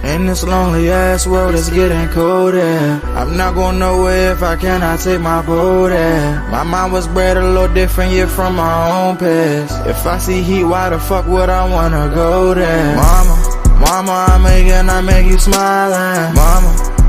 In this lonely ass world, it's getting colder. I'm not going nowhere if I cannot take my boat there. My mind was bred a little different, yeah, from my own past. If I see heat, why the fuck would I wanna go there? Mama, I make you smile.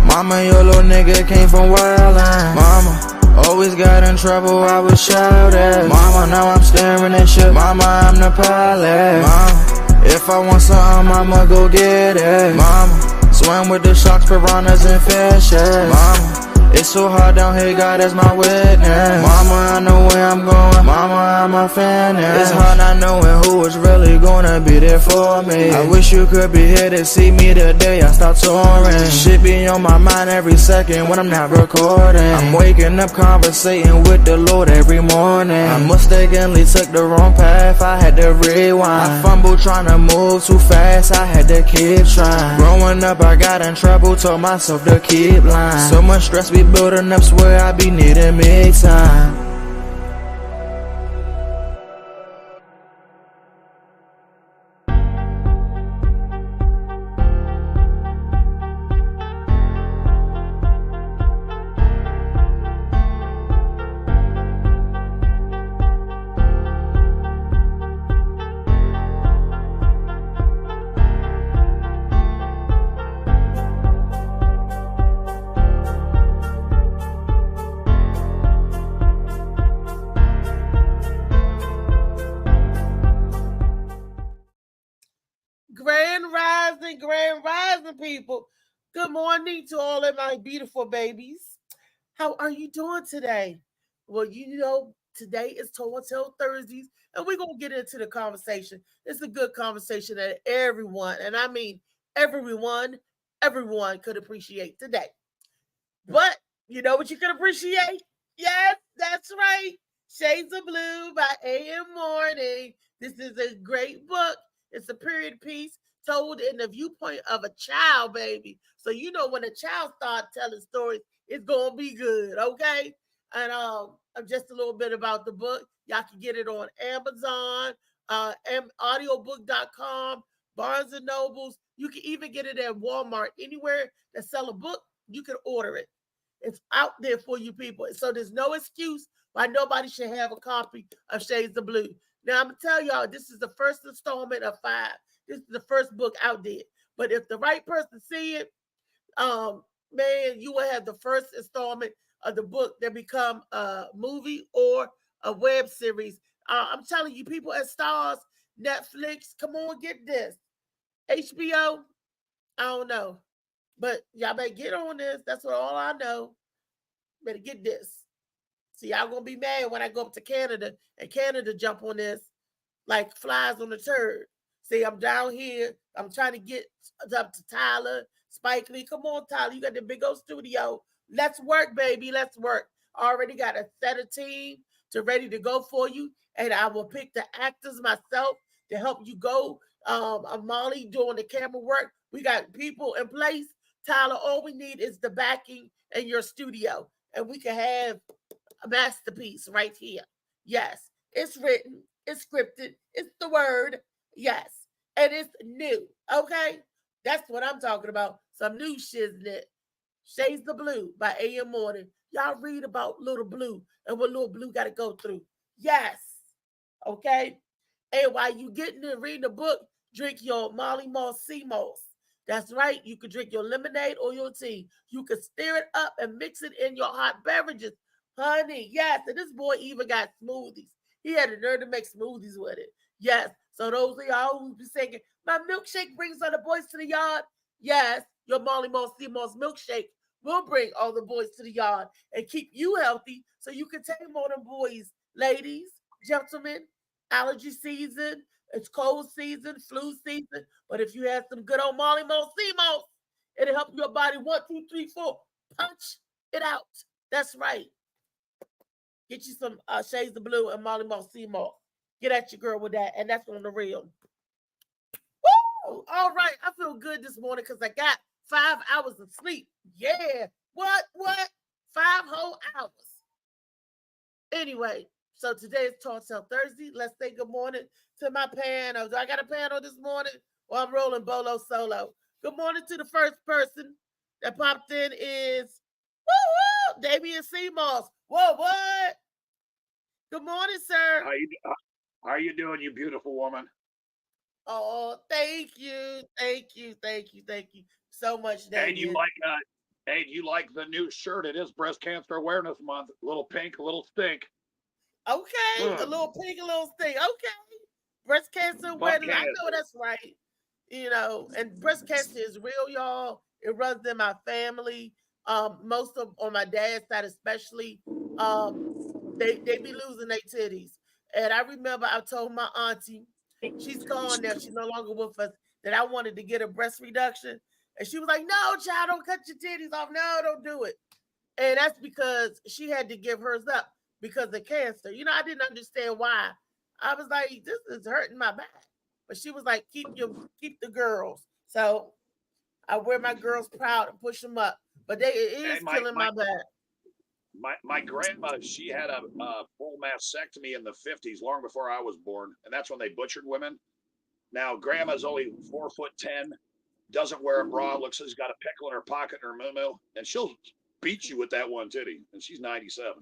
Mama, your little nigga came from wildin'. Mama, always got in trouble, I was shouted. Mama, now I'm staring at shit. Mama, I'm the pilot. Mama, if I want something, I'ma go get it. Mama, swim with the sharks, piranhas, and fishes. Mama, it's so hard down here, God is my witness. Mama, I know where I'm going. Mama, I'm a fan. It's hard not knowing who is really gonna be there for me. I wish you could be here to see me the day I start touring. Shit be on my mind every second when I'm not recording. I'm waking up conversating with the Lord every morning. I mistakenly took the wrong path, I had to rewind. I fumbled trying to move too fast, I had to keep trying. Growing up I got in trouble, told myself to keep lying. So much stress be building up, swear I be needing me time. Grand rising, people. Good morning to all of my beautiful babies. How are you doing today? Well, you know, today is Toe Tell Thursdays, and we're going to get into the conversation. It's a good conversation that everyone, and I mean everyone, could appreciate today. But you know what you can appreciate? Yes, that's right. Shades of Blue by A.M. Morning. This is a great book. It's a period piece told in the viewpoint of a child, baby. So you know when a child starts telling stories, it's gonna be good, okay? And just a little bit about the book. Y'all can get it on Amazon, audiobook.com, Barnes and Nobles. You can even get it at Walmart. Anywhere that sell a book, you can order it. It's out there for you people. So there's no excuse why nobody should have a copy of Shades of Blue. Now I'm gonna tell y'all, this is the first installment of 5. This is the first book out there. But if the right person see it, man, you will have the first installment of the book that become a movie or a web series. I'm telling you, people at Stars, Netflix, come on, get this. HBO, I don't know. But y'all better get on this. That's what all I know. Better get this. See, y'all gonna be mad when I go up to Canada and Canada jump on this like flies on a turd. See, I'm down here. I'm trying to get up to Tyler, Spike Lee. Come on, Tyler. You got the big old studio. Let's work, baby. Let's work. I already got a set of team to ready to go for you. And I will pick the actors myself to help you go. Molly doing the camera work. We got people in place. Tyler, all we need is the backing and your studio. And we can have a masterpiece right here. Yes, it's written, it's scripted, it's the word. Yes, and it's new. Okay, that's what I'm talking about. Some new shiznit. Shades of Blue by A.M. Morning. Y'all read about Little Blue and what Little Blue got to go through. Yes, okay. And while you getting and reading the book, drink your Molly Moss Sea Moss. That's right. You can drink your lemonade or your tea. You can stir it up and mix it in your hot beverages. Honey, yes. And this boy even got smoothies. He had the nerve to make smoothies with it. Yes. So those of y'all who be saying, my milkshake brings all the boys to the yard. Yes, your Molly Moss Sea Moss milkshake will bring all the boys to the yard and keep you healthy so you can tame all them boys, ladies, gentlemen, allergy season, it's cold season, flu season. But if you have some good old Molly Moss Sea Moss, it'll help your body 1, 2, 3, 4. Punch it out. That's right. Get you some Shades of Blue and Molly Moss Sea Moss. Get at your girl with that. And that's on the real. Woo! All right. I feel good this morning because I got 5 hours of sleep. Yeah. What? 5 whole hours. Anyway, so today is Talk Sell Thursday. Let's say good morning to my panel. Do I got a panel this morning? Well, I'm rolling Bolo solo. Good morning to the first person that popped in is Damian Seamoss. Whoa, what? Good morning, sir. How are you doing, you beautiful woman? Oh, thank you so much, Damian. Hey, do you like the new shirt? It is Breast Cancer Awareness Month. A little pink, a little stink. Okay, a little pink, a little stink. Okay, breast cancer awareness. I know that's right. You know, and breast cancer is real, y'all. It runs in my family. Most of on my dad's side, especially, they be losing their titties. And I remember I told my auntie, she's gone now, she's no longer with us, that I wanted to get a breast reduction. And she was like, no, child, don't cut your titties off. No, don't do it. And that's because she had to give hers up because of cancer. You know, I didn't understand why. I was like, this is hurting my back. But she was like, keep the girls. So I wear my girls proud and push them up. But it is killing my back. My grandma, she had a full mastectomy in the 50s, long before I was born. And that's when they butchered women. Now, grandma's only 4'10", doesn't wear a bra, looks like she's got a pickle in her pocket in her moo-moo, and she'll beat you with that one titty. And she's 97.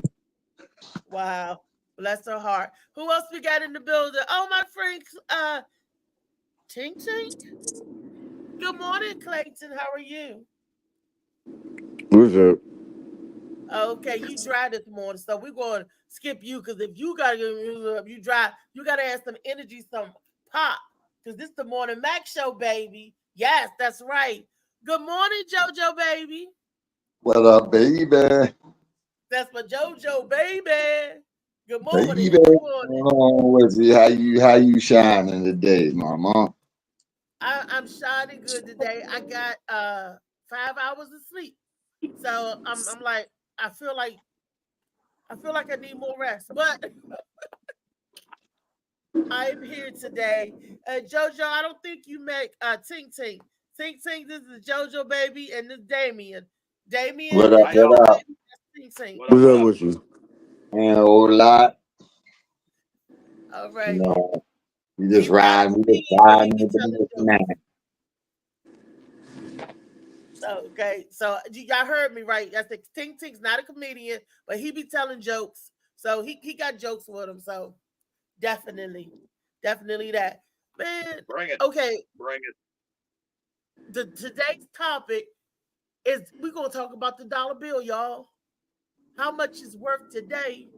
Wow. Bless her heart. Who else we got in the building? Oh, my friend, Tink Tink. Good morning, Clayton. How are you? What's up? Okay, you dry this morning, so we're going to skip you because if you got to you dry, you got to add some energy, some pop, because this is the Morning Mac show, baby. Yes, that's right. Good morning, JoJo, baby. What up, baby? That's my JoJo, baby. Good morning. Baby. Good morning. How you shining today, mama? I'm shining good today. I got 5 hours of sleep, so I'm like I feel like I need more rest, but I'm here today. JoJo, I don't think you met Tink Tink. Tink Tink, this is JoJo, baby, and this Damian. Damian, what up? Baby, Tink Tink. What's up with you? And a whole lot. All right. You know, we just riding. Okay, so y'all heard me right. I said Tink Tink's not a comedian, but he be telling jokes. So he got jokes with him. So definitely that. Man, bring it. Okay. Bring it. Today's topic is we're gonna talk about the dollar bill, y'all. How much is worth today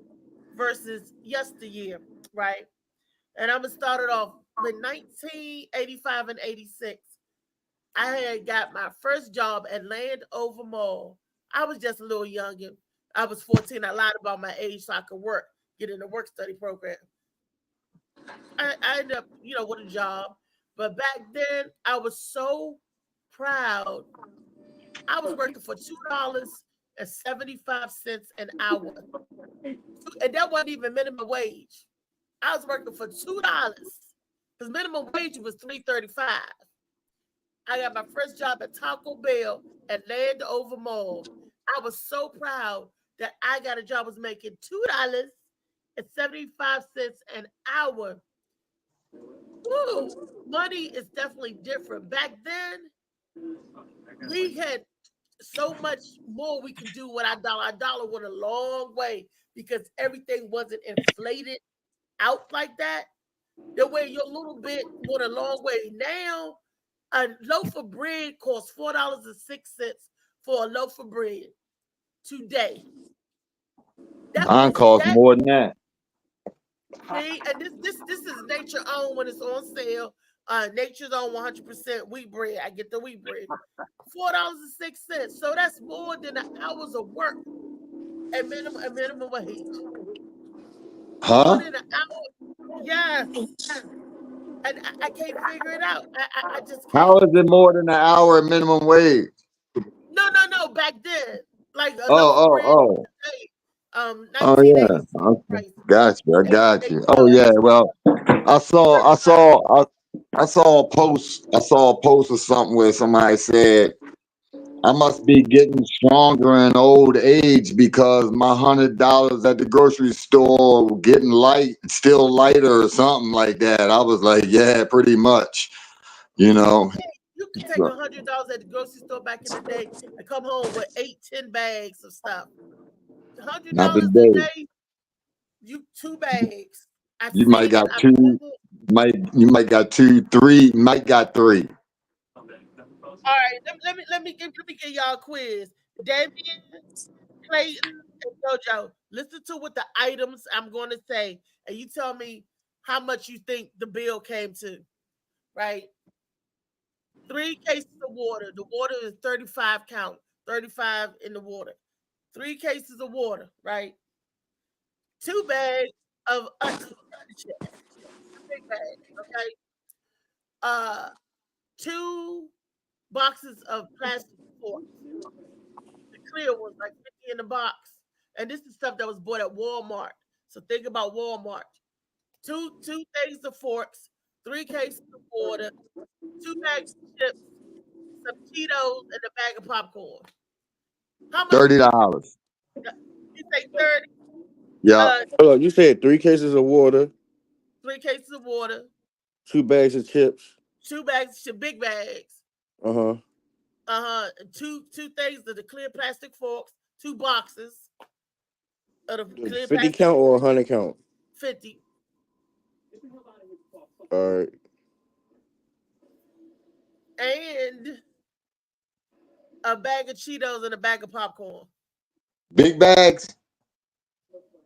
versus yesteryear, right? And I'm gonna start it off with 1985 and 86. I had got my first job at Landover Mall. I was just a little youngin'. I was 14. I lied about my age so I could get in the work study program. I ended up, with a job. But back then, I was so proud. I was working for $2.75 an hour. And that wasn't even minimum wage. I was working for $2 because minimum wage was $3.35. I got my first job at Taco Bell at Landover Mall. I was so proud that I got a job was making $2.75 an hour. Woo! Money is definitely different. Back then, we had so much more we could do with our dollar. Our dollar went a long way because everything wasn't inflated out like that. The way your little bit went a long way. Now, a loaf of bread costs $4.06 for a loaf of bread today. Mine costs more than that. See, and this is Nature Own when it's on sale. Nature's Own 100% wheat bread. I get the wheat bread. $4.06. So that's more than the hours of work at minimum wage. Huh? More than an hour. Yes. And I can't figure it out. I just can't. How is it more than an hour at minimum wage? No. Back then, like Oh yeah. Okay. I got you. Oh yeah. Well, I saw a post or something where somebody said I must be getting stronger in old age because my $100 at the grocery store getting still lighter or something like that. I was like, yeah, pretty much, you know. You could take $100 at the grocery store back in the day and come home with 8-10 bags of stuff. $100 a day, you 2 bags. You might got two. You might got 2, 3. Might got 3. All right, let me give y'all a quiz. Damian, Clayton, and JoJo, listen to what the items I'm going to say, and you tell me how much you think the bill came to. Right? 3 cases of water. The water is 35 count, 35 in the water. 3 cases of water, right? 2 bags of chips. Big bag, okay? 2 boxes of plastic forks. The clear ones, like 50 in the box. And this is stuff that was bought at Walmart. So think about Walmart. 2 things of forks, 3 cases of water, 2 bags of chips, some Cheetos, and a bag of popcorn. How much? $30. You say 30? Yeah. You said 3 cases of water. 3 cases of water. 2 bags of chips. 2 bags of big bags. 2 things of the clear plastic forks. 2 boxes of the clear 50 count or 100 count? 50. All right. And a bag of Cheetos and a bag of popcorn. Big bags.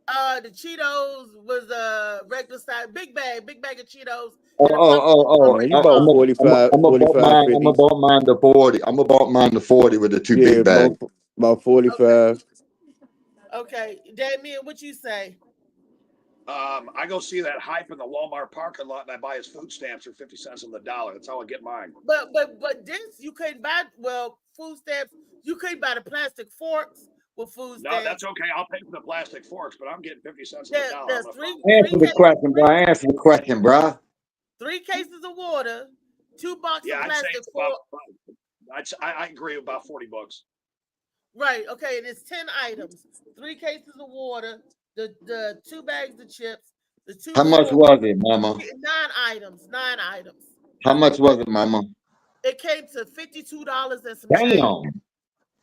The Cheetos was a regular size, big bag of Cheetos. You about 45. I'm about mine to 40. I'm about mine to 40 with the 2 big bags. About 45. Okay, Damian, what you say? I go see that hype in the Walmart parking lot, and I buy his food stamps for 50 cents on the dollar. That's how I get mine. But this you couldn't buy. Well, food stamps. You couldn't buy the plastic forks with food stamps. No, that's okay. I'll pay for the plastic forks, but I'm getting 50 cents on the dollar. Answer the question, bro. Answer the question, bro. 3 cases of water, 2 boxes of plastic forks. I agree, about $40. Right. Okay. And it's 10 items. 3 cases of water. The 2 bags of chips. The 2. How much was it, Mama? 9 items. 9 items. How much was it, Mama? It came to $52 and some change.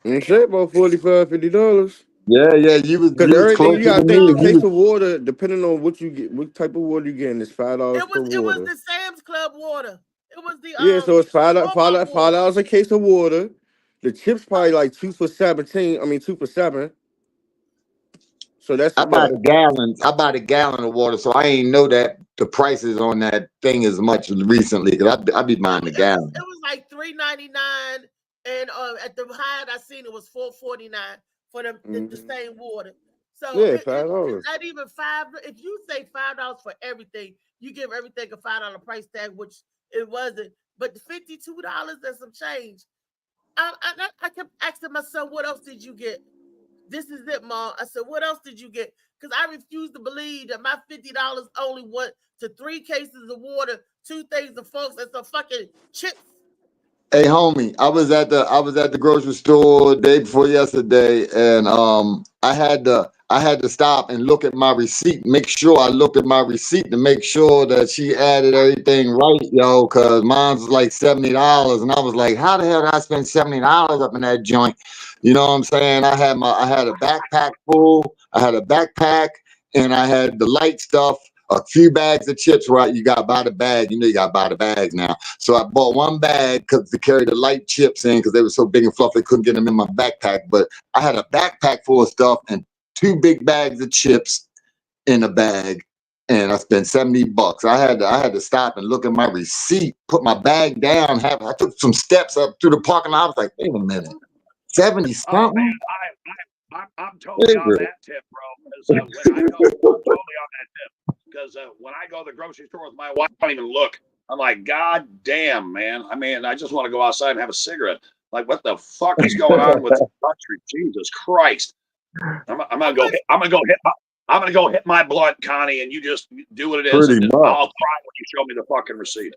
You say about $45, $50. Yeah, you was because everything you gotta think. The case of water, depending on what you get, what type of water you getting, is $5 per water. It was the Sam's Club water. It was the so it's $5 a case of water. The chips probably like 2 for 17. I mean 2 for 7. So that's I bought a gallon of water, so I ain't know that the prices on that thing as much recently because I be buying the gallon. It was like $3.99, and at the high I seen it was $4.49 for the same water. So yeah, $5. Not even $5. If you say $5 for everything, you give everything a $5 price tag, which it wasn't. But $52 and some change. I kept asking my son, "What else did you get?" This is it, Mom. I said, "What else did you get?" Because I refuse to believe that my $50 only went to 3 cases of water, 2 things of folks, and some fucking chips. Hey, homie, I was at the grocery store day before yesterday, and I had to stop and look at my receipt. Make sure I looked at my receipt to make sure that she added everything right, yo. Cause mine was like $70, and I was like, "How the hell did I spend $70 up in that joint?" You know what I'm saying? I had a backpack full. I had a backpack, and I had the light stuff. A few bags of chips, right? You got to buy the bag. You know you got to buy the bags now. So I bought 1 bag to carry the light chips in because they were so big and fluffy, I couldn't get them in my backpack. But I had a backpack full of stuff and 2 big bags of chips in a bag, and I spent $70. I had to stop and look at my receipt, put my bag down. I took some steps up through the parking lot. I was like, "Wait a minute, 70 something." Oh, man, I'm totally on that tip, bro. I'm totally on that tip. Because when I go to the grocery store with my wife, I don't even look. I'm like, "God damn, man. I mean, I just want to go outside and have a cigarette. Like, what the fuck is going on with the country? Jesus Christ." I'm gonna go hit my blunt, Connie, and you just do what it is. And I'll cry when you show me the fucking receipt.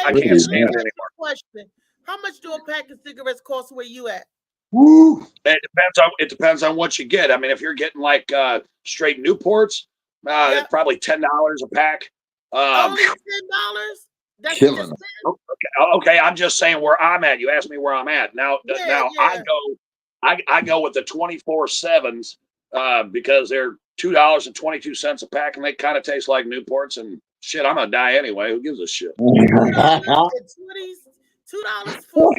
I can't stand it anymore. Question: how much do a pack of cigarettes cost where you at? Woo. It depends on what you get. I mean, if you're getting like straight Newports, Yeah, it's probably $10 a pack. only $10. That's just Killing 10. them. Okay, I'm just saying where I'm at. You asked me where I'm at. Now, Yeah, yeah. I go with the 24/7s because they're $2.22 a pack, and they kind of taste like Newports. And shit, I'm gonna die anyway. Who gives a shit? $2 for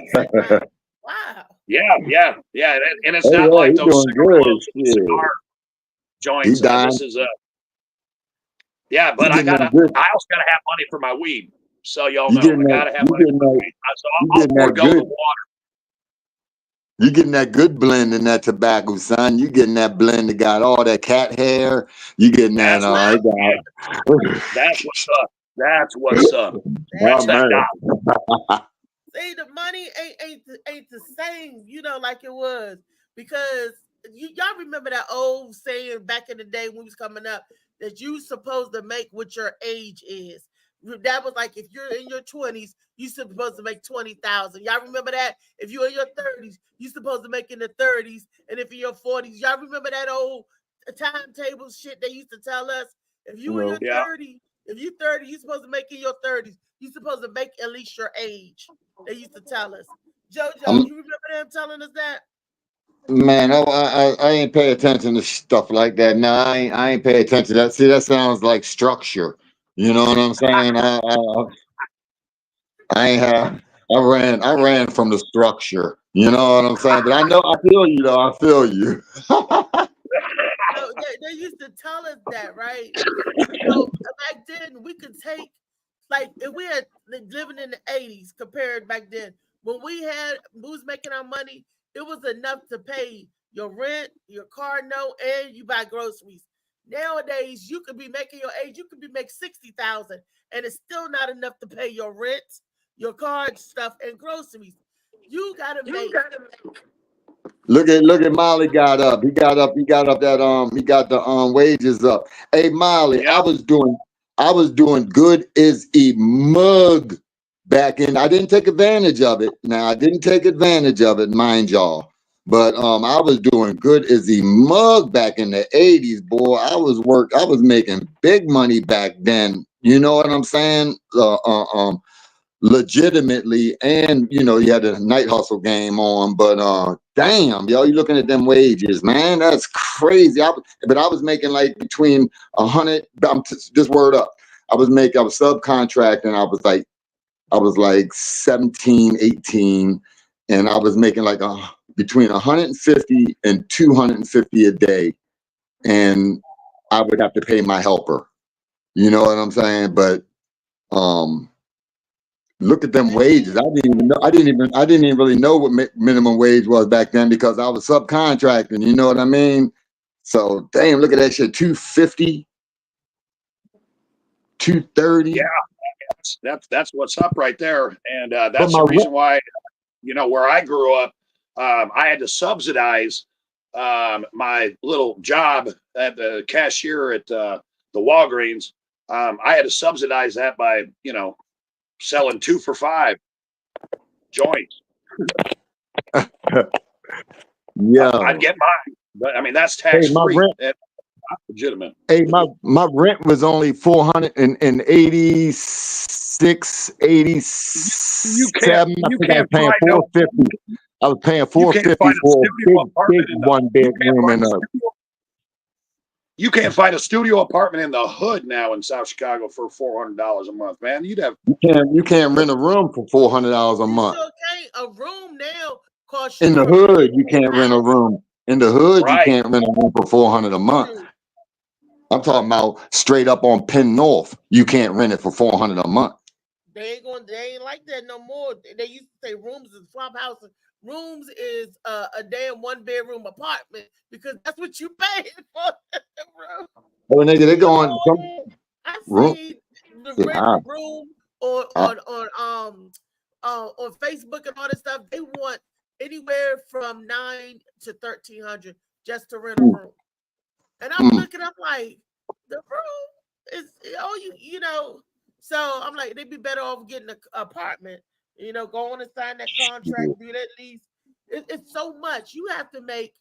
wow. Yeah. And it's Oh not yeah, like he's those doing good. Shit. cigar He joints. dying. This is yeah, You but I getting that good? also gotta have money for my weed. So y'all You know getting I that? gotta have You money getting for my that? weed. So You I'll getting that forego the good? water. You getting that good blend in that tobacco, son. You getting that blend that got all that cat hair. You getting that? That's what I got. that's what's up. That's what's up. That's Oh that man. dollar. See, the money ain't the same, like it was, because y'all remember that old saying back in the day when we was coming up that you supposed to make what your age is. That was like if you're in your 20s, you supposed to make 20,000. Y'all remember that? If you're in your 30s, you supposed to make in the 30s, and if you're in your 40s, y'all remember that old timetable shit they used to tell us? If you in your Yeah. 30, if you 30, you supposed to make in your 30s. You supposed to make at least your age. They used to tell us. JoJo, you remember them telling us that? Man, I ain't pay attention to stuff like that. No, I ain't pay attention to that. See, that sounds like structure. You know what I'm saying? I ain't have. I ran from the structure. You know what I'm saying? But I feel you though. I feel you. So they used to tell us that, right? So back then we could take, like, if we had living in the 80s compared back then, when we was making our money, it was enough to pay your rent, your car note, and you buy groceries. Nowadays, you could be making your age, you could be making 60,000, and it's still not enough to pay your rent, your car stuff, and groceries. You gotta make. Look at Molly got up. He got up that he got the wages up. Hey Molly, Yeah. I was doing good as a mug back in. I didn't take advantage of it. Now I didn't take advantage of it, mind y'all. But I was doing good as a mug back in the 80s, boy. I was making big money back then. You know what I'm saying? Legitimately, and you had the night hustle game on, but damn, yo, you looking at them wages, man, that's crazy. But I was making like between 100, just word up, I was subcontracting. I was like 17, 18, and I was making like between 150 and 250 a day, and I would have to pay my helper, you know what I'm saying? But look at them wages. I didn't even know. I didn't even really know what minimum wage was back then because I was subcontracting. You know what I mean? So damn, look at that shit. 250, 230. Yeah. That's what's up right there. And But that's my the rent, reason why, where I grew up, I had to subsidize my little job at the cashier at the Walgreens. I had to subsidize that by, selling 2 for $5 joints. yeah. I'd get mine, but I mean that's Hey, tax my free. rent. That's not legitimate. Hey, my rent was only 486, You can't 87. I you think I was can't paying find no 450. I was paying you can't 450 find a for a studio big apartment in the one you can't bedroom find in a a. studio you can't find a studio apartment in the hood now in South Chicago for $400 a month, man. You'd have You can't rent a room for $400 a You month. sure can't. A room now costs In you the from hood, you can't rent a 50,000. room. In the hood, you right. can't rent a room for 400 a month. Shoot. I'm talking about straight up on Penn North. You can't rent it for 400 a month. They ain't like that no more. They used to say rooms is swap houses. Rooms is a damn 1 bedroom apartment because that's what you pay for. Bro. Oh, nigga, they You going go some in, I room. see the Yeah, renting a room on I, on Facebook and all this stuff. They want anywhere from 9 to 1,300 just to rent a mm, room. And I'm mm. looking up like the room is So I'm like, they'd be better off getting an apartment. Go on and sign that contract, do that lease, It's so much you have to make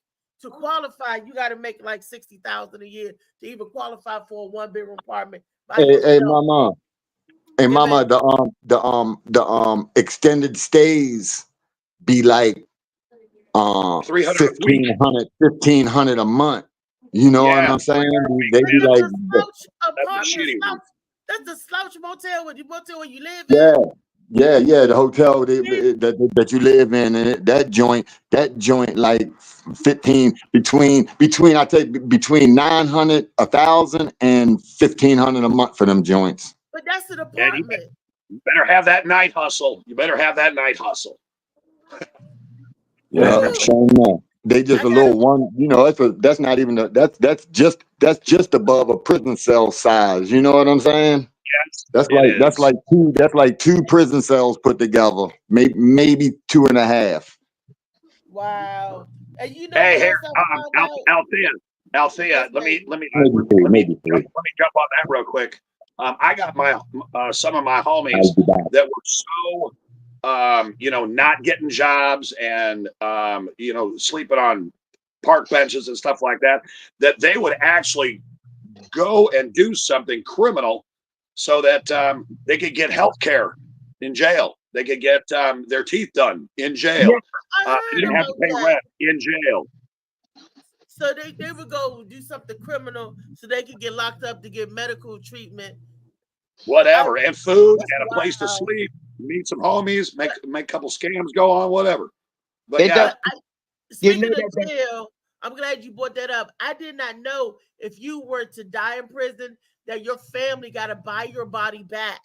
to qualify. You got to make like 60,000 a year to even qualify for a 1-bedroom apartment by Hey, yourself. mama. Hey, Yeah, mama. man. The extended stays be like 300 a week. 1500 a month. You know what Yeah, I'm saying? 300 a week, They But be man. that's like, a slouch That's not apartment. shitty. Slouch. That's the slouch motel where you live yeah, in. yeah. The hotel Yeah. that you live in, and that joint like 15 between I take between 900, 1,000, and 1,500 a month for them joints. But that's an And you apartment. better have that night hustle. You better have that night hustle. Yeah, Woo. sure enough. They just I a got little one, that's not even that's just above a prison cell size. You know what I'm saying? Yes, That's it like is. two prison cells put together, maybe 2.5. wow. And you know Hey, what here, else I found out? Althea, Yes, let me baby. let me Maybe three, let me maybe jump, three. let me jump on that real quick. I got my some of my homies I'll be back. that were so not getting jobs and sleeping on park benches and stuff like that, that they would actually go and do something criminal so that they could get health care in jail. They could get their teeth done in jail. I They heard didn't have to about pay that. rent in jail. So they would go do something criminal so they could get locked up to get medical treatment. Whatever, and food That's and a place to wild. sleep, meet some homies, make a couple scams go on, whatever. But It yeah, does. You know Speaking of that. jail, I'm glad you brought that up. I did not know if you were to die in prison that your family got to buy your body back.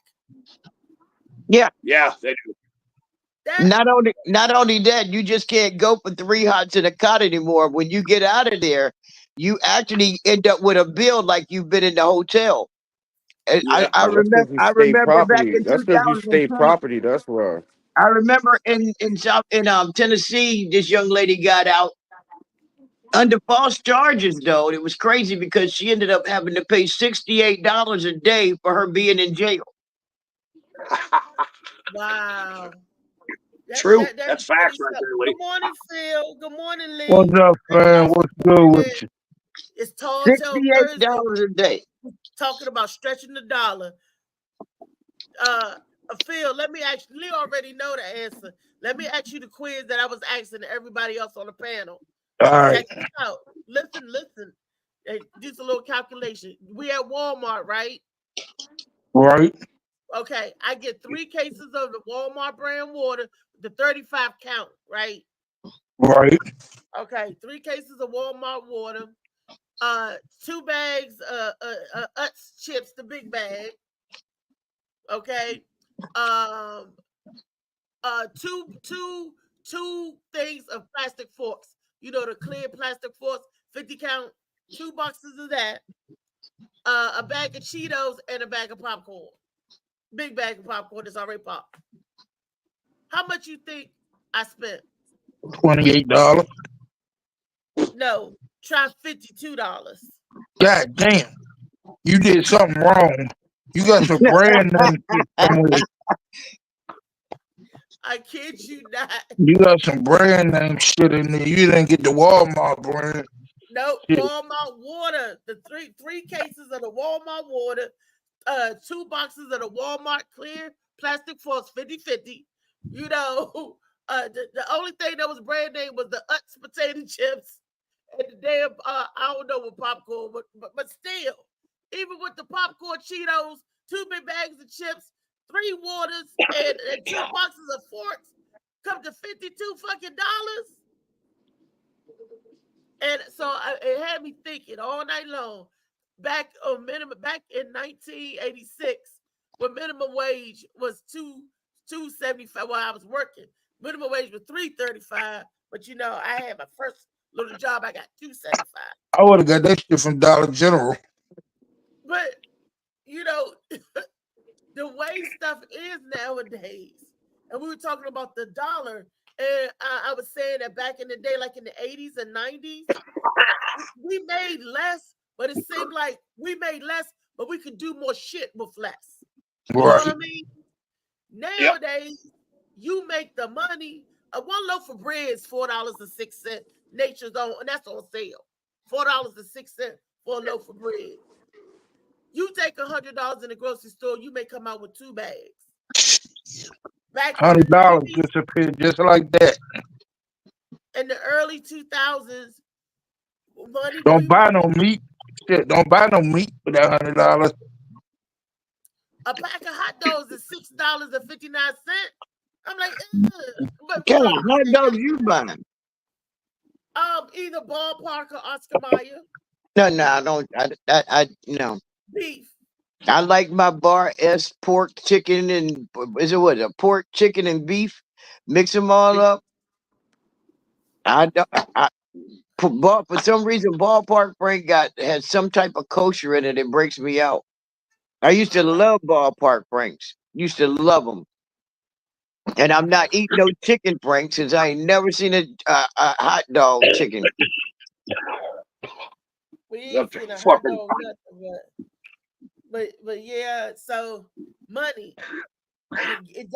Yeah. yeah, they do. That Not only that, you just can't go for 3 hots in a cot anymore. When you get out of there, you actually end up with a bill like you've been in the hotel. And Yeah, I That's remember because you state back property. in That's because you state 2010. property. That's why. I remember in Tennessee, this young lady got out under false charges. Though it was crazy because she ended up having to pay $68 a day for her being in jail. wow. true. That That's is funny facts right stuff. there, Good Lee. morning, Phil. Good morning, Lee. What's up, Thank fam? y'all for What's good tuning with in. you? It's Tall Tale Thursday. $68 a day. Talking about stretching the dollar. Phil, let me ask you. Lee already know the answer. Let me ask you the quiz that I was asking everybody else on the panel. All right. Check this out. Listen. Hey, just a little calculation. We at Walmart, right? Right. Okay, I get 3 cases of the Walmart brand water, the 35 count, right? Right. Okay, 3 cases of Walmart water, 2 bags Utz chips, the big bag. Okay, two things of plastic forks. You know the clear plastic forks, 50 count, 2 boxes of that, a bag of Cheetos, and a bag of popcorn. Big bag of popcorn is already popped. How much you think I spent? $28. No, try $52. God damn. You did something wrong. You got some brand name shit somewhere. I kid you not. You got some brand name shit in there. You didn't get the Walmart brand. No, Shit. Walmart water. The three cases of the Walmart water, 2 boxes of the Walmart clear plastic forks 50-50. You know, the only thing that was brand name was the Utz potato chips and the damn I don't know what popcorn, but still, even with the popcorn Cheetos, 2 big bags of chips, 3 waters, and 2 boxes of forks, come to $52 fucking dollars. And so it had me thinking all night long. Back in 1986, when minimum wage was $2.75. While I was working, minimum wage was $3.35. But I had my first little job. I got $2.75. I would have got that shit from Dollar General. But the way stuff is nowadays, and we were talking about the dollar, and I was saying that back in the day, like in the 80s and 90s, we made less, but it seemed like we made less, but we could do more shit with less. You know what I Right. mean? Nowadays, you make the money, One loaf of bread is $4.06. Nature's Own, and that's on sale. $4.06 for a loaf of bread. You take $100 in the grocery store, you may come out with 2 bags. Back in the $100 90s, disappeared just like that. in the early 2000s, money Don't buy didn't. no meat. Shit, don't buy no meat for that $100. A pack of hot dogs is $6.59. I'm like, ugh. But What kind so of hot dogs you buying? either Ballpark or Oscar Mayer No, I don't. I no. beef. I like my Bar S pork, chicken, and is it what? A pork, chicken, and beef. Mix them all up. I don't. For some reason, Ballpark Frank had some type of kosher in it. It breaks me out. I used to love Ballpark Franks. Used to love them. And I'm not eating no chicken Franks since I ain't never seen a hot dog chicken. We ain't seen a hot Fucking dog nothing, but yeah. So money, it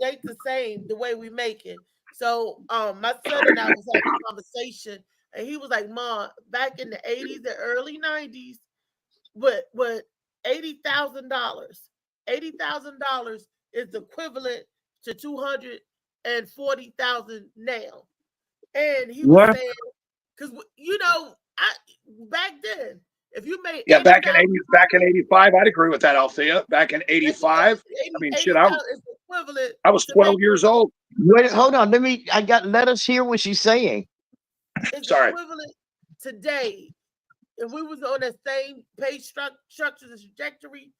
ain't the same the way we make it. So my son and I was having a conversation, and he was like, "Mom, back in the '80s and early '90s, with $80,000, $80,000 is equivalent to 240,000 now." And he was What? saying, because back then, if you made yeah. Back in 80,000, 85, I'd agree with that, Althea. Back in 85, I mean, shit, 80,000 is equivalent I was to 12 making. years old. Wait, hold on. Let us hear what she's saying. It's Sorry. equivalent today. If we was on that same pay structure and trajectory,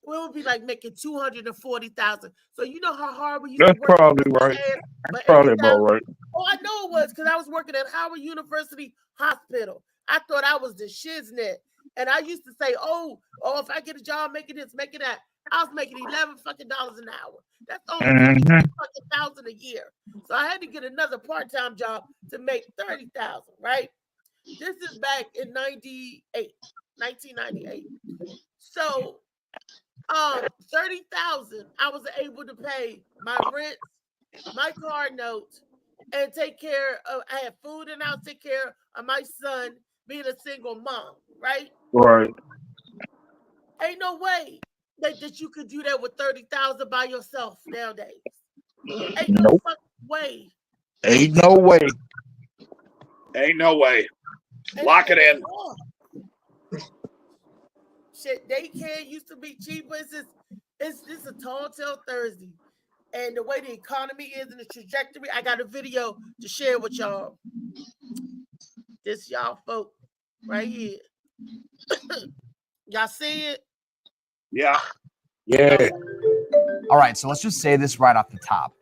we would be like making 240,000. So you know how hard we used That's to work probably right. for Probably 80,000. about right. Oh, I know it was because I was working at Howard University Hospital. I thought I was the shiznit, and I used to say, "Oh, if I get a job making this, making that," I was making $11 fucking an hour. That's only Mm-hmm. 22,000 a year. So I had to get another part-time job to make 30,000. Right? This is back in 1998. So 30,000, I was able to pay my rent, my car note, and take care of. I had food in the house, take care of my son, being a single mom. Right? Right. Ain't no way that you could do that with 30,000 by yourself nowadays. Ain't no Nope. fucking way. Ain't no way. Ain't no way. And Lock it in. Shit, daycare used to be cheaper. It's this a tall tale Thursday. And the way the economy is and the trajectory, I got a video to share with y'all. This y'all folk right here. Y'all see it? Yeah. Yeah. All right, so let's just say this right off the top.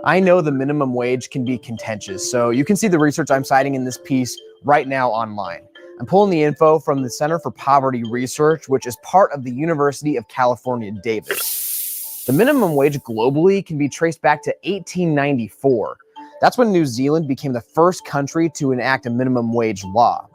I know the minimum wage can be contentious, so you can see the research I'm citing in this piece right now online. I'm pulling the info from the Center for Poverty Research, which is part of the University of California, Davis. The minimum wage globally can be traced back to 1894. That's when New Zealand became the first country to enact a minimum wage law.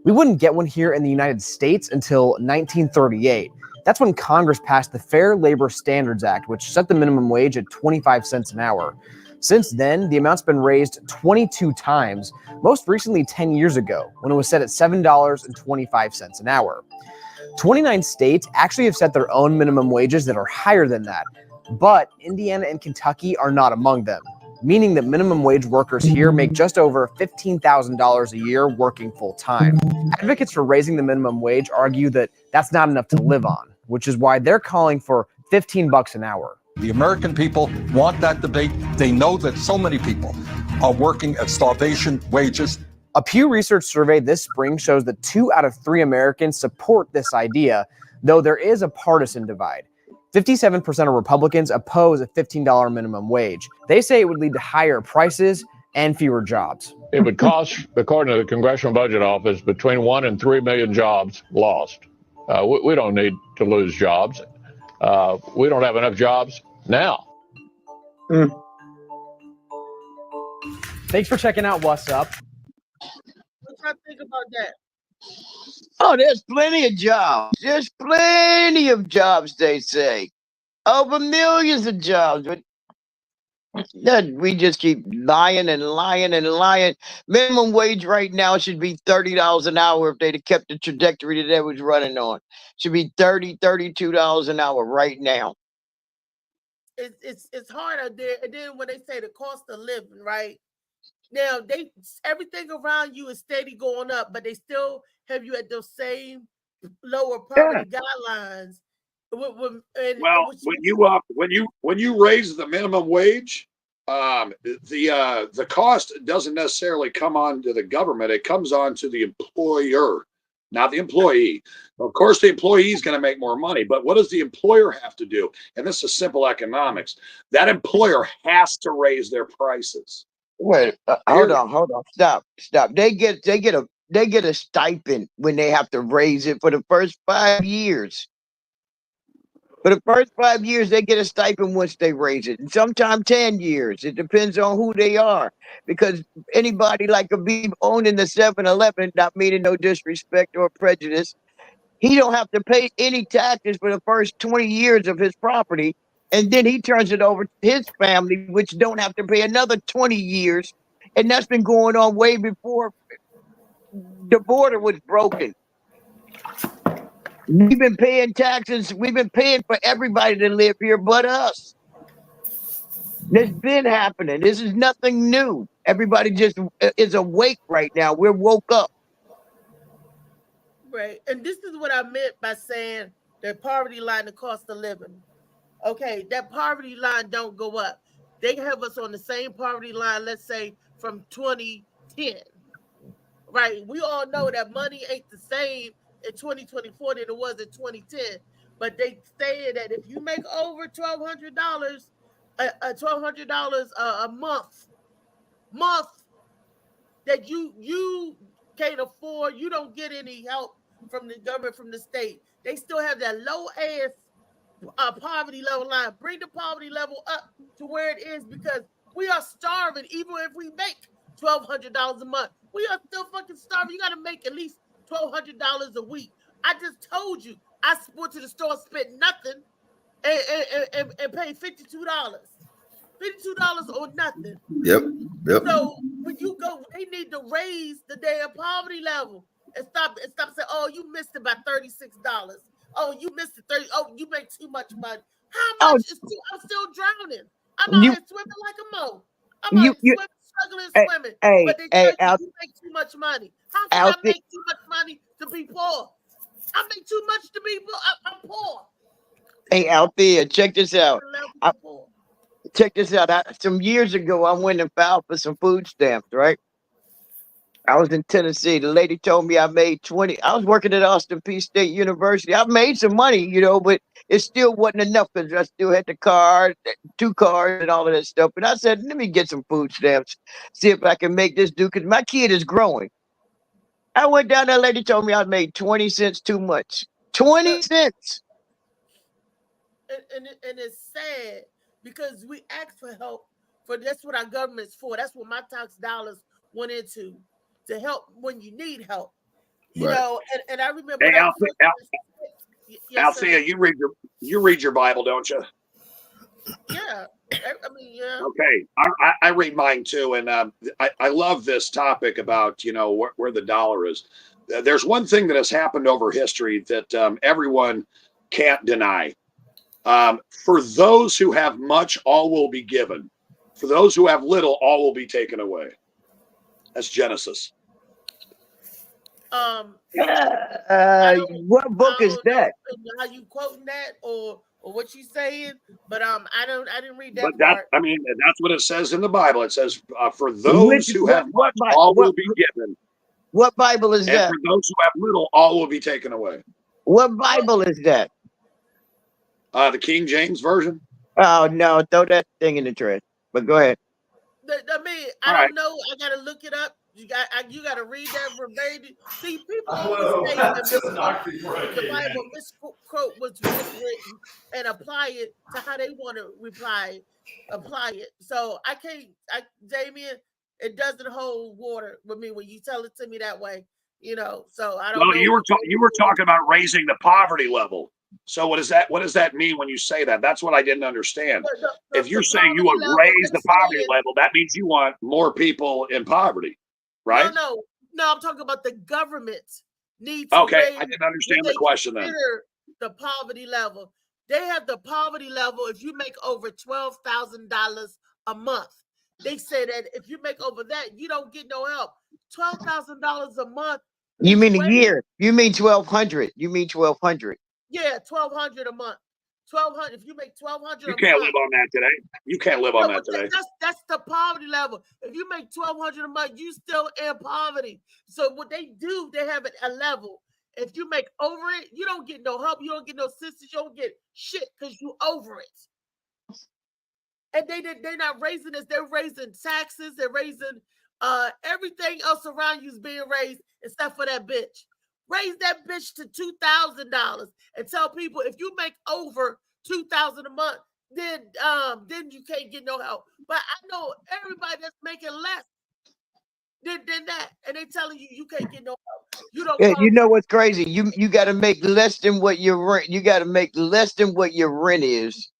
We wouldn't get one here in the United States until 1938. That's when Congress passed the Fair Labor Standards Act, which set the minimum wage at 25 cents an hour. Since then, the amount's been raised 22 times, most recently 10 years ago, when it was set at $7.25 an hour. 29 states actually have set their own minimum wages that are higher than that, but Indiana and Kentucky are not among them, meaning that minimum wage workers here make just over $15,000 a year working full-time. Advocates for raising the minimum wage argue that that's not enough to live on, which is why they're calling for $15 an hour. The American people want that debate. They know that so many people are working at starvation wages. A Pew Research survey this spring shows that 2 out of 3 Americans support this idea, though there is a partisan divide. 57% of Republicans oppose a $15 minimum wage. They say it would lead to higher prices and fewer jobs. It would cost, according to the Congressional Budget Office, between 1 and 3 million jobs lost. We don't need to lose jobs. We don't have enough jobs now. Thanks for checking out What's Up. What y'all think about that? Oh, there's plenty of jobs. There's plenty of jobs, they say. Over millions of jobs. But We just keep lying and lying and lying. Minimum wage right now should be $30 an hour if they'd have kept the trajectory that they was running on. Should be $32 an hour right now. It's hard out there. And then when they say the cost of living, right? Now everything around you is steady going up, but they still have you at those same lower poverty guidelines. Well, when you raise the minimum wage, the cost doesn't necessarily come on to the government. It comes on to the employer, not the employee. Of course, the employee is going to make more money, but what does the employer have to do? And this is simple economics. That employer has to raise their prices. Wait, hold on, stop. They get a stipend when they have to raise it for the first 5 years. For the first 5 years, they get a stipend once they raise it. And sometimes 10 years. It depends on who they are. Because anybody like Habib owning the 7-Eleven, not meaning no disrespect or prejudice, he don't have to pay any taxes for the first 20 years of his property. And then he turns it over to his family, which don't have to pay another 20 years. And that's been going on way before the border was broken. We've been paying taxes. We've been paying for everybody to live here but us. This has been happening. This is nothing new. Everybody just is awake right now. We're woke up. Right. And this is what I meant by saying the poverty line, the cost of living. Okay, that poverty line don't go up. They have us on the same poverty line, let's say, from 2010. Right. We all know that money ain't the same in 2024 than it was in 2010. But they say that if you make over $1,200, $1,200 a month, that you can't afford, you don't get any help from the government, from the state. They still have that low ass poverty level line. Bring the poverty level up to where it is, because we are starving. Even if we make $1,200 a month, we are still fucking starving. You got to make at least $1,200 a week. I just told you, I went to the store, spent nothing, and paid $52. $52 or nothing. Yep. So when you go, they need to raise the damn poverty level and stop saying, "Oh, you missed it by $36. Oh, you missed it 30. Oh, you make too much money. How much? I'm still drowning. I'm out here swimming like a mo. I'm out here struggling. But they tell you make too much money. How can I make too much money to be poor? I make too much to be poor. I'm poor. Hey, Althea, check this out. Some years ago, I went and filed for some food stamps, right? I was in Tennessee. The lady told me I made 20. I was working at Austin Peay State University. I made some money, but it still wasn't enough because I still had the car, 2 cars, and all of that stuff. And I said, let me get some food stamps, see if I can make this do, because my kid is growing. I went down there, lady told me I made 20 cents too much. 20 cents. And it's sad because we ask for help. That's what our government's for. That's what my tax dollars went into, to help when you need help. You know, and I remember. Hey, Althea, you read your Bible, don't you? Yeah, I mean, yeah. Okay, I read mine too, and I love this topic about where the dollar is. There's one thing that has happened over history that everyone can't deny. For those who have much, all will be given. For those who have little, all will be taken away. That's Genesis. What book is that? How you quoting that or what you saying? But I didn't read that. But that's what it says in the Bible. It says, for those who have much, all will be given. What Bible is that? And for those who have little, all will be taken away. What Bible is that? The King James Version. Oh no, throw that thing in the trash. But go ahead. I don't know. I gotta look it up. You got to read that verbatim. See, people always say that the Bible misquote was written and apply it to how they want to apply it. So I can't, Damien, it doesn't hold water with me when you tell it to me that way. So I don't know. You were talking about raising the poverty level. So what does that mean when you say that? That's what I didn't understand. If you're The saying you poverty would level, raise they're the poverty saying- level, that means you want more people in poverty, right? No, I'm talking about the government needs to Okay, raise I didn't understand what the they question then. consider the poverty level. They have the poverty level if you make over $12,000 a month. They say that if you make over that, you don't get no help. $12,000 a month. You is mean a way- year? You mean 1,200? You mean 1,200? Yeah, $1,200 a month. 1,200. If you make $1,200 You a can't month, live on that today. You can't live on that today. That's the poverty level. If you make $1,200 a month, you still in poverty. So what they do, they have it a level. If you make over it, you don't get no help. You don't get no assistance. You don't get shit because you over it. And they're not raising this. They're raising taxes. They're raising everything else around you is being raised except for that bitch. Raise that bitch to $2,000 and tell people if you make over $2,000 a month, then you can't get no help. But I know everybody that's making less than that, and they telling you can't get no help. You don't. Yeah, you know what's crazy? You got to make less than what your rent. You got to make less than what your rent is.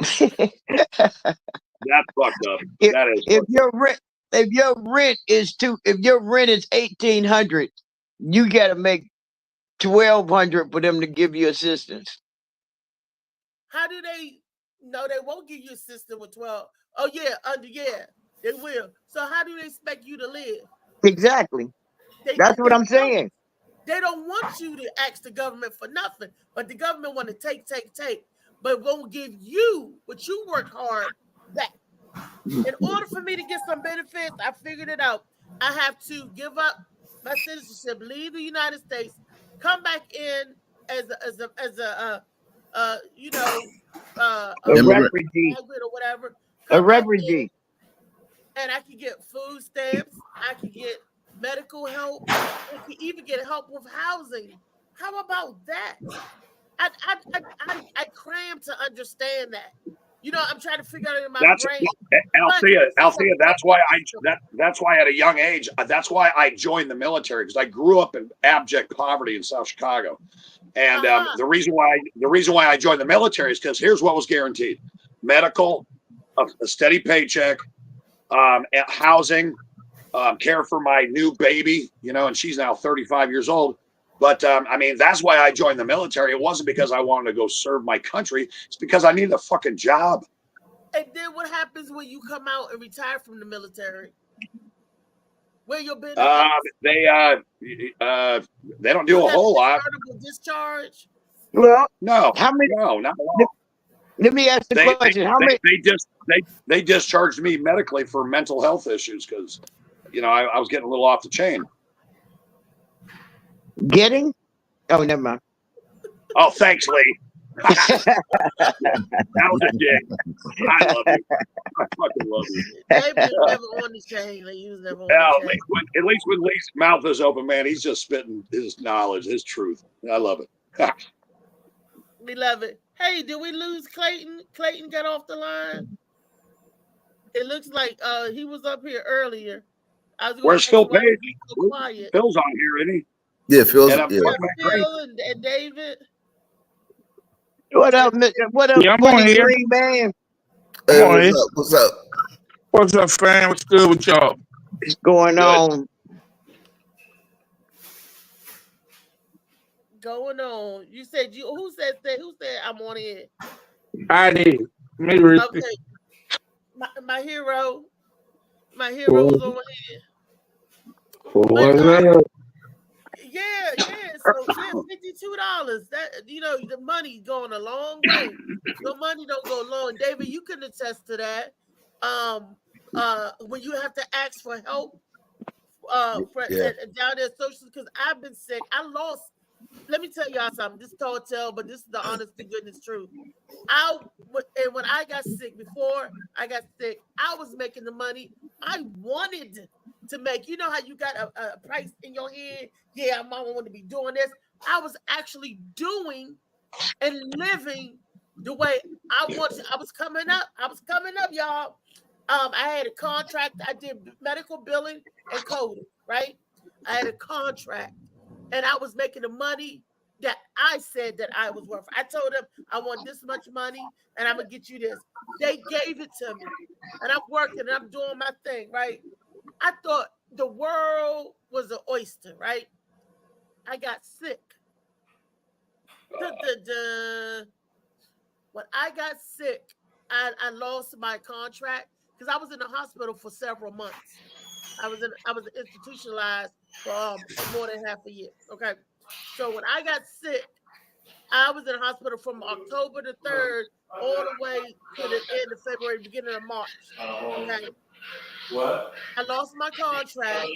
That's fucked up. That is. If your rent is $1,800, you got to make $1,200 for them to give you assistance. How do they? No, they won't give you assistance with 12. Oh yeah, they will. So how do they expect you to live? Exactly. That's what I'm saying. They don't want you to ask the government for nothing, but the government want to take, but won't give you what you work hard back. In order for me to get some benefits, I figured it out. I have to give up my citizenship, leave the United States, come back in as a refugee or whatever. A refugee. And I can get food stamps. I can get medical help. I can even get help with housing. How about that? I cram to understand that. You know, I'm trying to figure out it in my brain. Althea, that's why at a young age, that's why I joined the military, because I grew up in abject poverty in South Chicago. And the reason why I joined the military is because here's what was guaranteed: medical, a steady paycheck, housing, care for my new baby, and she's now 35 years old. But I mean, that's why I joined the military. It wasn't because I wanted to go serve my country. It's because I needed a fucking job. And then what happens when you come out and retire from the military? Where your benefits? They don't do a whole lot. Discharge? Well, no. How many? No, not a lot. Let me ask the question. How many? They discharged me medically for mental health issues because, I was getting a little off the chain. Getting? Oh, never mind. Oh, thanks, Lee. That was a dick. I love you. I fucking love you. They was never on the chain. They was never on Yeah, the chain. at least when Lee's mouth is open, man, he's just spitting his knowledge, his truth. I love it. We love it. Hey, did we lose Clayton? Clayton got off the line. It looks like he was up here earlier. Where's Phil Page? So quiet. Phil's on here, isn't he? Yeah, Phil's. And Phil and David. What up, what up, Yeah, I'm on here. Green Man? Hey, what's up? What's up, fam? What's good with y'all? What's going on? Going on. You said who said I'm on here? I did. Okay. My hero. My hero's over here. What's up? Yeah. So $52. That the money going a long way. The money don't go long. David, you can attest to that. When you have to ask for help, down there social, because I've been sick. I lost. Let me tell y'all something. This tell, but this is the honest to goodness truth. When I got sick, before I got sick, I was making the money I wanted to make. You know how you got a price in your head? Yeah, mama want to be doing this. I was actually doing and living the way I wanted. I was coming up, y'all. I had a contract. I did medical billing and coding, right? I had a contract. And I was making the money that I said that I was worth. I told them I want this much money and I'm gonna get you this. They gave it to me, and I'm working and I'm doing my thing, right? I thought the world was an oyster, right? I got sick. When I got sick, I lost my contract because I was in the hospital for several months. I was institutionalized for more than half a year. Okay, so when I got sick, I was in the hospital from October the 3rd all the way to the end of February, beginning of March. Okay. What? I lost my contract.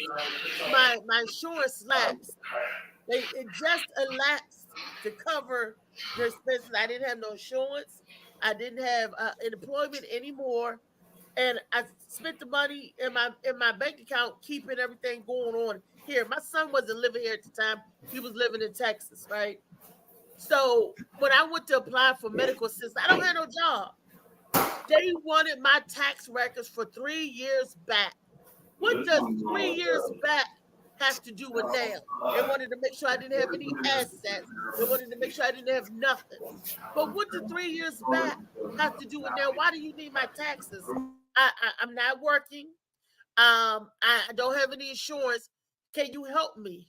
My insurance lapsed. It just elapsed to cover the expenses. I didn't have no insurance. I didn't have employment anymore, and I spent the money in my bank account, keeping everything going on here. My son wasn't living here at the time; he was living in Texas, right? So when I went to apply for medical assistance, I don't have no job. They wanted my tax records for 3 years back. What does 3 years back have to do with now? They wanted to make sure I didn't have any assets. They wanted to make sure I didn't have nothing. But what did 3 years back have to do with now? Why do you need my taxes? I'm not working. I don't have any insurance. Can you help me?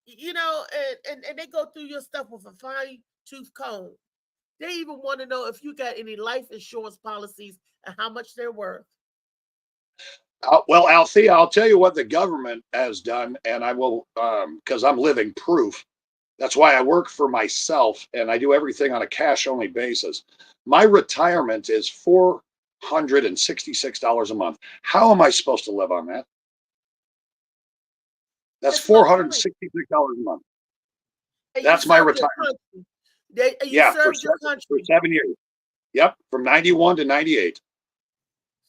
You know, and they go through your stuff with a fine-tooth comb. They even want to know if you got any life insurance policies and how much they're worth. Well, Althea, I'll tell you what the government has done, and I will, because I'm living proof. That's why I work for myself, and I do everything on a cash-only basis. My retirement is $466 a month. How am I supposed to live on that? That's $466 a month. That's my retirement. You served your country for 7 years. Yep, from 91 to 98.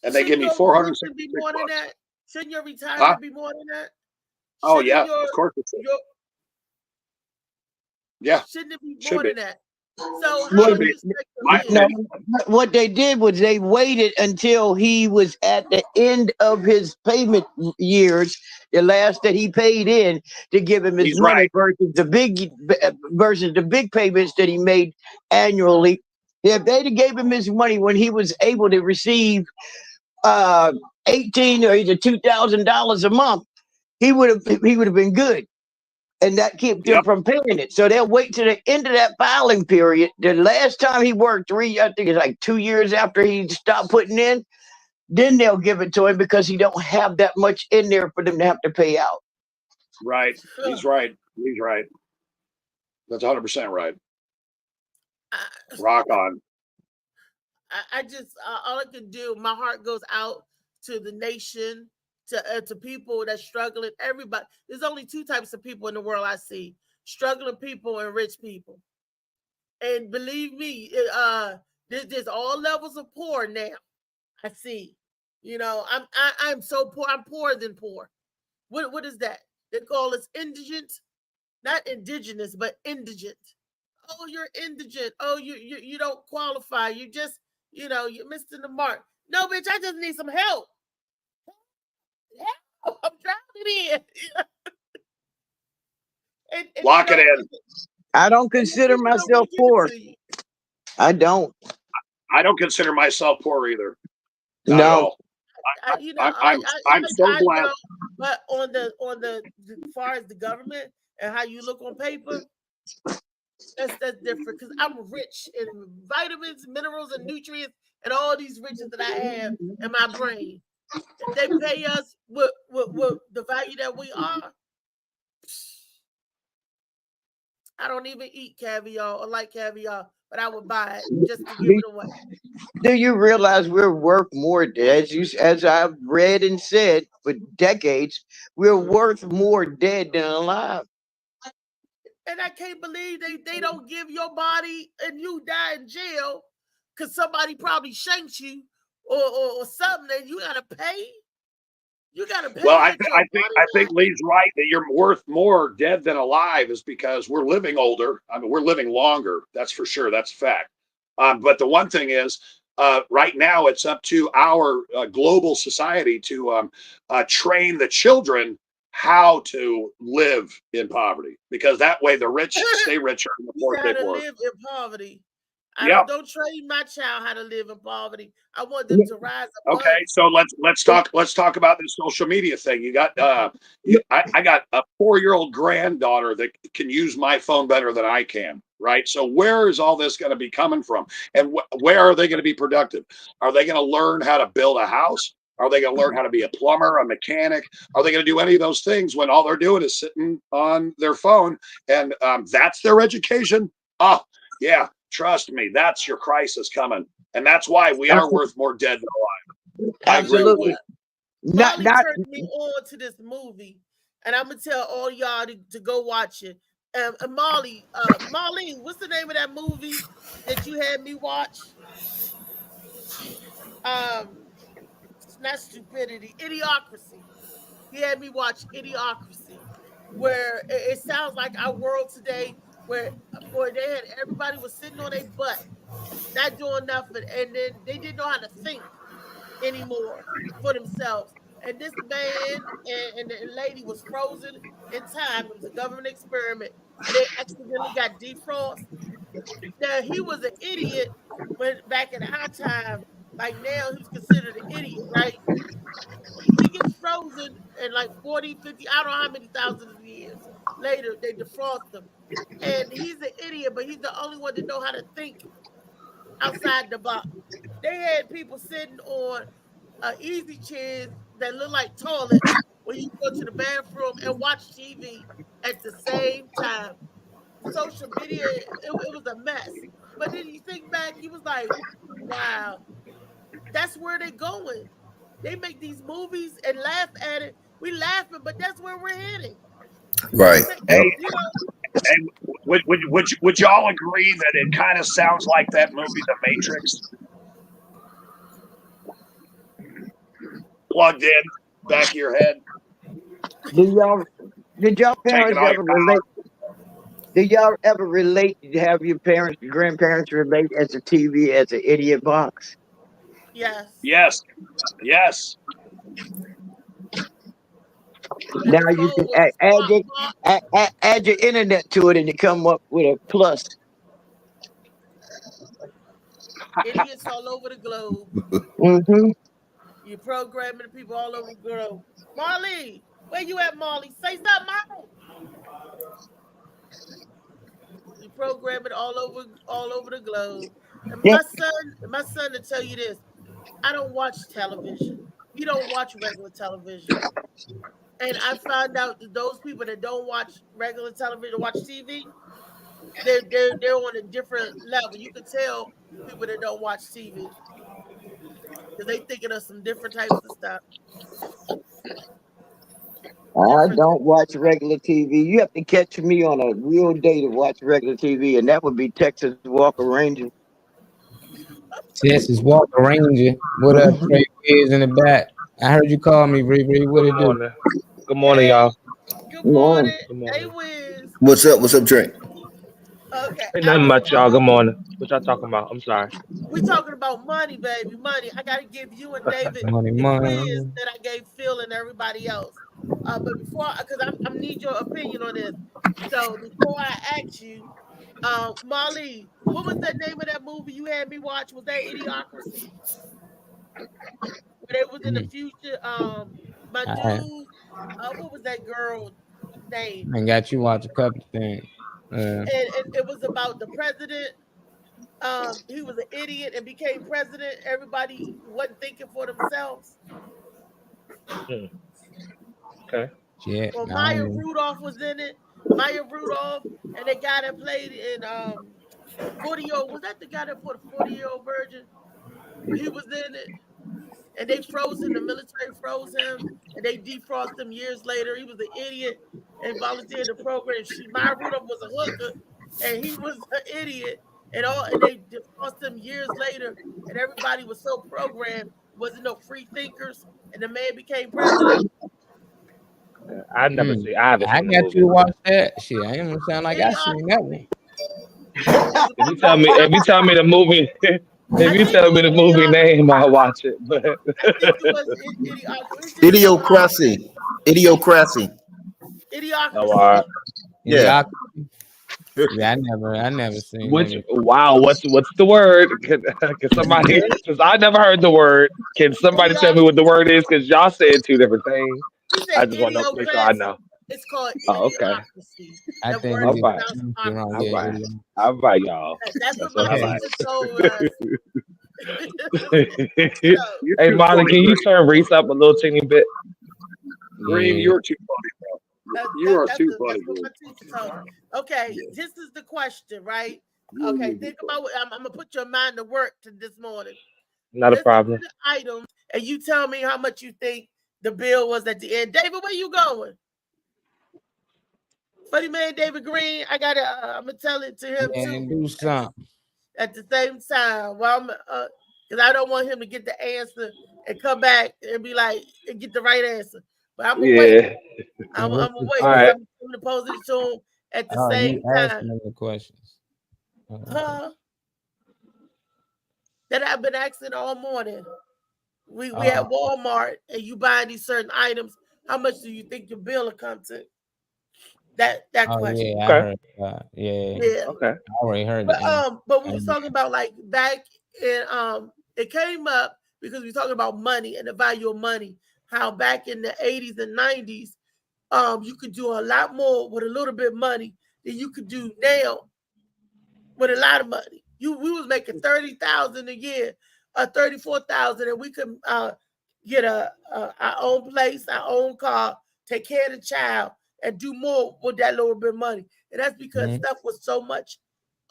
And they give me $466. Shouldn't your retirement be more than that? Oh, yeah, of course it should. Yeah. Shouldn't it be more than that? So what they did was they waited until he was at the end of his payment years, the last that he paid in, to give him his money versus the big payments that he made annually. If they'd have gave him his money when he was able to receive $18 or either $2,000 a month, he would have been good. And that kept him from paying it. So they'll wait to the end of that filing period. The last time he worked, I think it's like 2 years after he stopped putting in, then they'll give it to him because he don't have that much in there for them to have to pay out. Right. He's right. He's right. That's 100% right. Rock on. I just, all I can do, my heart goes out to the nation, to people that's struggling. Everybody. There's only two types of people in the world I see: struggling people and rich people. And believe me, there's all levels of poor now. I see. You know, I'm so poor. I'm poorer than poor. What is that? They call us indigent, not indigenous, but indigent. Oh, you're indigent. Oh, you don't qualify. You just, you're missing the mark. No, bitch, I just need some help. Help. I'm drowning in. Lock it in. I don't consider myself poor. I don't. I don't consider myself poor either. No. I'm so glad. But on the as far as the government and how you look on paper, that's different, because I'm rich in vitamins, minerals, and nutrients, and all these riches that I have in my brain. If they pay us with the value that we are, I don't even eat caviar or like caviar, but I would buy it just to give it away. Do you realize we're worth more, as I've read and said for decades, we're worth more dead than alive? And I can't believe they don't give your body and you die in jail because somebody probably shanked you or something, and you gotta pay. You gotta pay. Well, I think Lee's right that you're worth more dead than alive, is because we're living older. I mean, we're living longer. That's for sure. That's a fact. But the one thing is, right now it's up to our global society to train the children how to live in poverty, because that way the rich stay richer and the poor How stay to poor. live in poverty. I Yep. don't train my child how to live in poverty. I want them to rise above. Okay, so let's talk about this social media thing. You got I got a 4-year-old granddaughter that can use my phone better than I can, right? So where is all this going to be coming from, and where are they going to be productive? Are they going to learn how to build a house? Are they going to learn how to be a plumber, a mechanic? Are they going to do any of those things when all they're doing is sitting on their phone, and that's their education? Oh yeah, trust me, that's your crisis coming. And that's why we are worth more dead than alive. I agree with Absolutely. you. Molly turned me on to this movie, and I'm gonna tell all y'all to go watch it. And Molly, what's the name of that movie that you had me watch? It's not Stupidity, Idiocracy. He had me watch Idiocracy, where it sounds like our world today, where they had everybody was sitting on their butt, not doing nothing, and then they didn't know how to think anymore for themselves. And this man and the lady was frozen in time. It was a government experiment. They accidentally got defrosted. Now he was an idiot when back in our time. Like now he's considered an idiot, right? He gets frozen in like 40, 50, I don't know how many thousands of years later, they defrost him. And he's an idiot, but he's the only one that know how to think outside the box. They had people sitting on easy chairs that look like toilets when you go to the bathroom and watch TV at the same time. Social media, it was a mess. But then you think back, you was like, wow, that's where they're going. They make these movies and laugh at it. We laughing, but that's where we're heading. Right. Hey, would y'all agree that it kind of sounds like that movie, The Matrix? Plugged in, back of your head. Did y'all parents ever relate? Did y'all ever relate to have your parents, grandparents relate as a TV, as an idiot box? Yes. Yes. Yes. Now you can add your internet to it and you come up with a plus. Idiots all over the globe. Mm-hmm. You're programming the people all over the globe. Marley, where you at, Marley? Say something, Marley. You program it all over the globe. And my son to tell you this, I don't watch television. You don't watch regular television. And I found out that those people that don't watch regular television, watch TV, they're on a different level. You can tell people that don't watch TV because they thinking of some different types of stuff. I don't watch regular TV. You have to catch me on a real day to watch regular TV, and that would be Texas Walker Ranger. Texas Walker Ranger. What up, Trey Wiz in the back? I heard you call me, Bree. What it do? Good morning, y'all. Good morning. Hey, Wiz. What's up? What's up, Trey? Okay. Ain't nothing much, y'all. Good morning. What y'all talking about? I'm sorry. We talking about money, baby. Money. I gotta give you and David Money. quiz that I gave Phil and everybody else. But before, because I need your opinion on this. So before I ask you, Molly, what was the name of that movie you had me watch? Was that Idiocracy? Where it was in the future. My dude, what was that girl name? I got you watch a couple things. And it was about the president. He was an idiot and became president. Everybody wasn't thinking for themselves. Okay. Yeah. Well, Maya Rudolph was in it. Maya Rudolph and the guy that played in 40-year-old. Was that the guy that put a 40-year-old virgin? He was in it. And they froze him. The military froze him. And they defrosted him years later. He was an idiot and volunteered the program. Maya Rudolph was a hooker. And he was an idiot. And they defrosted him years later. And everybody was so programmed. Wasn't no free thinkers. And the man became president. I never see either. I got you to watch that. Shit, I ain't gonna sound like I seen that one. If you tell me the movie, if you tell me the movie name, I'll watch it. But Idiocracy. Idiocracy. Oh, all right. Yeah. Yeah, I never seen Which that. wow, what's the word? Can somebody? Because I never heard the word. Can somebody tell me what the word is? Because y'all said two different things. He I said just want to make sure I idiocracy. know. It's called Oh, okay. idiocracy. I That think word All is we right. pronounced get wrong. All Yeah, right. idiom. All right, y'all. That's what That's my all right. sister told us. You're Hey, too Molly, funny, can you Green. turn Reese up a little teeny bit? Green, Yeah. you're too funny, bro. You are too funny, That's what my Green. teacher told me. Okay, this is the question, right? Okay, think about what I'm gonna put your mind to work to this morning. Not a Listen problem. to the items, and you tell me how much you think the bill was at the end. David, where you going? Funny man, David Green. I'm gonna tell it to him too. And do something. At the same time. Well, because I don't want him to get the answer and come back and be like and get the right answer. But I'm gonna wait. Yeah. I'm What's gonna the wait All because right. I'm going to pose it to him at the Oh, same you time. asking them the questions. Huh? That I've been asking all morning. We Oh, at Walmart and you buying these certain items. How much do you think your bill will come to? That oh question. yeah, I Okay. heard that. Yeah, Yeah. Okay. I already heard the answer. But we was talking about like back in it came up because we talking about money and the value of money. How back in the 80s and 90s, you could do a lot more with a little bit of money than you could do now with a lot of money. We was making 30,000 a year, 34,000, and we could get our own place, our own car, take care of the child, and do more with that little bit of money. And that's because stuff was so much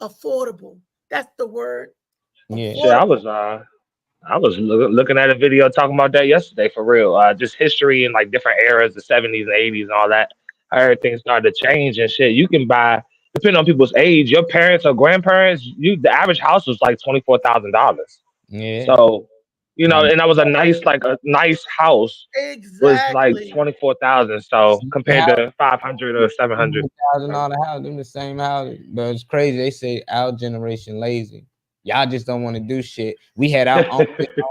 affordable. That's the word. Yeah. Shit, I was looking at a video talking about that yesterday for real. Just history and like different eras, the 70s and 80s and all that. How everything started to change and shit. You can buy, depending on people's age, your parents or grandparents, the average house was like $24,000. Yeah. So, you know, Now, and that was a nice house was like Exactly. 24,000. So compared how to 500 or 700. all the house, them the same house. But it's crazy. They say our generation lazy. Y'all just don't want to do shit. We had our own on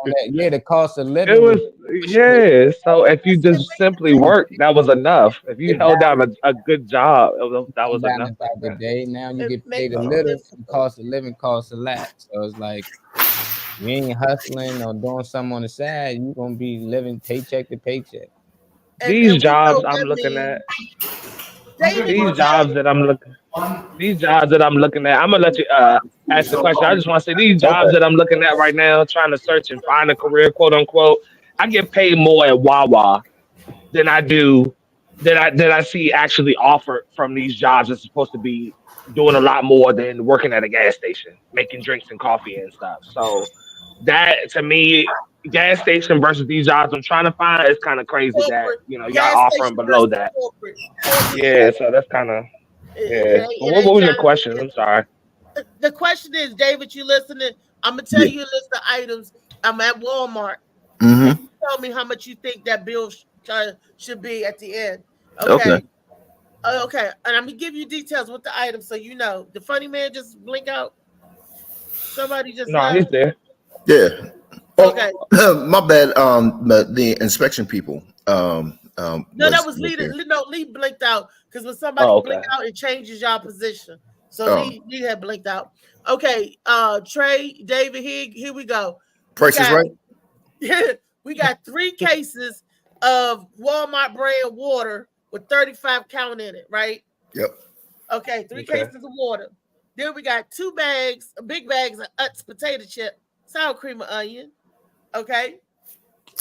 that. Yeah, the cost of living It was, was yeah. So if you just simply worked, that was enough. If you held down a good job, that was enough balance right out the there. day. Now you It get paid makes a it little, difficult. the cost of living costs a lot. So it's like you ain't hustling or doing something on the side, you're gonna be living paycheck to paycheck. And These we know jobs what I'm that looking means. at, David, you these jobs that I'm looking, these jobs that I'm looking at, I'm gonna let you ask the question. I just want to say these jobs that I'm looking at right now, trying to search and find a career, quote unquote. I get paid more at Wawa than I do that I see actually offered from these jobs that's supposed to be doing a lot more than working at a gas station, making drinks and coffee and stuff. So that to me, gas station versus these jobs I'm trying to find is kind of crazy that corporate y'all gas offering station below versus that. corporate. Yeah, so that's kind of yeah. But It what ain't was your trying to question? be. I'm sorry. The question is, David, you listening? I'm gonna tell Yeah. you a list of items. I'm at Walmart. Mm-hmm. Tell me how much you think that bill should be at the end. Okay. Okay. Okay. And I'm gonna give you details with the items so you know. The funny man just blink out. Somebody just No, he's left. there. Yeah. Okay. Oh, my bad. The inspection people No, that was was Lee. here. Lee blinked out because when somebody Oh, blink okay. out, it changes y'all position. So Oh, Lee had blinked out. Okay, Trey, David, here we go. Price is Right. We got 3 cases of Walmart brand water with 35 count in it, right? Yep. Okay, 3 Okay. cases of water. Then we got 2 bags, big bags of Utz potato chip, sour cream and onion. Okay.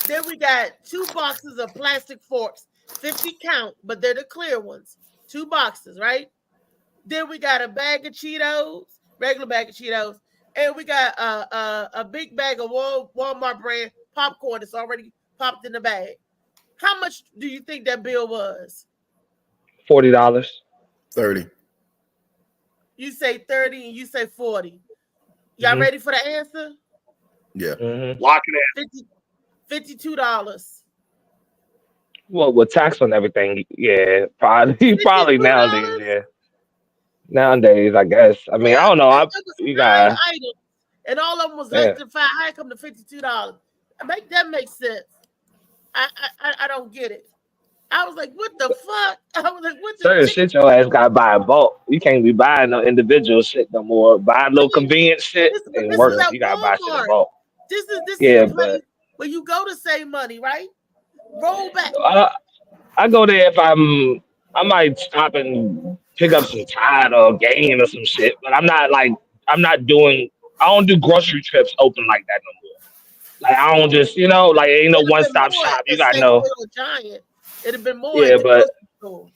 Then we got 2 boxes of plastic forks, 50 count, but they're the clear ones. 2 boxes, right? Then we got a bag of Cheetos, regular bag of Cheetos, and we got a big bag of Walmart brand popcorn that's already popped in the bag. How much do you think that bill was? $40. 30. You say 30 and you say 40. Y'all ready for the answer? Yeah. Mm-hmm. Lock it in. $52. Well, with tax on everything, yeah, probably nowadays, $52? yeah. Nowadays, I guess. I mean, I don't know. It was You 9 got items, and all of them was yeah. less than 5. How come to $52? Make that make sense? I don't get it. I was like, what the fuck? I was like, what the Certain shit your ass got to buy in bulk. You can't be buying no individual shit no more. Buy a little convenience shit But and this work. is at You got to buy shit in Walmart. bulk. This is Yeah, the place where you go to save money, right? Roll back. I go there if I might stop and pick up some Tide or Gain or some shit, but I'm not doing. I don't do grocery trips open like that no more. Like I don't just like ain't no It'd have one been stop more shop. at You got Safeway no. or Giant. It'd have been more Yeah, at the but grocery store.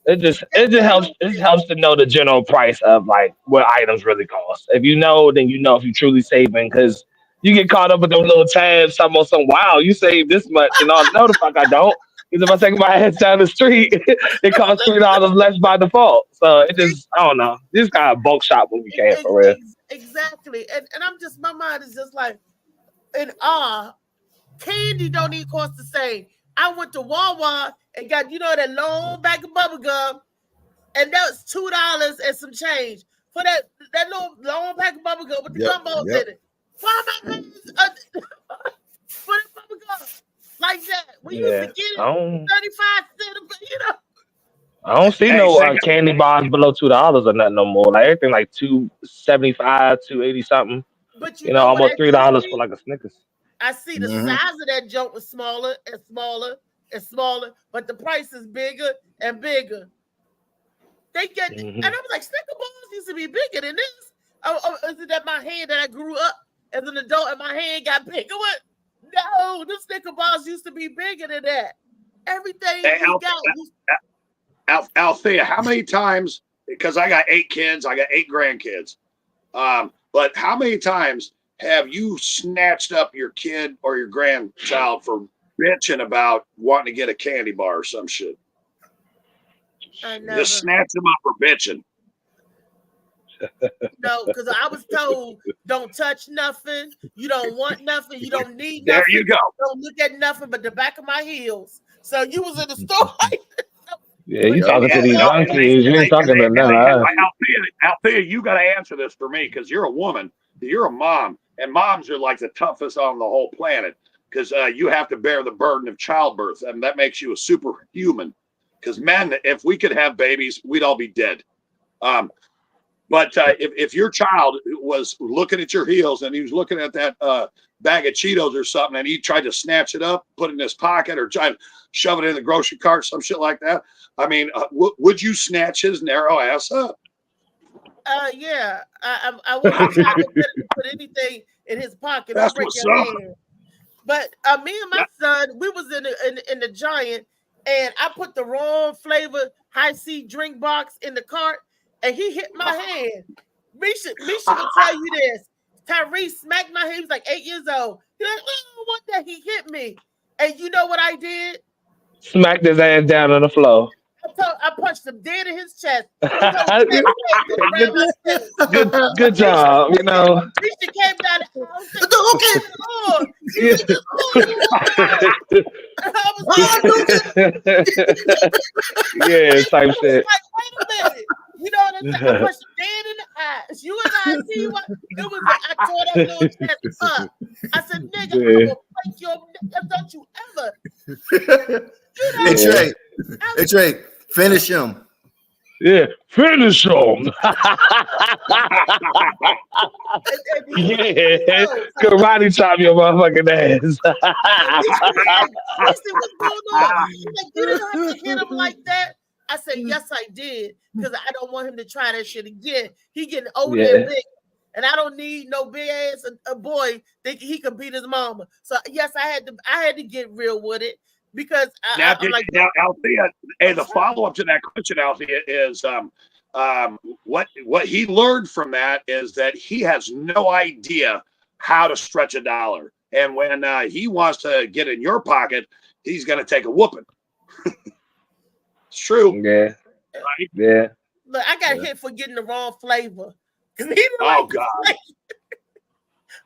it just helps. It helps to know the general price of like what items really cost. If you know, then you know if you truly saving because you get caught up with those little tabs. Talking about some wow, you save this much, and all. No, the fuck I don't. Because if I take my ass down the street, it costs $3 less by default. So it just I don't know. You just gotta bulk shop when you can for real. Exactly. And I'm just my mind is just like in candy don't even cost the same. I went to Wawa and got that long bag of bubble gum, and that was $2 and some change for that little long bag of bubble gum with the gumballs in it. Why am I paying for the bubble gum like that? We used to get it 35 cents. I don't see no candy bars below $2 or nothing no more. Like everything like $2.75, $2.80 something. But Almost $3 for like a Snickers. I see the size of that joke was smaller and smaller and smaller, but the price is bigger and bigger. They get, and I was like, Snicker bars used to be bigger than this. Oh, is it that my hand that I grew up as an adult and my hand got bigger? What? No, the Snicker bars used to be bigger than that. Everything we got. Althea, how many times? Because I got 8 kids, I got 8 grandkids. But how many times have you snatched up your kid or your grandchild for bitching about wanting to get a candy bar or some shit? Just snatch them up for bitching. No, because I was told don't touch nothing. You don't want nothing. You don't need nothing. There you go. Don't look at nothing but the back of my heels. So you was in the store. Yeah, you talking to these young kids. You ain't talking to them. Althea, you got to answer this for me because you're a woman. You're a mom. And moms are like the toughest on the whole planet because you have to bear the burden of childbirth. And that makes you a superhuman. Because men, if we could have babies, we'd all be dead. But if your child was looking at your heels and he was looking at that bag of Cheetos or something and he tried to snatch it up, put it in his pocket or try to shove it in the grocery cart, some shit like that, I mean, would you snatch his narrow ass up? Yeah. I wasn't trying to put anything in his pocket. That's I'll break what's your up. hand. But me and my son, we was in the Giant, and I put the wrong flavor Hi-C drink box in the cart, and he hit my hand. Misha will tell you this. Tyrese smacked my hand. He was like 8 years old. He's like, oh, what that? He hit me. And you know what I did? Smacked his ass down on the floor. I punched him dead in his chest. Good job. Misha came down the house. Yeah, type shit. Like, wait a minute. You know what I'm saying? I punched him dead in the eyes. You and I see what it was. I tore that little chest up. I said, nigga, I'm gonna break your neck. Don't you ever. Hey Trey, finish him. Yeah, finish him. Yeah, karate chop your motherfucking ass. I said, what's going on? He's like, you didn't have to hit him like that. I said, yes, I did, because I don't want him to try that shit again. He getting older and big, and I don't need no big ass a boy thinking he could beat his mama. So yes, I had to get real with it. Because now, Althea, the follow-up to that question, Althea, is what he learned from that is that he has no idea how to stretch a dollar. And when he wants to get in your pocket, he's going to take a whooping. It's true. Yeah. Right? Yeah. Look, I got hit for getting the wrong flavor. God.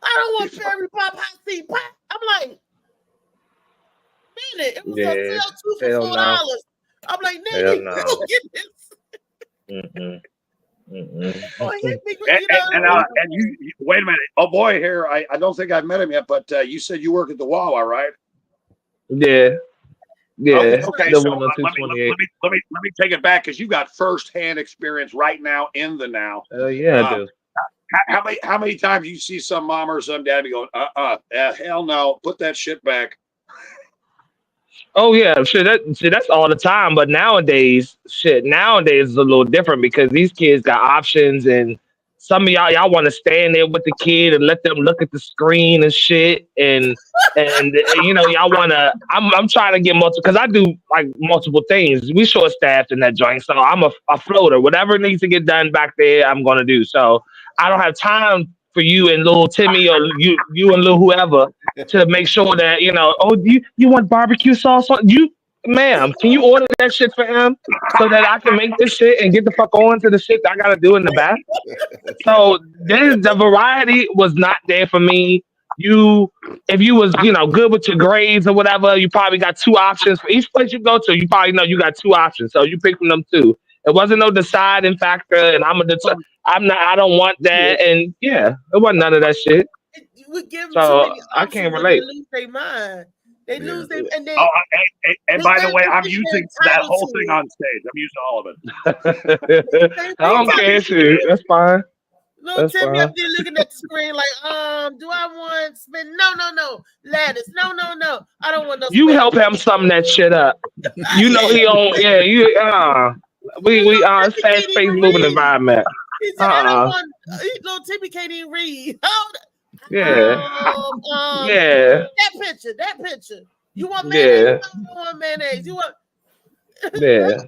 I don't want Perry Pop Hi-C Pop. I'm like, it was a sale 2 for $4. I'm like, nigga, you don't get this. And you wait a minute. Oh boy, here I don't think I've met him yet, but you said you work at the Wawa, right? Yeah. Yeah, Okay, the so one on let me 228. let me take it back because you got firsthand experience right now in the now. Yeah, I Um, do. how many times you see some mom or some daddy going, hell no, put that shit back. Oh yeah, shit. That's all the time. But nowadays it's a little different because these kids got options, and some of y'all want to stand there with the kid and let them look at the screen and shit, and you know y'all want to. I'm trying to get multiple because I do like multiple things. We short staffed in that joint, so I'm a floater. Whatever needs to get done back there, I'm gonna do. So I don't have time for you and little Timmy or you and little whoever to make sure that oh you want barbecue sauce on you, ma'am, can you order that shit for him so that I can make this shit and get the fuck on to the shit that I gotta do in the back. So the variety was not there for me. If you was good with your grades or whatever, you probably got two options for each place you go to. You probably know you got two options, so you pick from them two. It wasn't no deciding factor, and I don't want that, and yeah, it wasn't none of that shit. We give them too So many I options can't when relate. they lose their mind. They lose their and they. Oh, and by the way, I'm think using they're that entitled whole to thing it. on stage. I'm using all of it. I don't care, shit. That's fine. Little That's Timmy up fine. there looking at the screen like, do I want spin? No. Lettuce. No. I don't want no You spinach. help him sum that shit up. You know he on. Yeah, you. We Timmy fast can't paced even moving read. environment. He said, I don't want. Little Timmy can't even read. Yeah. Yeah. That picture. You want mayonnaise? Yeah. No, I don't want mayonnaise. You want. Yeah.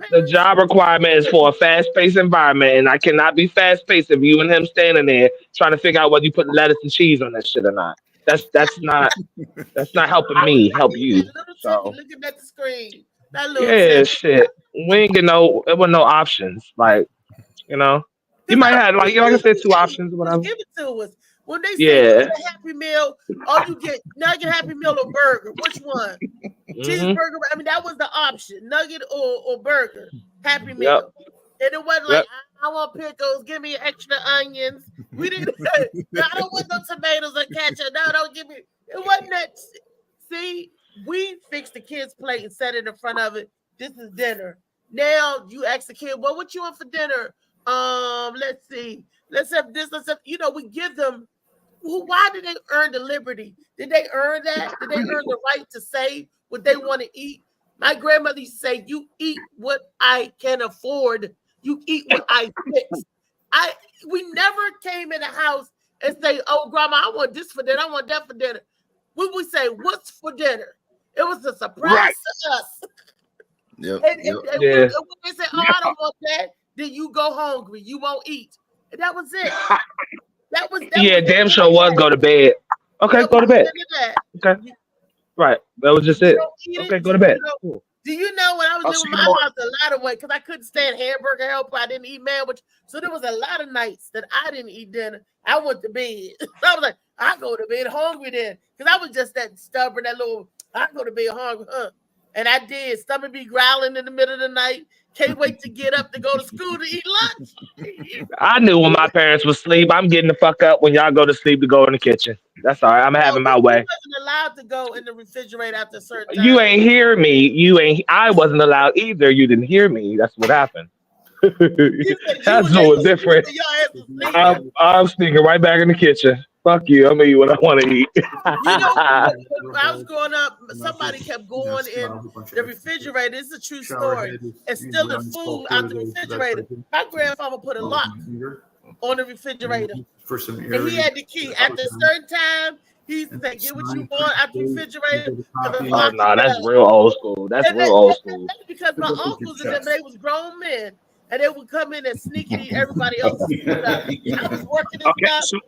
The job requirement is for a fast paced environment, and I cannot be fast paced if you and him standing there trying to figure out whether you put lettuce and cheese on that shit or not. That's not helping me help you. Little So Timmy looking at the screen. That little yeah, Timmy. shit. We ain't get it was no options. Like, you might have like I said, two options or whatever. Give it to us. When they say you Yeah. get a Happy Meal, all you get nugget, Happy Meal, or burger. Which one? Cheeseburger. I mean, that was the option: nugget or burger. Happy Meal. Yep. And it wasn't like I want pickles. Give me extra onions. We didn't. I don't want no tomatoes or ketchup. No, don't give me. It wasn't that. See, we fixed the kid's plate and set it in front of it. This is dinner. Now you ask the kid, well, what you want for dinner? Let's see. Let's have this. Let's have. We give them. Why did they earn the liberty? Did they earn that? Did they earn the right to say what they want to eat? My grandmother used to say, "You eat what I can afford. You eat what I fix." We never came in the house and say, "Oh, grandma, I want this for dinner. I want that for dinner." We would say, "What's for dinner?" It was a surprise to us. Yep. And when they say, "Oh, I don't want that," then you go hungry. You won't eat. And that was it. That was damn sure was go to bed. Okay, go to bed. Okay. Right. That was just it. Okay, go to bed. Cool. Do you know when I was living in my house a lot of weight because I couldn't stand hamburger helper, I didn't eat sandwich. So there was a lot of nights that I didn't eat dinner. I went to bed. I was like, I go to bed hungry then. Because I was just that stubborn, I go to bed hungry, And I did. Stomach be growling in the middle of the night. Can't wait to get up to go to school to eat lunch. I knew when my parents would sleep, I'm getting the fuck up when y'all go to sleep to go in the kitchen. That's all right. I'm having my way. You wasn't allowed to go in the refrigerator after a certain time. You ain't hear me. I wasn't allowed either. You didn't hear me. That's what happened. That's so different. I'm sneaking right back in the kitchen. Fuck you. I'm gonna eat what I want to eat. When I was growing up, somebody kept going in the refrigerator. This is a true story. And stealing food out the refrigerator. My grandfather put a lock on the refrigerator. And he had the key. After a certain time, he used to say, get what you want out the refrigerator. Oh, no, that's real old school. That's real old school. That's because my uncles and them, they was grown men. And they would come in and sneak and eat everybody else's food out. I was working this stuff.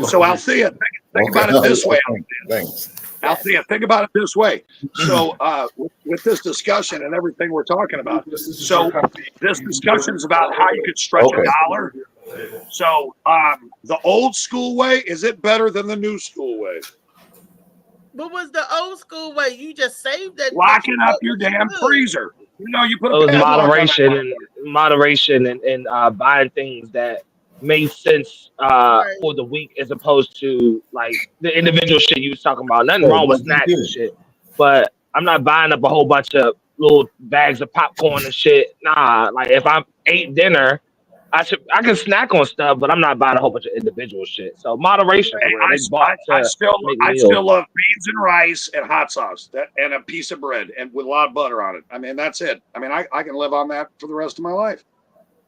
So Althea, think about it this way. Althea, think about it this way. So with this discussion and everything we're talking about, so this discussion is about how you could stretch a dollar. So the old school way, is it better than the new school way? What was the old school way? You just saved that. Locking up your damn freezer. You put it was moderation and buying things that made sense for the week as opposed to like the individual shit you was talking about. Nothing wrong with snacks and shit, but I'm not buying up a whole bunch of little bags of popcorn and shit. Nah, like if I ate dinner, I can snack on stuff, but I'm not buying a whole bunch of individual shit. So moderation. Hey, They bought I to still make I meals. still love beans and rice and hot sauce and a piece of bread and with a lot of butter on it. I mean, that's it. I mean, I can live on that for the rest of my life.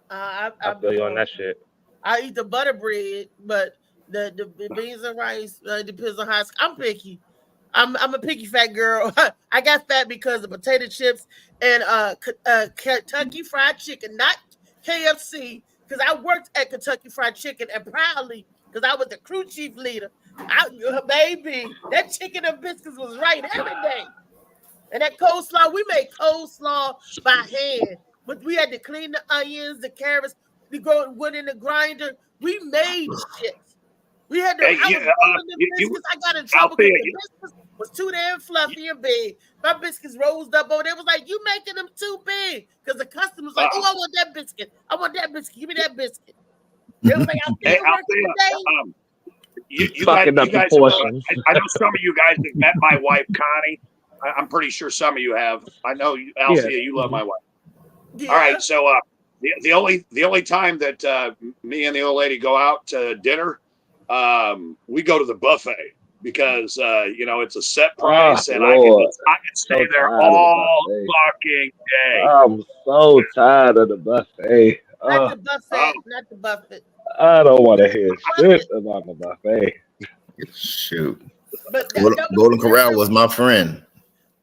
I feel you on that shit. I eat the butter bread, but the beans and rice depends on how I'm picky. I'm a picky fat girl. I got fat because of potato chips and Kentucky Fried Chicken, not KFC. Because I worked at Kentucky Fried Chicken and proudly, because I was the crew chief leader. Baby, that chicken and biscuits was right every day. And that coleslaw, we made coleslaw by hand, but we had to clean the onions, the carrots, we went in the grinder. We made shit. We had to. Hey, I got in trouble because the biscuits was too damn fluffy and big. My biscuits rose up over. They was like, "You making them too big?" Because the customers like, "Oh, I want that biscuit. I want that biscuit. Give me that biscuit." They was like, "I'll you guys, I know some of you guys have met my wife, Connie. I'm pretty sure some of you have. I know, Althea, you love my wife. Yeah. All right, so the only time that me and the old lady go out to dinner, we go to the buffet because it's a set price and I can stay there all fucking day. I'm so tired of the buffet. Not the buffet, not the buffet. I don't want to hear shit about the buffet. Shoot. But Golden Corral was my friend.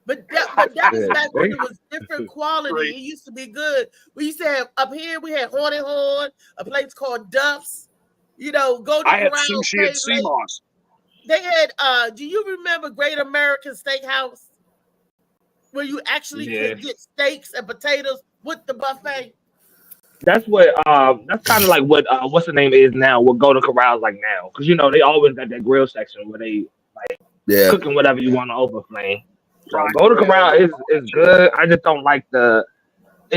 But that was back when it was different quality. It used to be good. We used to have up here. We had Horn and Horn, a place called Duff's. Golden Corral. I had sushi at Seamoss. They had. Do you remember Great American Steakhouse, where you actually could get steaks and potatoes with the buffet? That's what. That's kind of like what what's the name is now. What Golden Corral is like now, because they always got that grill section where they cooking whatever you want to overflame. So Golden Corral is good. I just don't like it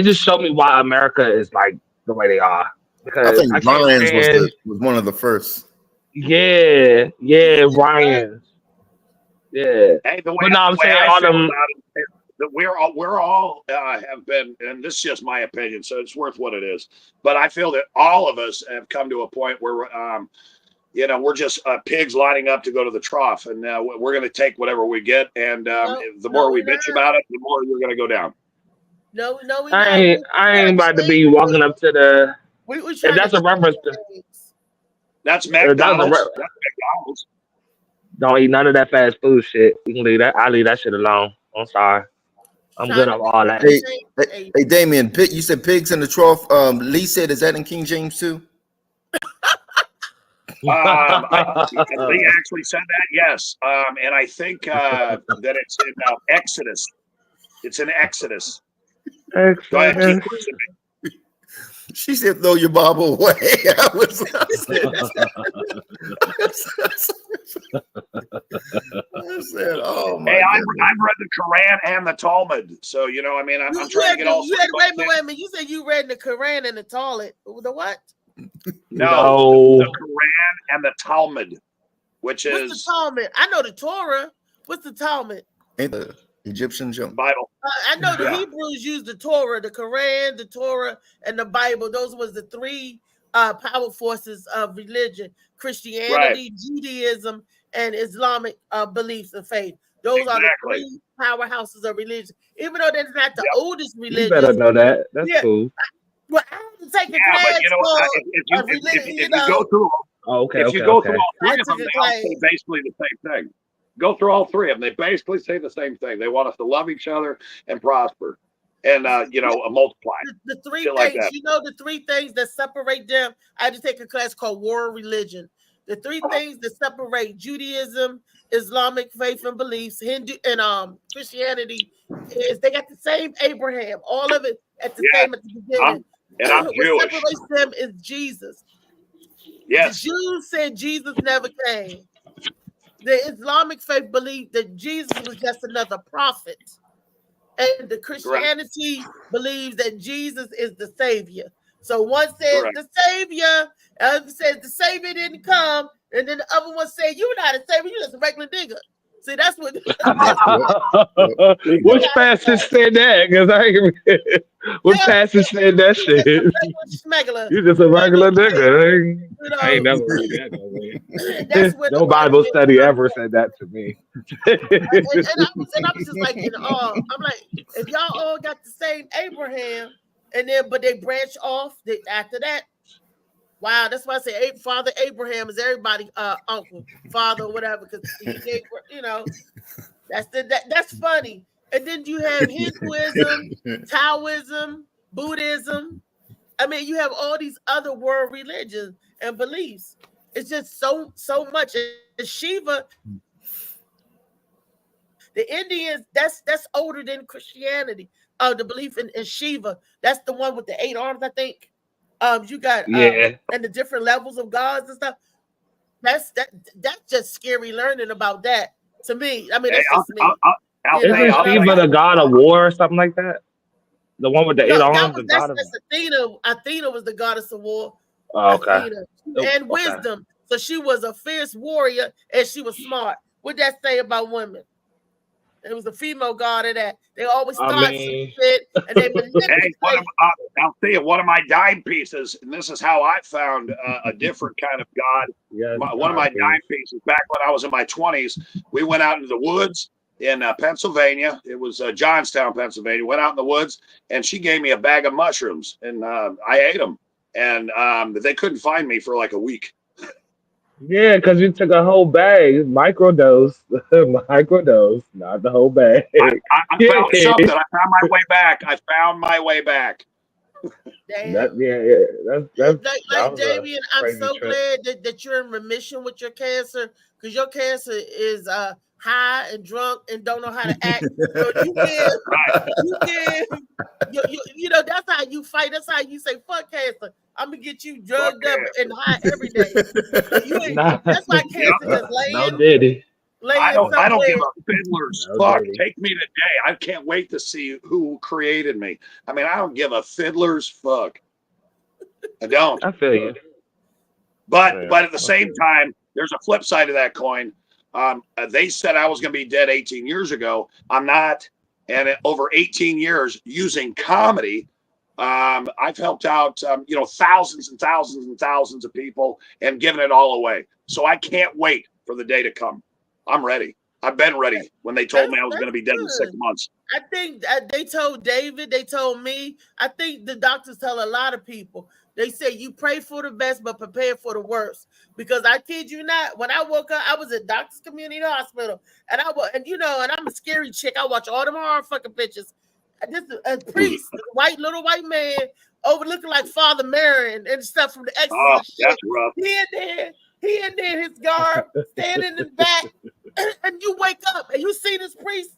just showed me why America is like the way they are. Because I think Ryan's was one of the first. Yeah, Ryan's. Yeah. Hey, but no, I'm saying all them. We're all have been, and this is just my opinion, so it's worth what it is. But I feel that all of us have come to a point where we're just pigs lining up to go to the trough, and we're going to take whatever we get. And the more we bitch about it, the more you're going to go down. No, I ain't about to be walking up to the. If that's a reference to. That's McDonald's. That's McDonald's. Don't eat none of that fast food shit. You can leave that. I leave that shit alone. I'm sorry. I'm good on all that. Hey, Damien, you said pigs in the trough. Lee said, is that in King James too? Lee actually said that, yes. And I think that it's in Exodus. It's in Exodus. Go ahead, she said, throw your Bible away. I said, oh my I've read the Quran and the Talmud. So, I'm trying to get all wait a minute. You said you read the Quran and the Talmud. The what? No, the Quran and the Talmud, what's the Talmud? I know the Torah. What's the Talmud? Ain't the Egyptian Bible. I know the Hebrews used the Torah, the Quran, the Torah, and the Bible. Those was the three power forces of religion: Christianity, Judaism, and Islamic beliefs and faith. Those are the three powerhouses of religion. Even though they're not the oldest religion. You better know that. That's cool. Well, I have to take a class if you go through, if you go through all three of them, they all say basically the same thing. Go through all three of them; they basically say the same thing. They want us to love each other and prosper, and multiply. The three things, like the three things that separate them. I had to take a class called World Religion. The three things that separate Judaism, Islamic faith and beliefs, Hindu and Christianity is they got the same Abraham. All of it at the same at the beginning. I'm what Jewish. separates them is Jesus. Yes. The Jews said Jesus never came. The Islamic faith believed that Jesus was just another prophet. And the Christianity believes that Jesus is the Savior. So one says the Savior, the other says the Savior didn't come, and then the other one said, you're not a Savior, you're just a regular nigga. See, that's what. Which passage said that? Which passage said that? Because I ain't which passage said that shit? Smuggler. You just a regular nigga. You I ain't know, never read that no way. that's where No the Bible argument study comes ever from. said that to me. And I was just like in awe. I'm like, if y'all all got the same Abraham, and then but they branch off after that. Wow, that's why I say Father Abraham is everybody uncle, father, whatever, because he gave, you know, that's funny. And then you have Hinduism, Taoism, Buddhism. I mean, you have all these other world religions and beliefs. It's just so much. And Shiva, the Indians, that's older than Christianity. The belief in Shiva, that's the one with the 8 arms, I think. You got and the different levels of gods and stuff. That's just scary learning about that to me. I mean, that's just me. Isn't Shiva the god of war or something like that? The one with the 8 arms, the god of Athena. Athena was the goddess of war. Oh, okay. Athena. And wisdom. So she was a fierce warrior and she was smart. What'd that say about women? It was a female god of that. They always start some shit and they manipulate. I'll tell you, one of my dime pieces, and this is how I found a different kind of god. One of my dime pieces, back when I was in my 20s, we went out into the woods in Pennsylvania. It was Johnstown, Pennsylvania. Went out in the woods, and she gave me a bag of mushrooms, and I ate them. And they couldn't find me for like a week. Yeah, because you took a whole bag, microdose, not the whole bag. I found something. I found my way back. Damn. That's like Damien, I'm so glad that you're in remission with your cancer, because your cancer is high and drunk and don't know how to act. So you know, that's how you fight. That's how you say, fuck cancer. I'm gonna get you drugged up and high every day. That's why cancer is laying. No, Diddy. I don't give a fiddler's fuck. Take me today. I can't wait to see who created me. I mean, I don't give a fiddler's fuck. I don't. I feel you. But at the same time, there's a flip side of that coin. They said I was going to be dead 18 years ago. I'm not. And over 18 years using comedy, I've helped out, thousands and thousands and thousands of people and given it all away. So I can't wait for the day to come. I'm ready. I've been ready when they told me I was going to be dead in 6 months. I think they told David, they told me. I think the doctors tell a lot of people. They say you pray for the best, but prepare for the worst. Because I kid you not, when I woke up, I was at Doctors Community Hospital, and I'm a scary chick. I watch all them horror fucking pictures. This is a priest, little white man, overlooking like Father Marion and stuff from the Exorcist. Oh, that's rough. He in there, his garb, standing in the back, and you wake up and you see this priest.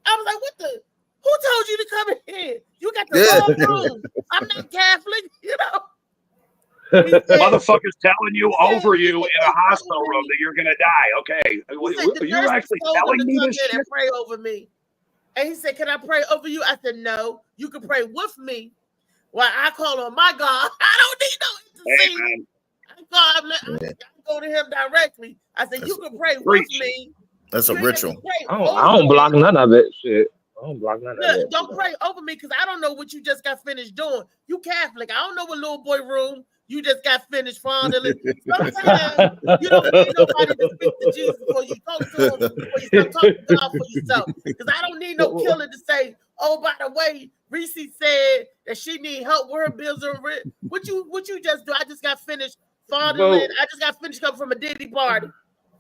I was like, what the? Who told you to come in here? You got the wrong room. I'm not Catholic, you know. Motherfuckers telling you over you in a hospital room that you're gonna die. Okay, you're actually telling me this shit? And pray over me. And he said, "Can I pray over you?" I said, "No. You can pray with me. Well, I call on my God. I don't need no intercession. I go to him directly." I said, "You can pray with me." That's a ritual. I don't block none of it. Shit. I don't block none of it. Don't pray over me, because I don't know what you just got finished doing. You Catholic. I don't know what little boy room you just got finished fondling. Sometimes you don't need nobody to speak to Jesus before you talk to him, before you start talking to God for yourself. Because I don't need no killer to say, "Oh, by the way, Reese said that she need help with her bills are written." What you just do? I just got finished fondling. I just got finished coming from a Diddy party.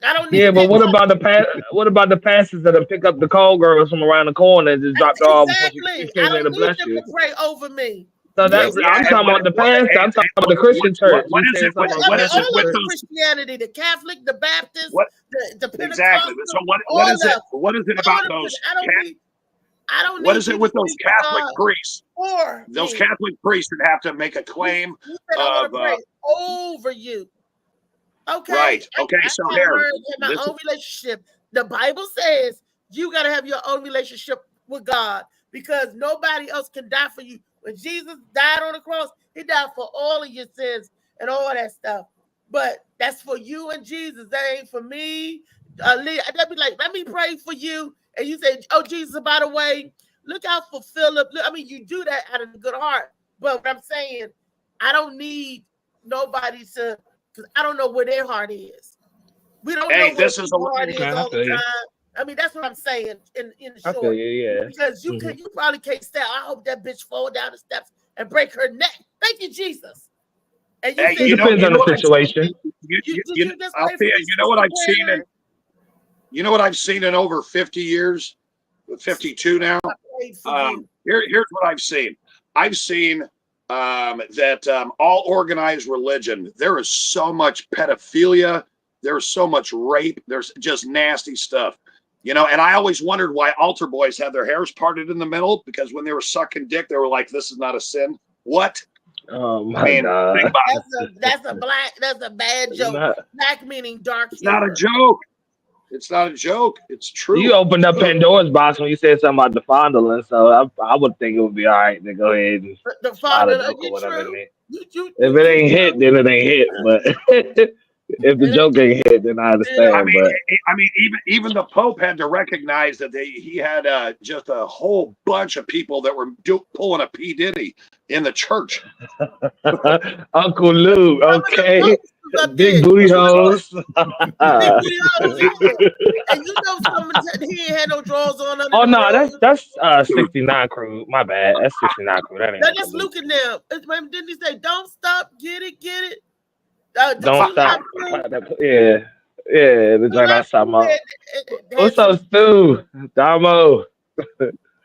I don't need. Yeah, but what about the pastors that pick up the call girls from around the corner and just drop it off before she came in to bless you? To pray over me. So that's I'm talking about the pastor. I'm talking about the Christian church. What is it with those Christianity? The Catholic, the Baptist, the Pentecostal. Exactly. So what is it? What is it about those? I don't. What is it with those Catholic priests? Those Catholic priests that have to make a claim of pray over you. Okay. Right. Okay. So here, my own relationship. The Bible says you got to have your own relationship with God, because nobody else can die for you. When Jesus died on the cross, he died for all of your sins and all that stuff. But that's for you and Jesus. That ain't for me. Lee, they'd be like, let me pray for you. And you say, oh, Jesus, by the way, look out for Philip. I mean, you do that out of a good heart. But what I'm saying, I don't need nobody to, because I don't know where their heart is. We don't know where their heart is all the time. I mean, that's what I'm saying in short. I feel you, yeah. Because you probably can't stand. I hope that bitch fall down the steps and break her neck. Thank you, Jesus. And you Hey, say, you know, depends on the situation. I'll tell you, you know what I've seen in, you know what I've seen in over 50 years, 52 now. Here's what I've seen. I've seen that all organized religion, there is so much pedophilia, there's so much rape, there's just nasty stuff. You know, and I always wondered why altar boys had their hairs parted in the middle, because when they were sucking dick, they were like, "This is not a sin." What? Oh my God! That's a bad joke. Black meaning dark. It's not a joke. It's not a joke. It's true. You opened up Pandora's box when you said something about the fondling, so I would think it would be all right to go ahead and the fondling or whatever in there. If it ain't hit, then it ain't hit. But if the joke ain't hit, then I understand. I mean, even the Pope had to recognize that he had just a whole bunch of people that were pulling a P. Diddy in the church. Uncle Lou, okay. Big booty hoes. Big booty hoes. And you know, he ain't had no drawers on. Oh no, that's 69 crew. My bad. That's 69 crew. That ain't. That's Luke and them. Didn't he say, "Don't stop, get it"? Don't stop. Yeah. The joint outside my. What's up, Stu? Damo.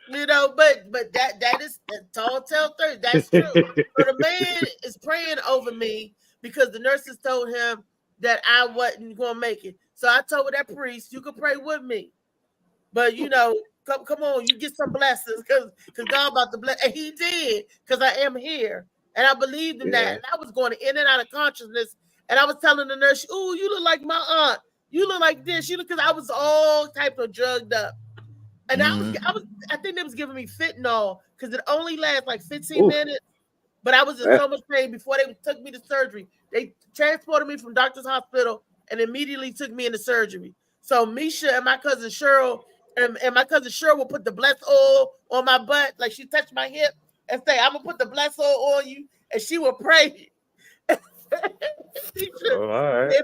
You know, but that is tall tale Thursday. That's true. So the man is praying over me because the nurses told him that I wasn't gonna make it. So I told that priest, you can pray with me. But you know, come on, you get some blessings because God about to bless, and he did, because I am here. And I believed in that. And I was going in and out of consciousness. And I was telling the nurse, "Ooh, you look like my aunt. You look like this." You look, because I was all type of drugged up. And I think they was giving me fentanyl because it only lasts like 15 minutes. But I was in so much pain before they took me to surgery. They transported me from Doctor's Hospital and immediately took me into surgery. So Misha and my cousin Cheryl, and my cousin Cheryl will put the blessed oil on my butt, like she touched my hip and say, "I'm gonna put the blessed oil on you," and she will pray. And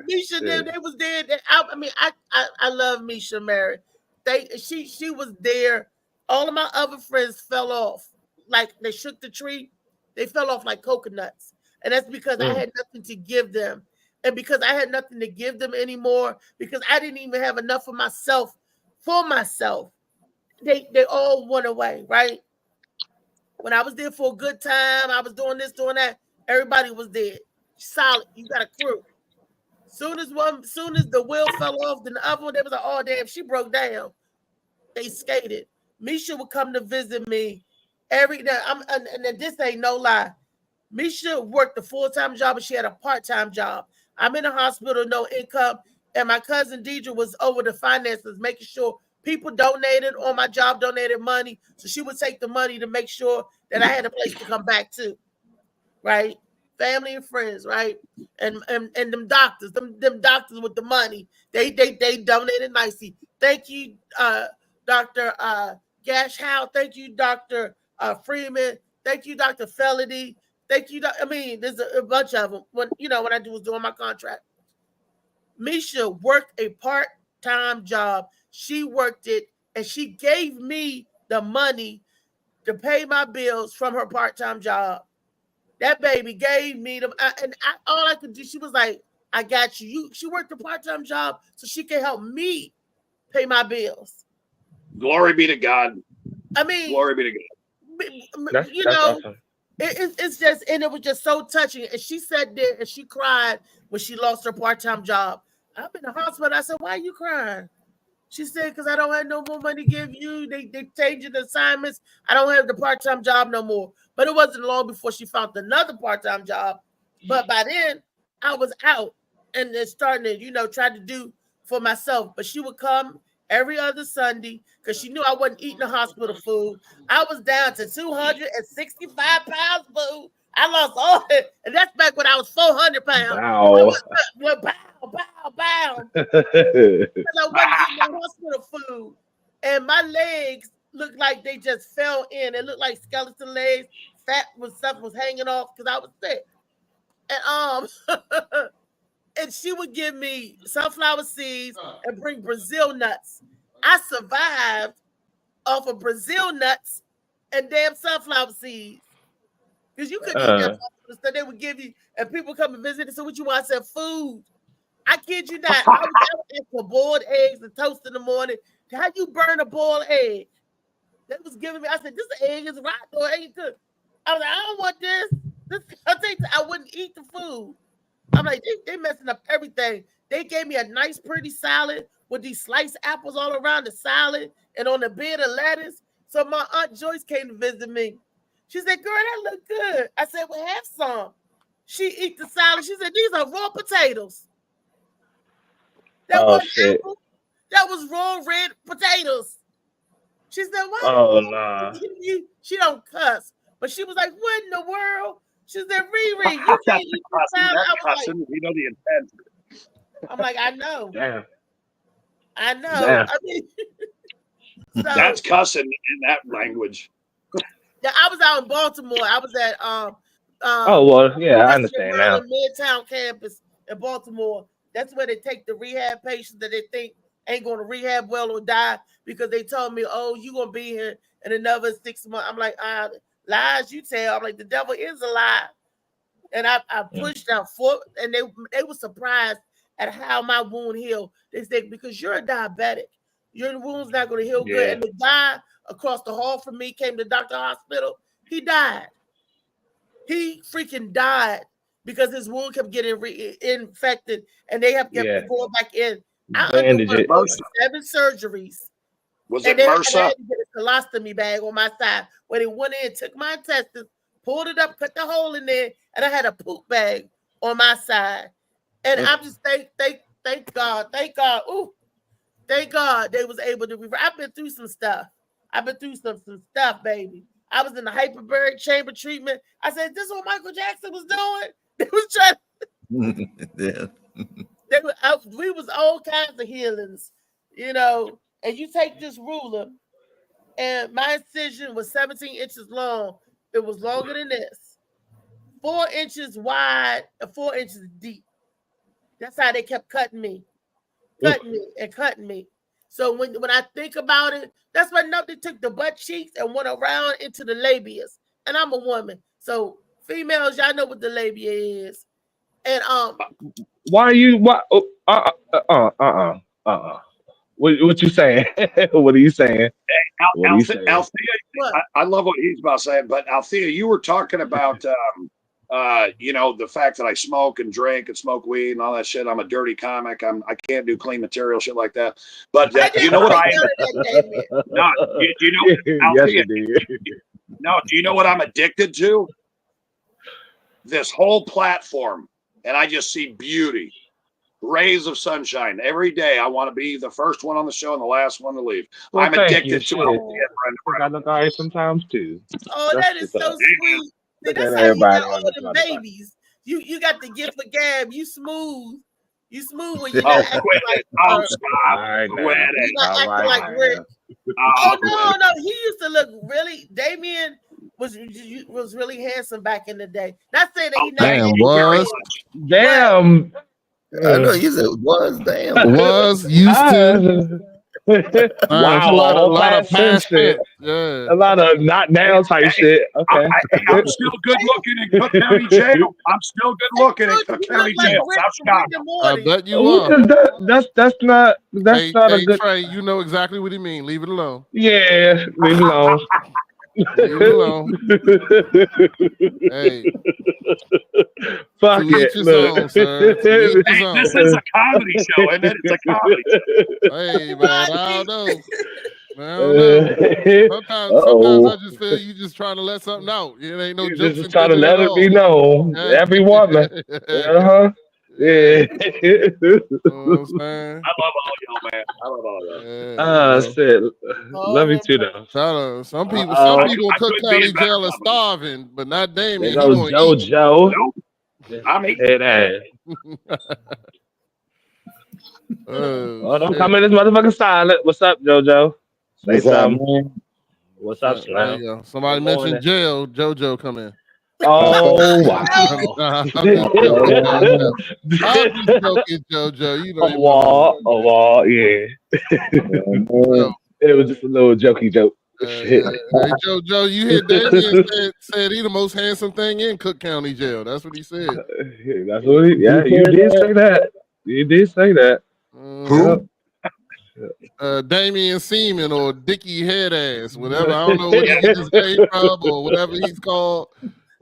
Misha, they was there. I love Misha Mary. She was there. All of my other friends fell off, like they shook the tree. They fell off like coconuts, and that's because I had nothing to give them, and because I had nothing to give them anymore, because I didn't even have enough of myself for myself. They all went away, right? When I was there for a good time, I was doing this, doing that. Everybody was dead. Solid. You got a crew. Soon as the wheel fell off, then the other one, they was like, "Oh damn, she broke down." They skated. Misha would come to visit me every day. And this ain't no lie. Misha worked a full-time job, and she had a part-time job. I'm in a hospital, no income, and my cousin Deidre was over the finances, making sure people donated on my job, donated money. So she would take the money to make sure that I had a place to come back to, right? Family and friends, right? And them doctors, them doctors with the money, they donated nicely. Thank you, Dr. Gash Howe. Thank you, Dr. Freeman. Thank you, Dr. Felady. Thank you. There's a bunch of them. When I was doing my contract, Misha worked a part-time job. She worked it, and she gave me the money to pay my bills from her part-time job. That baby gave me them, all I could do. She was like, "I got you." She worked a part-time job so she can help me pay my bills. Glory be to God. Glory be to God. That's awesome. It's just, and it was just so touching. And she sat there and she cried when she lost her part-time job. I'm in the hospital. I said, "Why are you crying?" She said, "Because I don't have no more money to give you. They changing the assignments. I don't have the part-time job no more." But it wasn't long before she found another part-time job. But by then, I was out and then starting to, try to do for myself. But she would come every other Sunday because she knew I wasn't eating the hospital food. I was down to 265 pounds, boo. I lost all it, and that's back when I was 400 pounds. Wow. Bow. Because I wasn't eating no hospital food, and my legs looked like they just fell in. It looked like skeleton legs. Fat stuff was hanging off because I was sick. And and she would give me sunflower seeds and bring Brazil nuts. I survived off of Brazil nuts and damn sunflower seeds. Because you couldn't eat that. So they would give you, and people come and visit and say, what you want? I said, food. I kid you not. I was out for boiled eggs and toast in the morning. How you burn a boiled egg? They was giving me, I said, this egg is rotten or ain't good. I was like, I don't want this. I wouldn't eat the food. I'm like, they messing up everything. They gave me a nice, pretty salad with these sliced apples all around the salad and on the bed of lettuce. So my Aunt Joyce came to visit me. She said, girl, that look good. I said, well, have some. She eat the salad. She said, these are raw potatoes. That was apple. That was raw red potatoes. She said, why? Oh, nah. She don't cuss. But she was like, what in the world? She said, Riri, you can't eat the salad. I was like, we know the intent. I'm like, I know. Damn. I know. Damn. I mean, so, that's cussing in that language. Yeah, I was out in Baltimore. I was at oh well, yeah, I understand now. Midtown campus in Baltimore. That's where they take the rehab patients that they think ain't going to rehab well or die because they told me, oh, you're going to be here in another 6 months. I'm like, lies you tell. I'm like, the devil is a lie. And I pushed out for, and they were surprised at how my wound healed. They said, because you're a diabetic, your wound's not going to heal good. And the guy across the hall from me came to Dr. Hospital. He died. He freaking died because his wound kept getting infected, and they have kept going back in. I underwent 7 surgeries. Was it MRSA? I had to get a colostomy bag on my side where they went in, took my intestines, pulled it up, cut the hole in there, and I had a poop bag on my side. And I'm just thank God. Ooh, thank God they was able to reverse. I've been through some stuff. I've been through some stuff, baby. I was in the hyperbaric chamber treatment. I said, this is what Michael Jackson was doing. They was trying. We was all kinds of healings, you know. And you take this ruler, and my incision was 17 inches long. It was longer than this, 4 inches wide and 4 inches deep. That's how they kept cutting me. So when I think about it, that's why they took the butt cheeks and went around into the labias. And I'm a woman, so females, y'all know what the labia is. And why are you? What you saying? What are you saying? Althea, I love what he's about saying, but Althea, you were talking about you know, the fact that I smoke and drink and smoke weed and all that shit. I'm a dirty comic. I can't do clean material, shit like that. But you know what do you know what I'm addicted to? This whole platform, and I just see beauty, rays of sunshine every day. I want to be the first one on the show and the last one to leave. Well, I'm addicted to it. I look all right sometimes too. Oh, that is so sweet. See, that's how you got all the babies. You got the gift of gab. You smooth. You smooth when you're not acting like Rick. Oh no, he used to look really. Damien was really handsome back in the day. Not saying that he damn. I know you said was used to. Wow, a lot of past shit. Yeah. A lot of not now type shit. Okay. I'm still good looking in Cook County Jail. I'm still good looking in Cook County Jail. I bet you are. That's not a good. Trey, you know exactly what he mean. Leave it alone. Yeah, leave it alone. Leave it alone. Hey. Fuck it. Own, sir. This is a comedy show, isn't it? It's a comedy show. Hey, man, I don't know. Sometimes I just feel you just trying to let something out. It ain't no jokes. Just trying to let it be known. Every woman. Yeah. You know what I'm saying? I love all y'all, man. I love all y'all. Yeah, Shit. Love you Oh, too, though. shout out. Some people I in Cook couldn't be County in better jail are company. starving, but not There Damien. He goes gonna eat. JoJo. Nope. I'm eating. Head ass. Oh, don't shit. come in this motherfucking silent. What's up, JoJo? Say What's something. happening? What's up, There Slam? you go. Somebody Good mentioned morning. jail. JoJo come in. Oh, wow. I'm just joking, JoJo. I'm just joking, JoJo. You know A you wall, yeah. know. It was just a little jokey joke. Shit. Hey, JoJo, you hear Damien said he the most handsome thing in Cook County Jail. That's what he said. That's what he, yeah, you did say that. You did say that. Who? Damien Seaman or Dickie Headass, whatever. I don't know what he gets his name from or whatever he's called.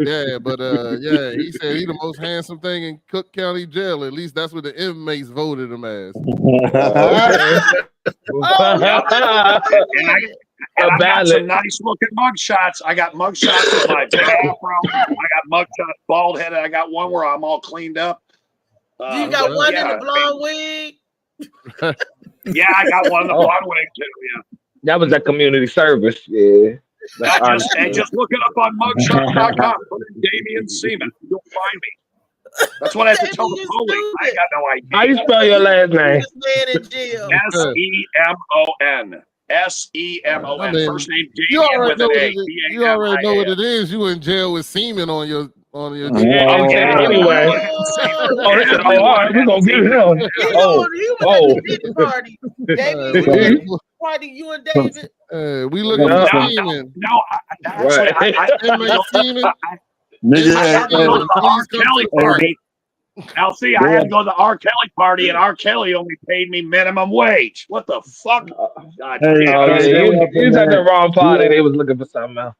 Yeah, but yeah, he said he the most handsome thing in Cook County Jail. At least that's what the inmates voted him as. And I got some nice looking mugshots. I got mugshots with my big afro. I got mugshots bald headed. I got one where I'm all cleaned up. You got one in the blonde wig? Yeah, I got one in the blonde wig too. Yeah. That was a community service. Yeah. Just look it up on mugshot.com. Put in Damien Seaman. You'll find me. That's what I have to tell the police. I got no idea. How you spell your last name? S-E-M-O-N. S-E-M-O-N. I mean, First name You Damien already with know an what A. it is. You already know what it is. You in jail with semen on your Anyway. Oh, they said, all right, we're gonna get it on. Party. David, party, you and David. We looking for semen. No, actually, I had to go to the R. Kelly party. Now, see, I had to go to the R. Kelly party, and R. Kelly only paid me minimum wage. What the fuck? God damn. You was at the wrong party. They was looking for something else.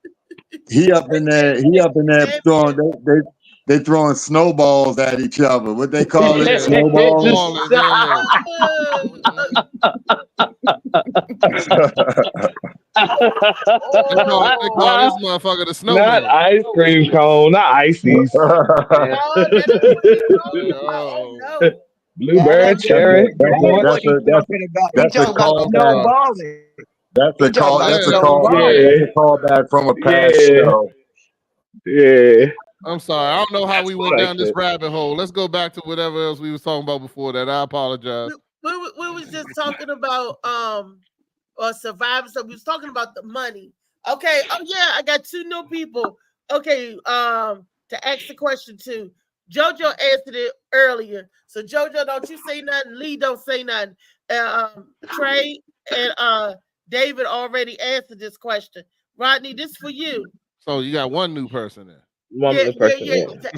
He up in there throwing they throwing snowballs at each other. What they call it? Snowballs. They call this motherfucker the snowman. Not ice cream cone, not ices. Blueberry, cherry. That's a callback. That's a callback from a past show. Yeah. I'm sorry. I don't know how we went down this rabbit hole. Let's go back to whatever else we was talking about before that. I apologize. We was just talking about survivors. So we was talking about the money. Okay. Oh yeah, I got two new people. Okay. To ask the question to JoJo answered it earlier. So JoJo, don't you say nothing. Lee, don't say nothing. Trey and David already answered this question. Rodney, this for you. So you got one new person there. To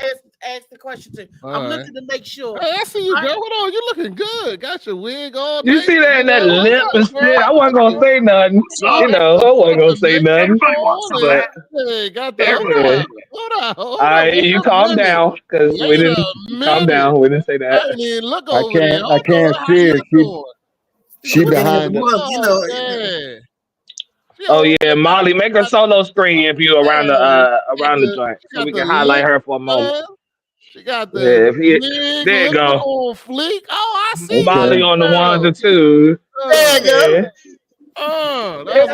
ask the question too. I'm looking to make sure. Hey, I see you, girl. Hold on, you looking good. Got your wig on. You see that in that lip and shit? I wasn't gonna say nothing. You know, I wasn't gonna say nothing. But hey, got that. Hold on. All right, you calm down, because we didn't calm down. We didn't say that. I mean, look over I can't see her. She behind us. Oh yeah, Molly, make her solo screen if you around the joint, so we can highlight her for a moment. She got there you go. On fleek. Oh, I see. Molly on the ones and twos. There you go. Oh, that's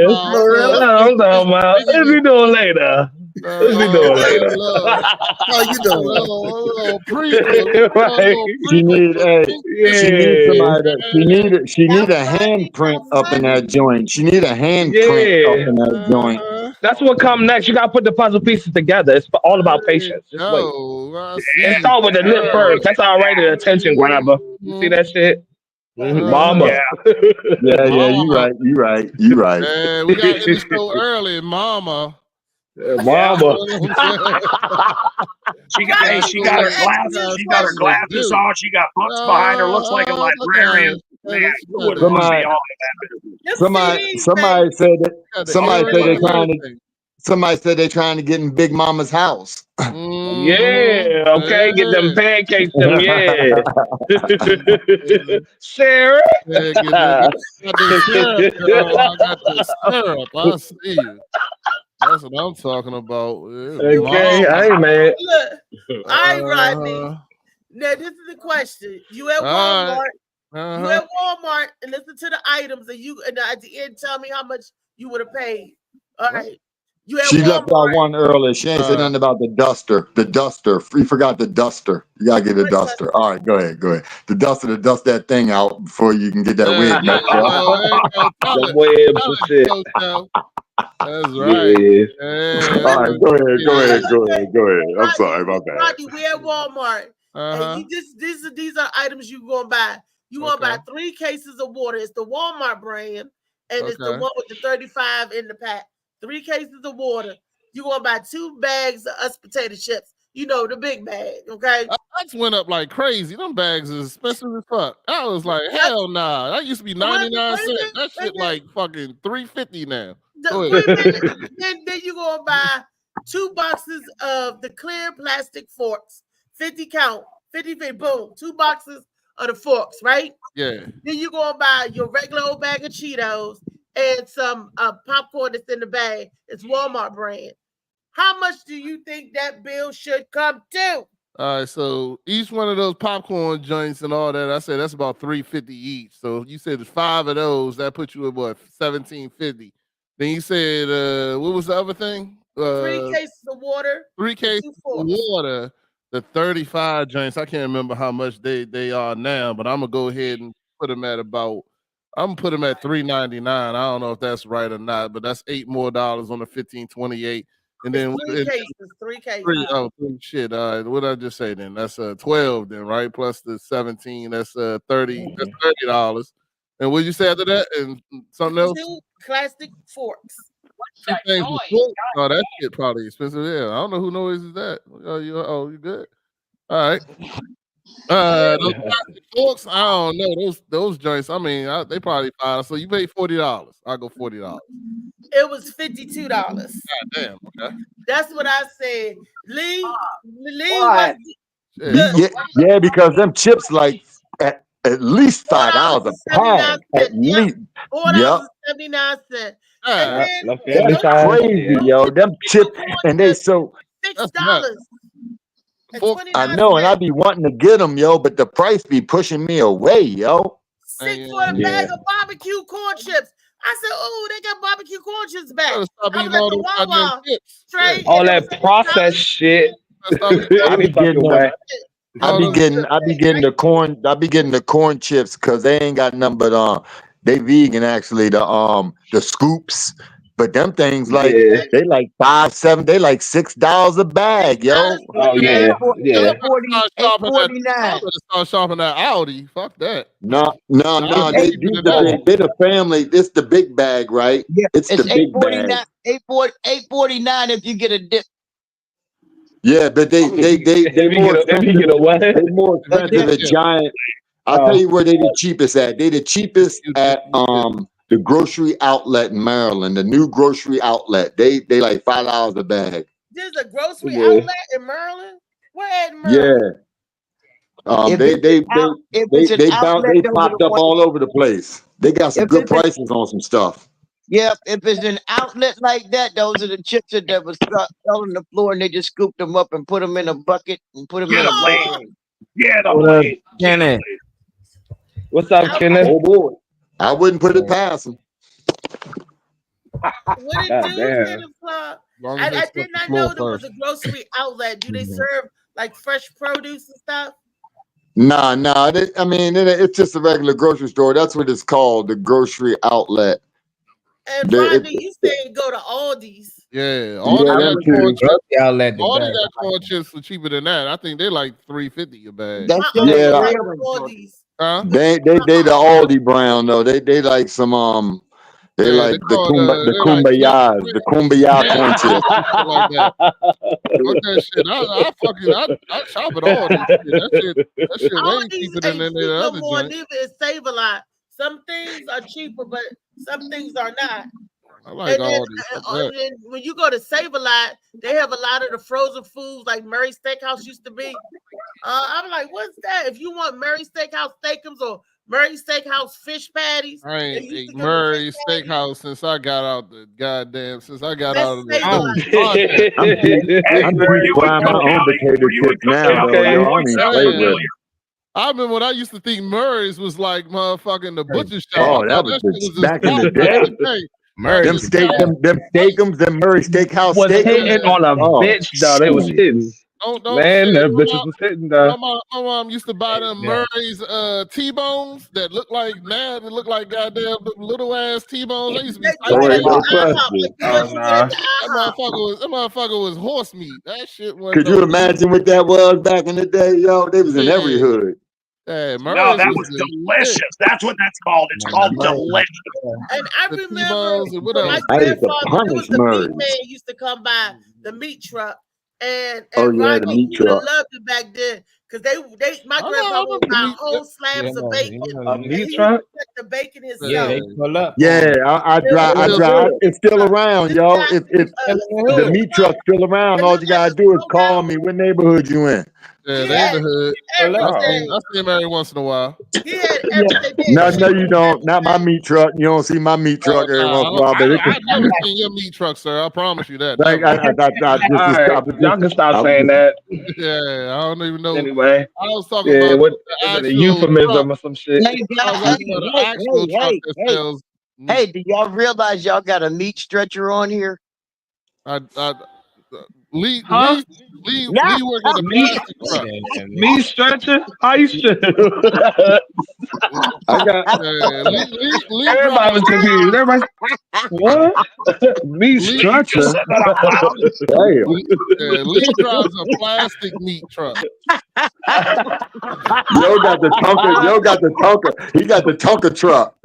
what I'm talking about. What we doing later? What we doing later? How you doing? She need a handprint up in that joint. She need a handprint up in that joint. That's what come next. You gotta put the puzzle pieces together. It's all about patience. Just wait. And start with the lip first. That's already the attention grabber. You see that shit? Mama. Yeah, you right. We got in the show early, Mama. Mama. She got her glasses. She got her glasses on. She got books behind her. Looks like a librarian. Man, you wouldn't want to be all in that business. Somebody said they're trying to get in Big Mama's house. Yeah, okay, get them pancakes, them, yeah. Sarah. I got the syrup. I see you. That's what I'm talking about. Okay, I ain't mad. Look, I Rodney. Now this is the question. You at All right. Walmart. You at Walmart and listen to the items and at the end tell me how much you would have paid. All right. You at She left out Walmart. one earlier. She ain't said nothing about the duster. The duster. You forgot the duster. You gotta get the duster. All right, go ahead. The duster to dust that thing out before you can get that wig back. The webs and shit. That's right. Yeah. All right, go ahead. I'm sorry, my bad. Rodney, we at Walmart. And these are items you gonna buy. You gonna buy 3 cases of water. It's the Walmart brand, and it's the one with the 35 in the pack. 3 cases of water. You gonna buy 2 bags of us potato chips. You know, the big bag, okay? That went up like crazy. Them bags is expensive as fuck. I was like, hell nah. That used to be 99 cents. That shit like fucking $3.50 now. Then you gonna buy 2 boxes of the clear plastic forks, 50 count, 50 feet, boom, 2 boxes of the forks, right? Yeah. Then you gonna buy your regular old bag of Cheetos and some popcorn that's in the bag. It's Walmart brand. How much do you think that bill should come to? All right, so each one of those popcorn joints and all that, I said that's about $3.50 each. So you said 5 of those, that puts you at what, $17.50. Then you said, what was the other thing? 3 cases of water. 3 cases of water. The 35 joints, I can't remember how much they are now, but I'm gonna go ahead and put them at about. I'm gonna put them at $3.99. I don't know if that's right or not, but that's $8 more on the $15.28. And then 3 cases. 3 cases. Shit. All right, what did I just say then? That's 12 then, right? Plus the 17, that's 30. That's $30. And what did you say after that? And something else? 2 plastic forks. 2 things with forks? Oh, that shit probably expensive. Yeah, I don't know who noise is that. You good? All right. Those plastic forks, I don't know. Those joints, I mean, they probably $5. So you pay $40. I'll go $40. It was $52. God damn, okay. That's what I said. Lee Yeah, because them chips like at least $5 a pound. At least. $4.79. That's crazy, yo. Them chips and they so $6. I know, and I be wanting to get them, yo, but the price be pushing me away, yo. $6 for a bag of barbecue corn chips. I said, "Oh, they got barbecue corn chips back." I'm like, Wawa, straight. All that processed shit. I be getting the corn chips because they ain't got nothing but they vegan actually, the scoops. But them things like they like $5, $7, they like $6 a bag, yo. Oh yeah. Start shopping at Aldi. Fuck that. No. They the family. This the big bag, right? Yeah, it's the big bag. $8.49 if you get a dip. Yeah, but they more expensive. They more expensive than Giant. I'll tell you where they the cheapest at. They the cheapest at the grocery outlet in Maryland, the new grocery outlet. They like $5 a bag. There's a grocery outlet in Maryland. Where in Maryland? Yeah. They popped up all over the place. They got some good prices on some stuff. Yeah, if it's an outlet like that, those are the chips that was fell on the floor, and they just scooped them up and put them in a bucket and put them in a bag. Yeah, Kenny. What's up, Kenneth? Oh boy. I wouldn't put it past them. What it do, I did not know there was a grocery outlet. Do they serve like fresh produce and stuff? Nah. I mean, it's just a regular grocery store. That's what it's called, the grocery outlet. And Rodney, you said go to Aldi's. Yeah, Aldi got corn chips for cheaper than that. I think they're like $3.50 a bag. Aldi's. Huh? They the Aldi brown though. They like some they like the kumbaya, the kumbaya corn chips. Like that. What that shit? I shop at Aldi. That shit way cheaper than the other joint. Neither Save a Lot. Some things are cheaper, but some things are not. I like Aldi. And then when you go to Save a Lot, they have a lot of the frozen foods like Murray Steakhouse used to be. I'm like, what's that? If you want Murray Steakhouse steakums or Murray Steakhouse fish patties. I They ain't used to ate give me Murray fish patties. Steakhouse since I got out the goddamn. Since I got That's out of the stabilized. I'm deep frying my own potato chips now, though, yo. I don't even play with them. I remember when I used to think Murray's was like motherfucking the butcher shop. Oh, I that thought was shit was the, just back in the day. Murray. Them steakums, them Murray Steakhouse Was steakums. hitting on a Oh, bitch, though. They was shit. hitting. Don't Man, shit. that My bitches was hitting, though. my mom used to buy them Murray's T-bones that look like mad, that look like goddamn little ass T-bones. I used to be They psyched. had no crusty. That motherfucker was horse meat. That shit was. Could you imagine what that was back in the day, yo? They was in every hood. Yeah, No, that was delicious. That's what that's called. It's called delicious. And I remember what when my else? I used to grandfather, it punish was the Murray. meat man used to come by the meat truck, and Oh, yeah, Rodney, the meat you would have truck. loved it back then because my grandfather would buy whole slabs of bacon. A He meat used to truck? cut the bacon himself. Yeah, they pull up. Yeah, I drive. It's still around, yo. If the meat truck's still around, all you gotta do is call me. What neighborhood you in? Yeah, they in the hood. everything. I see him every once in a while. He had everything. No, you don't. Not my meat truck. You don't see my meat truck every once in a while. But I've never seen your meat truck, sir. I promise you that. like, Y'all can stop saying that. Yeah, I don't even know. Anyway. I was talking Yeah, about what the is it, a actual euphemism truck. or some shit? Hey, I was talking about the actual truck that sells. Hey, do y'all realize y'all got a meat stretcher on here? Lee Huh? work at the plastic truck. Me stretcher? How you stretch? I got. Everybody was confused. Everybody, what? Me stretcher? Damn. Lee drives a plastic meat truck. Yo got the Tonka. Yo got the Tonka. He got the Tonka truck.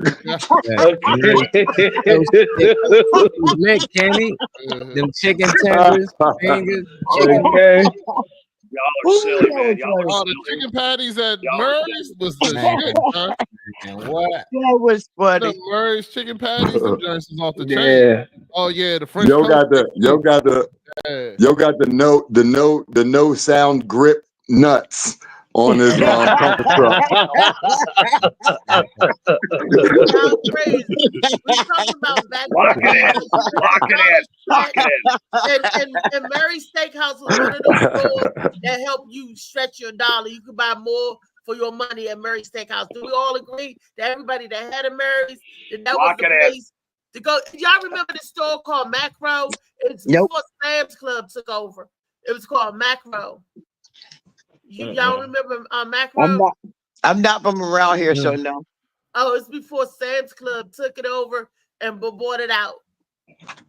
Nick, Kenny, them chicken tenders, fingers, chicken. Okay. Y'all are silly, man. Y'all are Oh, the silly. chicken patties at Murray's was the shit, huh? What? That was funny. The Murray's chicken patties, them joints is off the chain. Yeah. Oh yeah, the French Yo toast. got the no sound grip nuts on his Tonka truck. Y'all crazy. We talking about back Lock it in. and Murray Steakhouse was one of those stores that help you stretch your dollar. You could buy more for your money at Murray Steakhouse. Do we all agree that everybody that had a Murray's, that was Lock the it in. place to go? Y'all remember the store called Macro? It's Nope. before Sam's Club took over. It was called Macro. Y'all remember Macro? I'm not from around here, so no. Oh, it's before Sam's Club took it over and bought it out.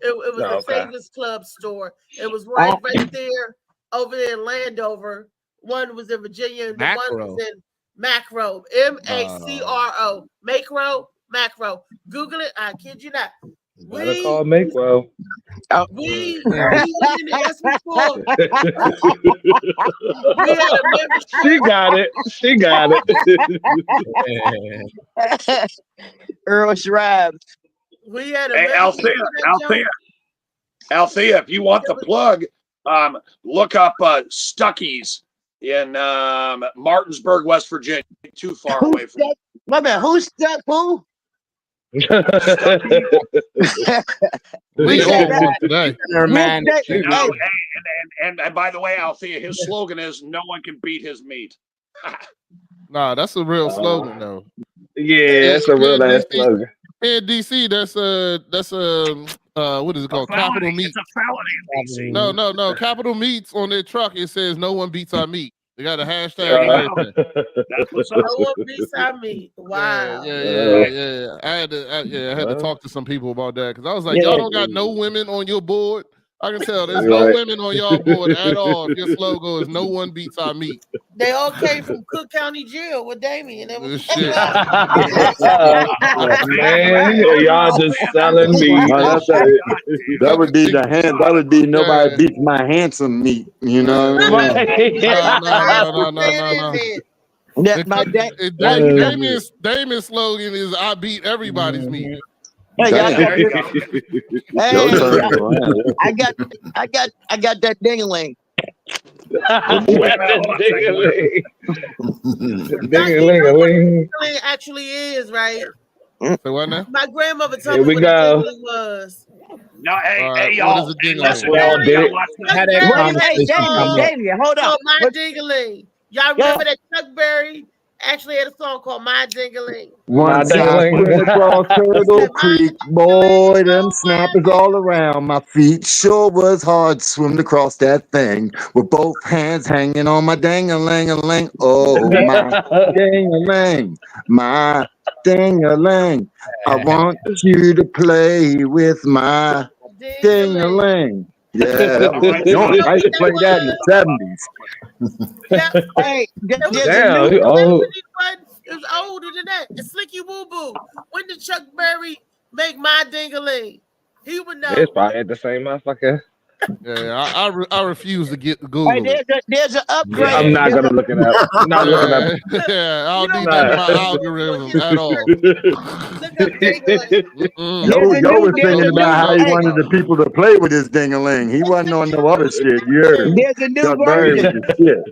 It was a Savings Club store. It was right there over there in Landover. One was in Virginia, and the one was in Macro. Macro. Macro. Google it. I kid you not. Better call Makewell. We in the S4. We had a membership. She got it. She got it. Earl Shrabs. We had a Hey, Althea, if you want the plug, look up Stuckey's in Martinsburg, West Virginia. Too far away from you. Wait a minute, who's stuck? Who? We all want today. And by the way, Althea, his slogan is "No one can beat his meat." Nah, that's a real slogan though. Yeah, that's a real ass slogan. In DC, that's what is it called? Capital Meats. It's a felony in DC. No. Capital Meats on their truck. It says "No one beats our meat." They got a hashtag. And everything. That's what's up. No one beats our meat. Wow. Yeah. I had to talk to some people about that because I was like, y'all don't got no women on your board. I can tell there's no women on y'all board at all. If your slogan is "No one beats our meat." They all came from Cook County Jail with Damien. It was Shit. Man, y'all just selling me. That would be the hand. That would be nobody beats my handsome meat. You know what I mean? No. Damien's slogan is "I beat everybody's meat." Hey, There you go. hey, I got that ding-a-ling. Ding-a-ling. Now, you know what a ding-a-ling actually is, right? So what now? My grandmother told Here me we what a go. ding-a-ling was. No, hey, All hey, right, y'all. what is a Hey, ding-a-ling? listen, We all we did gotta it. watch this. How that Wait, hey, conversation come up? Damien, hold So up. My What- Ding-a-ling. Y'all remember that Chuck Berry actually had a song called My Ding-a-ling? My Once I ding-a-ling. swim across Turtle Creek, boy, them snappers all around my feet. Sure was hard swimming across that thing with both hands hanging on my dang-a-ling-a-ling. Oh, my dang-a-ling, my dang-a-ling. I want you to play with my ding-a-ling. Yeah, that was a joint. I used to play that in the 70s. Hey, It was there's a Damn, new you old. It was older than that. It's Slicky Woo Boo. When did Chuck Berry make My Ding-a-ling? He would know. It's probably at the same motherfucker. Yeah, I refuse to get Google Hey, it. there's an upgrade. I'm not gonna look it up. I'm not looking up. Yeah, I You don't don't need that in know. my algorithm at all. Look up Ding-a-ling. Mm-mm. Yo There's a was new- thinking there's a about how he new- wanted the people to play with his ding-a-ling. He wasn't on no other shit. You heard me. There's a new Chuck Berry was version. the shit.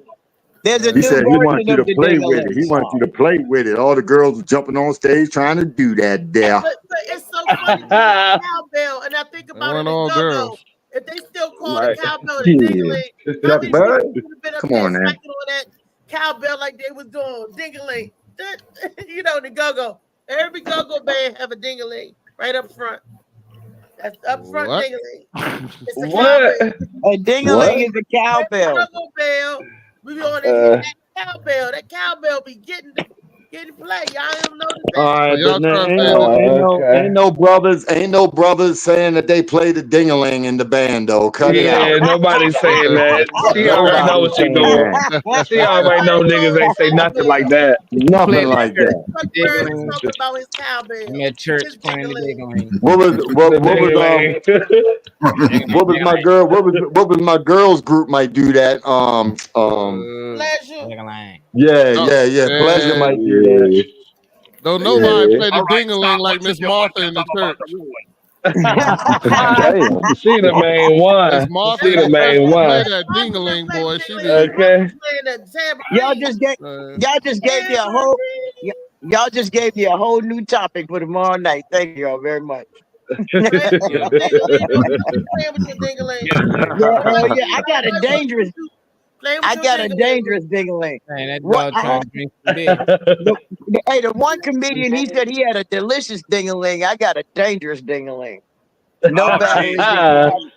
There's a He new said he wants version you to of the play with it. ding-a-ling He wants you song. to play with it. All the girls were jumping on stage trying to do that there. But it's so funny because it's cowbell, and I think They about it weren't in all go-go. girls. If they still call Right. the cowbell the ding-a-ling, how Chuck many Berry? people would have been up Come there on, man. smacking on that cowbell like they was doing ding-a-ling? You know, the go-go. Every go-go band have a ding-a-ling right up front. That's up front What? ding-a-ling. It's a What? cowbell. A ding-a-ling is a cowbell. Go-go bell. We be on there Uh, hitting that cowbell. That cowbell be getting play. Y'all don't notice that? All right, So y'all but now, trying to say that ain't no brothers saying that they play the ding-a-ling in the band though. Cut it yeah, out. nobody's saying that. She already know what she Nobody's doing. saying that. She already know niggas ain't say nothing like that. Nothing like that. Chuck Berry Ding-a-ling. talking about his cowbell. I'm at church His playing the ding-a-ling. ding-a-ling. What was The ding-a-ling. what was my girls group might do that? Pleasure. Ding-a-ling. Yeah. Pleasure might do that. Don't nobody Yeah. play the All right, ding-a-ling stop. like What's the Miss Martha difference? in the I'm about church. to ruin. Damn. She the main Miss one. Martha She the the first main to play one. that ding-a-ling, boy. She be Okay. Playing the tambourine. Y'all just gave me a whole y'all just gave me a whole new topic for tomorrow night. Thank you all very much. Playing with your ding-a-ling. Yeah, I got a dangerous Playing with I your got a ding-a-ling. dangerous ding-a-ling. Man, that What- dog trying to drink some dick. Hey, the one comedian, he said he had a delicious ding-a-ling. I got a dangerous ding-a-ling. No Oh, batteries. geez.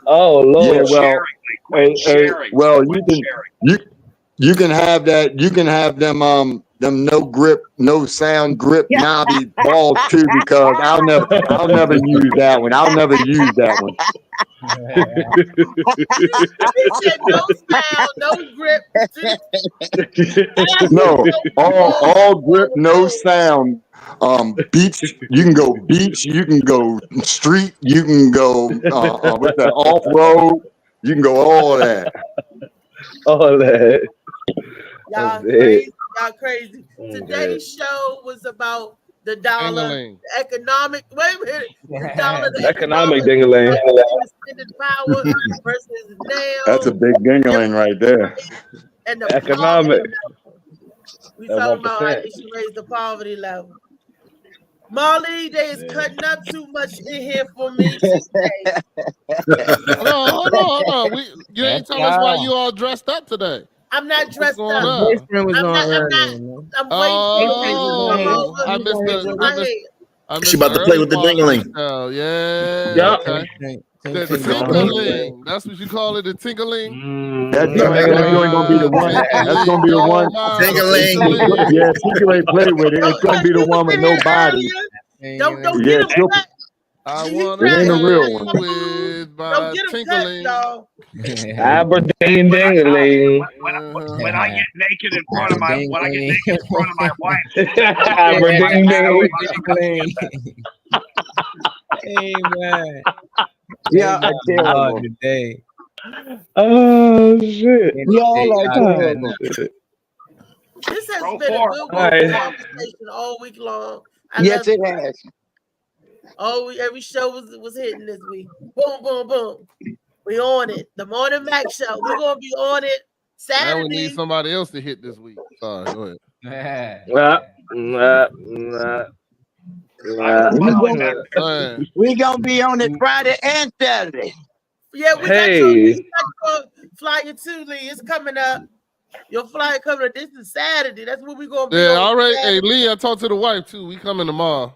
Oh Lord. Yeah, well, Quit sharing. well, Quit you can you can have that. You can have them no grip, no sound grip knobby balls too, because I'll never use that one. I'll never use that one. He said no sound, no grip. No, all grip, no sound. Beach, you can go beach, you can go street, you can go what's that, off road, you can go all that. All that. Y'all That's it. crazy. Y'all crazy. Today's show was about the dollar, Ding-a-ling. the economic. Wait a minute. The dollar, the Economic ding-a-ling. spending power versus now. That's a big ding-a-ling right there. And the Economic. poverty level. We That talking about how 1%. they should raise the poverty level. Molly, they is cutting up too much in here for me today. Hold on. You ain't telling us why you all dressed up today. I'm not dressed going up. on? Boyfriend was I'm on not. earlier, man. I'm waiting for Oh, you to I come missed over the- to I my missed- head. She I missed about to the play early with the part of ding-a-ling. show. Yeah. Yup. Okay. The Ting-ting. tinkling. That's what you call it, the tinkling. That joint gonna be the one. That's gonna be the one. Ting-a-ling. Yeah, she can already play with it. It's gonna be the one with no body. Don't Yeah, get him she'll, cut. I He want it trying ain't to a real come one. with my Don't get him cut, tinkling. dog. Aberdeen ding-a-ling. When I get naked in front of my wife. Aberdeen ding-a-ling. Hey, man. Yeah, I Y'all terrible. today. Oh shit. Y'all are terrible. This has Go been a for good it. one Nice. conversation all week long. I Yes, love it has. every show was hitting this week. Boom, boom, boom. We on it. The Morning Mac Show. We're gonna be on it Now we need Saturday. somebody else to hit this week. Sorry, go ahead. We gonna be on it Friday and Saturday. Yeah, we got your flyer too, Lee. It's coming up. Your flyer coming up. This is Saturday. That's what we're gonna be. Yeah, on all right. Hey, Saturday. Lee, I talked to the wife too. We coming tomorrow.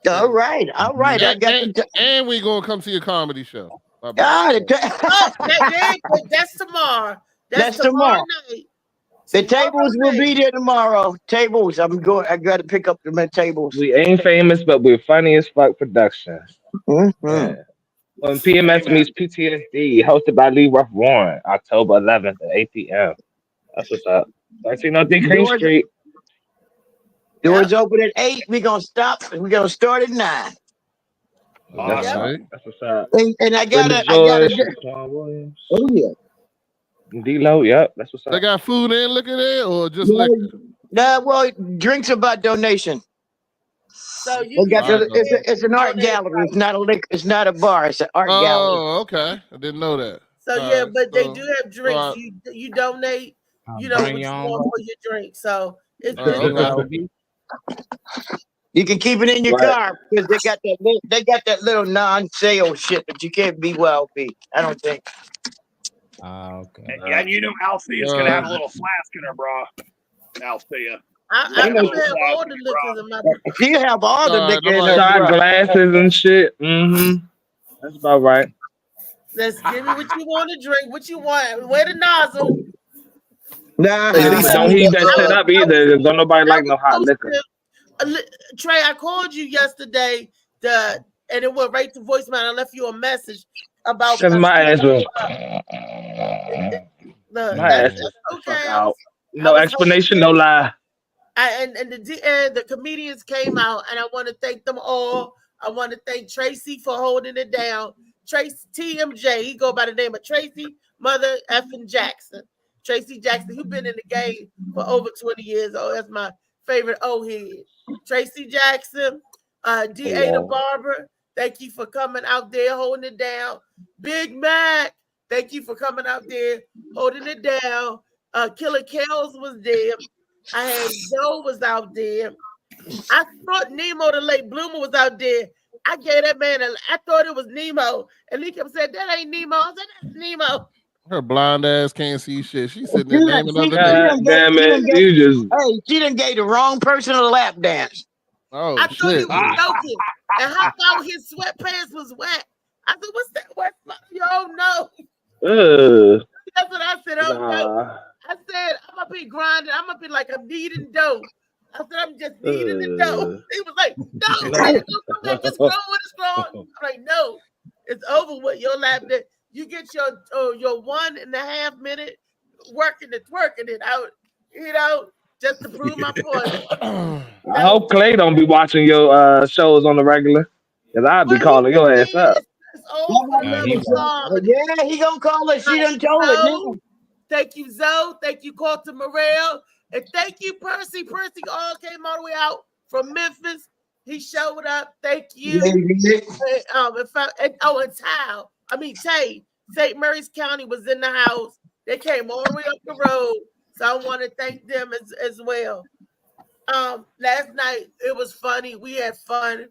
All right. I got and we gonna come see a comedy show. That's tomorrow. That's tomorrow night. The tables will be there tomorrow. Tables. I got to pick up the tables. We ain't famous, but we're funny as fuck production. Yeah. When PMS meets PTSD, hosted by Lee Ruff Warren, October 11th at 8 p.m. That's what's up. 1303 Green Street. Doors open at 8. We're gonna stop. We're gonna start at 9. Awesome. That's what's up. And I gotta. Williams. Oh yeah. D-Lo, yep, that's what's up. They got food and liquor there, or just liquor? Well, drinks are by donation. So you it's an art gallery. It's not a liquor. It's not a bar. It's an art gallery. Oh, okay. I didn't know that. So but they do have drinks. You donate. You know what you want for your drink. So it's you can keep it in your car because they got that little non-sale shit that you can't be wealthy. I don't think. Okay. And you know Althea's gonna have a little flask in her bra. Althea. I know have all the liquors in my. You have all the liquor in shot glasses and shit. That's about right. Let's give me what you want to drink. What you want? Where the nozzle? Nah, don't heat that shit up either. Don't nobody like no hot liquor. Trey, I called you yesterday. And it went right to voicemail. I left you a message about because my ass was. My ass was okay. Out. No explanation, no lie. And the comedians came out, and I want to thank them all. I want to thank Tracy for holding it down. Tracy TMJ, he go by the name of Tracy Mother Effing Jackson. Tracy Jackson, who's been in the game for over 20 years. Oh, that's my favorite head. Tracy Jackson, D.A. the Barber, thank you for coming out there holding it down. Big Mac, thank you for coming out there holding it down. Killer Kells was there. I had Joe was out there. I thought Nemo the late bloomer was out there. I gave that man I thought it was Nemo. And he kept saying, that ain't Nemo. I said, that's Nemo. Her blind ass can't see shit. She's sitting there naming other things. Damn it, you just. Hey, she done gave the wrong person a lap dance. Oh, I thought he was joking. And how about his sweatpants was wet? I said, what's that wet? Yo, no. That's what I said. No. I said, I'm gonna be grinding. I'm gonna be like I'm kneading dough. I said, I'm just kneading the dough. He was like, no, just grow what it's growing. I'm like, no, it's over with your lap dance. You get your 1.5 minute working it out, just to prove my point. I hope Clay don't be watching your shows on the regular, because I'd be calling your ass up. Yeah, he gonna call us. She done told it. Thank you, Zoe. Thank you, Carlton Morrell. And thank you, Percy. Percy all came all the way out from Memphis. He showed up. Thank you. And Tao. Tay. St. Mary's County was in the house. They came all the way up the road. So I want to thank them as well. Last night, it was funny. We had fun.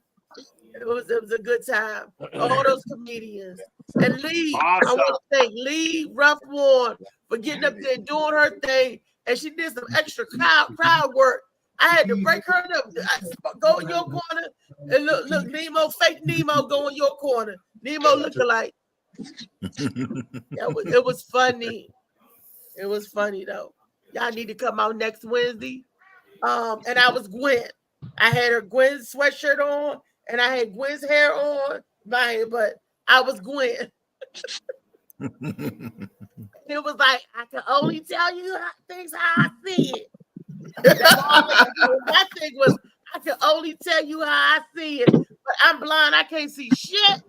It was a good time. All those comedians. And Lee, I want to thank Lee Ruff Warren for getting up there doing her thing. And she did some extra crowd work. I had to break her up. Go in your corner and look, Nemo, fake Nemo, go in your corner. Nemo lookalike. It was funny. It was funny though. Y'all need to come out next Wednesday. And I was Gwen. I had her Gwen sweatshirt on, and I had Gwen's hair on. But I was Gwen. It was like, I can only tell you things how I see it. My thing was, I can only tell you how I see it, but I'm blind. I can't see shit.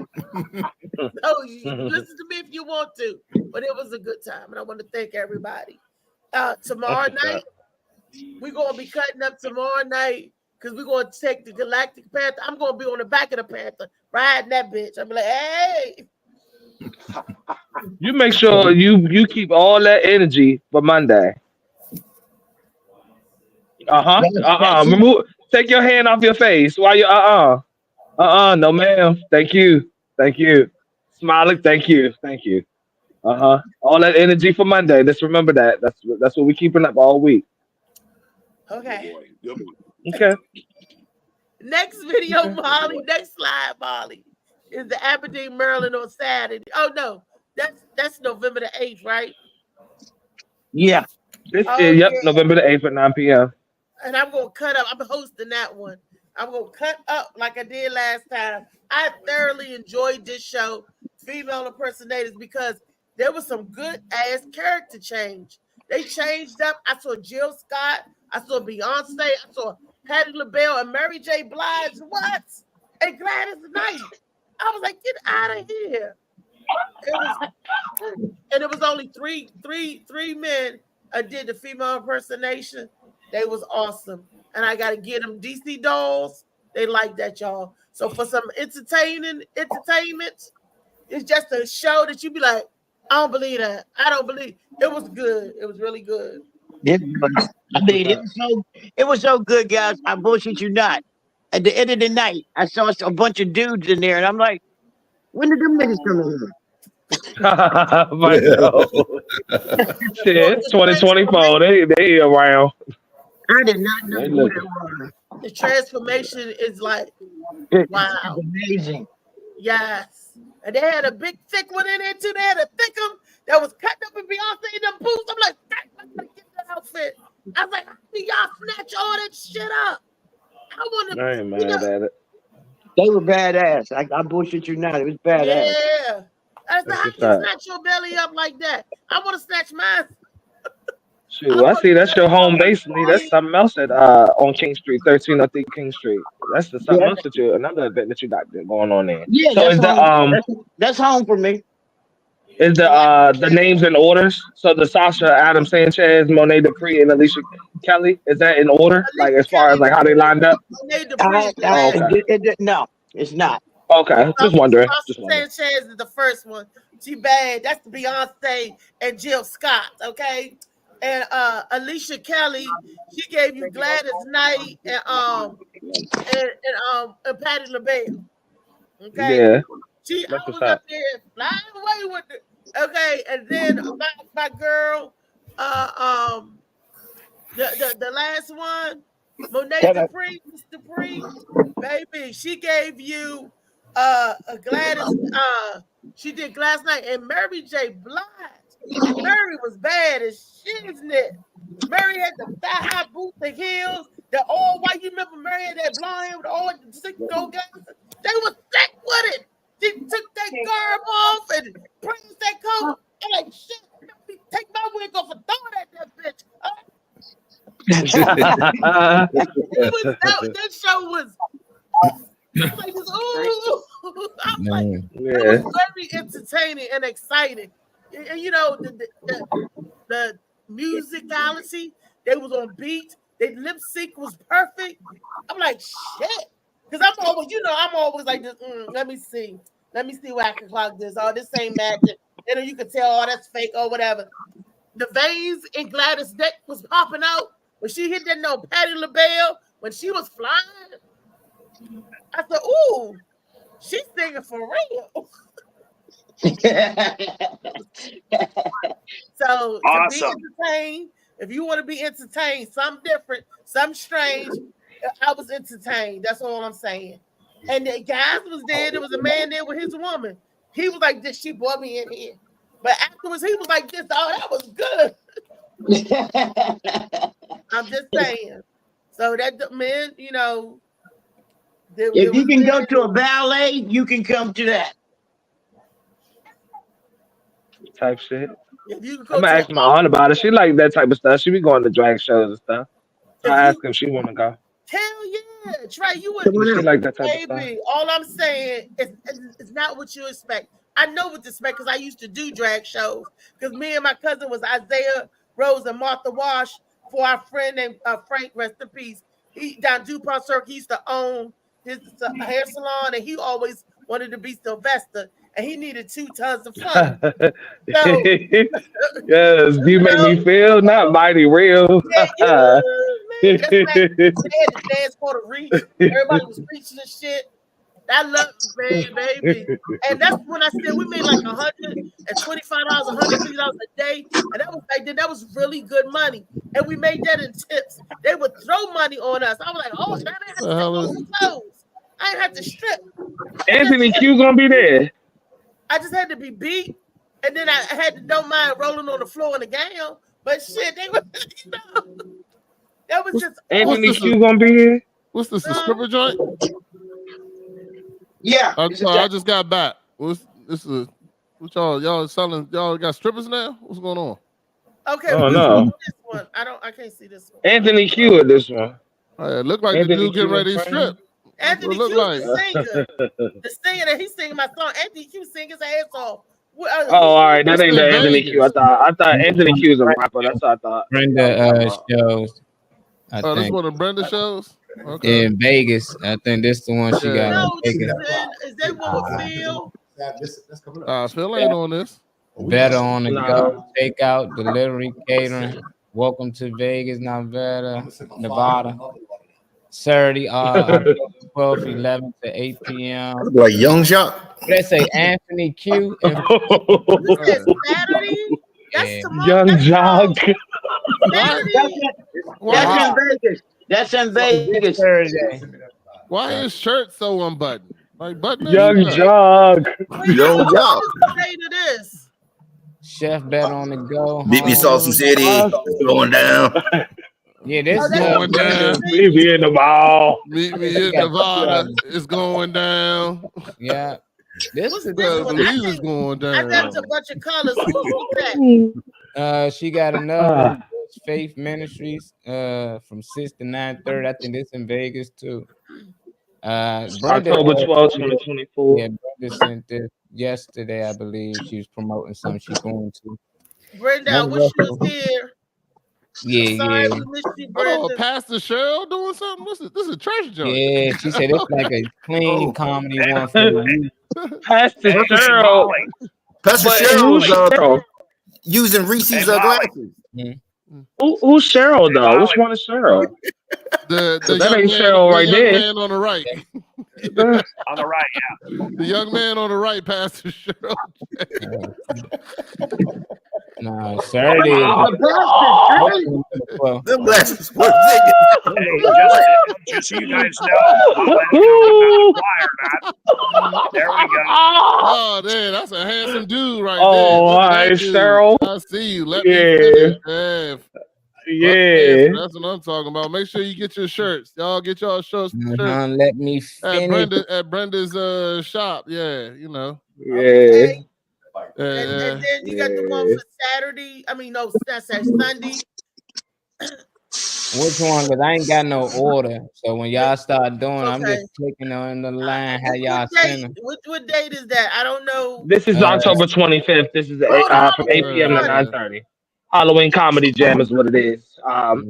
So listen to me if you want to. But it was a good time, and I want to thank everybody. Tomorrow night, we're going to be cutting up tomorrow night because we're going to take the Galactic Panther. I'm going to be on the back of the Panther, riding that bitch. I'm like, hey. You make sure you keep all that energy for Monday. Remove. Take your hand off your face while you. No, ma'am. Thank you. Smiling. Thank you. All that energy for Monday. Let's remember that. That's what we're keeping up all week. Okay. Good boy. Okay. Next video, Molly. Next slide, Molly. Is the Aberdeen, Maryland on Saturday. Oh no, that's November the 8th, right? Yeah. Yep, November the 8th at 9 p.m. And I'm gonna cut up. I'm hosting that one. I'm gonna cut up like I did last time. I thoroughly enjoyed this show, Female Impersonators, because there was some good ass character change. They changed up. I saw Jill Scott. I saw Beyonce. I saw Patti LaBelle and Mary J. Blige. What? And Gladys Knight. I was like, get out of here. It was only three men did the female impersonation. They was awesome. And I got to get them DC dolls. They like that, y'all. So for some entertainment, it's just a show that you be like, I don't believe that. I don't believe. It was good. It was really good. It was, I mean, it was so good, guys. I bullshit you not. At the end of the night, I saw a bunch of dudes in there, and I'm like, when did them niggas come in here? Shit, it's 2024. They around. I did not know who they were. The transformation is like, wow. Amazing. Yes. And they had a big thick one in there too. They had a thick one that was cut up in Beyonce in them boots. I'm like, I gotta get that outfit. I was like, how do y'all snatch all that shit up? I want to. I ain't mad at it. They were badass. I bullshit you not. It was badass. Yeah. I said, how can you snatch your belly up like that? I want to snatch mine. Shoot, I see that's your home base. That's something else at on King Street, 1303 King Street. That's something else that another event that you got going on there. Yeah, so that's home for me. Is the names in orders? So the Sasha, Adam Sanchez, Monet Dupree, and Alicia Kelly, is that in order? Like as far as like how they lined up? No, it's not. Okay, just wondering. Sanchez is the first one. She bad. That's Beyonce and Jill Scott. Okay. And Alicia Kelly, she gave you Gladys Knight and Patti LaBelle. Okay. Yeah. I was up there flying away with it. Okay, and then my girl, the last one, Monet Dupree, Miss Dupree, baby, she gave you a Gladys. She did Gladys Knight and Mary J. Blige. Mary was bad as shiznit. Mary had the thigh-high boots, the heels, the all white. You remember Mary had that blonde hair with all the sick gold guys? They was sick with it. She took that garb off and praised that coat. I'm like, shit, let me take my wig off and throw it at that bitch. That show was like, ooh. I'm like, it was very entertaining and exciting. And you know, the musicality, they was on beat. Their lip sync was perfect. I'm like, shit. Because I'm always like this, let me see where I can clock this. Oh, this ain't magic. And then you can tell, oh, that's fake or whatever. The veins in Gladys' neck was popping out. When she hit that note, Patti LaBelle, when she was flying, I said, ooh, she's singing for real. So awesome. To be entertained, if you want to be entertained, something different, something strange, I was entertained. That's all I'm saying. And the guys was there. There was a man there with his woman. He was like this. She brought me in here. But afterwards, he was like this. Oh, that was good. I'm just saying. So that man, you know. If you can go to a ballet, you can come to that. Type shit. If you I'm gonna ask my aunt about it. She like that type of stuff. She be going to drag shows and stuff. So I ask her if she want to go. Hell yeah, Trey, you would. She like that type of stuff. All I'm saying is it's not what you expect. I know what to expect because I used to do drag shows. Because me and my cousin was Isaiah Rose and Martha Wash for our friend named Frank, rest in peace. He down DuPont Circle. He used to own his hair salon, and he always wanted to be Sylvester. and he needed 2 tons of funds. So, Yes, you make me feel not mighty real. yeah, man, that's like they had to dance for the reach. Everybody was reaching and shit. I love it, baby. And that's when I said we made like $125, $150 a day. And that was like that was really good money. And we made that in tips. They would throw money on us. I was like, oh, I didn't have to take off the clothes. I didn't have to strip. Anthony Q gonna be there. I just had to be beat. And then I had to don't mind rolling on the floor in the gown. But shit, they were, you know, that was just Anthony Q gonna be here. What's this? A stripper joint? Yeah. I just got back. What y'all selling? Y'all got strippers now? What's going on? okay. Oh no. This one. I can't see this one. Anthony Q at this one. It look like Anthony the dude getting Q ready to is strip. Anthony What Q it look is the singer. The singer that he's singing my song. Anthony Q sing his ass off. Oh, all right. That ain't the Anthony Q. I thought Anthony Q was a rapper. That's what I thought. Brenda shows. I Oh, this think one of Brenda shows? Okay. in Vegas. I think this the one she got. No, in Vegas. is that one with Phil? Phil ain't on this. Better on the go, takeout, delivery, catering. Welcome to Vegas, Nevada. Saturday, October 12th, 11 to 8 p.m. Like Young Jock. They say Anthony Q. You said Saturday? That's tomorrow. Young Jock. That's in Vegas. That's in Vegas. Thursday. Why is shirt so unbuttoned? Like button. Young Jock. Young Jock. Say to this. Chef Bet on the go. Meet me Saucy City. It's going down. Yeah, this is going down. Meet me in the mall. Meet me in Nevada. It's going down. Yeah. This is believe it's going I down. got a bunch of colors. Who's that? She got another Faith Ministries from 6 to 9:30. I think this in Vegas too. Brenda, October 12th, 2024. Yeah, Brenda sent this yesterday, I believe. She was promoting something she's going to. Brenda, I wish you was here. Yeah, Sorry, yeah. we missed you, Oh, Brenda. Pastor Cheryl doing something? This is a church joint. Yeah, she said it's like a clean comedy one for the youth. Pastor Cheryl. Pastor But Cheryl who's was Cheryl? using Reese's glasses. Who's Cheryl though? Which one is Cheryl? The That young ain't man, Cheryl the right young there. man on the right. On the right, yeah. The young man on the right, Pastor Cheryl. No, Saturday. Well, Them glasses were Hey, just so you guys know, there we go. Oh, man, that's a handsome dude right there. Oh, Look all at that right, dude. Cheryl. I see you. Let Yeah. me finish. Yeah. Yeah. That's what I'm talking about. Make sure you get your shirts. Y'all get y'all shirts. let me finish. At Brenda's shop. Yeah, you know. Yeah. And then you got the one for Saturday. I mean, no, that's Sunday. Which one? Because I ain't got no order. So when y'all start doing, I'm Okay. just clicking on the line. How y'all What date, send them? what date is that? I don't know. This is October 25th. This is from 8 p.m. to 9:30. Halloween Comedy Jam is what it is.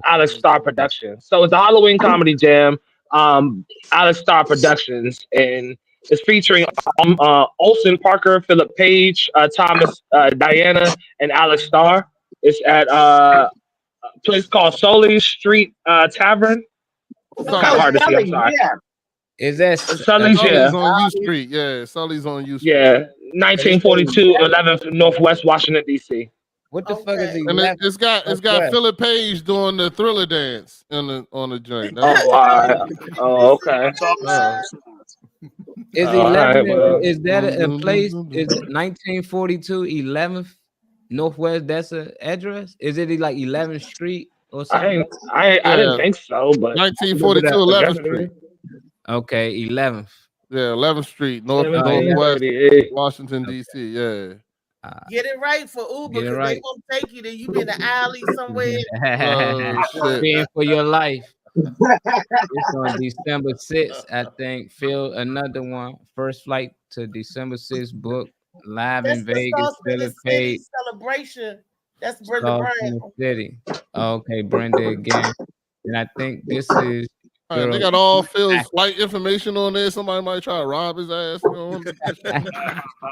Alex Star Productions. So it's a Halloween Comedy Jam. Alex Star Productions, and it's featuring Olsen Parker, Philip Page, Thomas, Diana, and Alex Star. It's at a place called Sully Street Tavern. It's kind of hard to see. I'm sorry. Is that Sully's? Yeah. Sully's on U Street. Yeah, Sully's on U Street. Yeah, 1942, 11th Northwest Washington D.C. What the fuck is he? And it's got West? Philip Page doing the Thriller dance on the joint. Oh, okay. Is All 11? right, well. Is that a place? Is it 1942 11th Northwest? That's an address. Is it like 11th Street or something? I didn't think so, but 1942 11th Street. Okay, 11th. Yeah, 11th Street, 1738. Northwest Washington D.C. Yeah. Get it right for Uber Get it because right. they won't take you there. You be in the alley somewhere. Oh, shit. Being for your life. It's on December 6th, I think. Phil, another one. First flight to December 6th, book live That's in the Vegas. Sauce in the Philip City Page. celebration. That's Brenda Sauce in Brown. the City. Okay, Brenda again. And I think this is They got all Phil's flight information on there. Somebody might try to rob his ass. You know?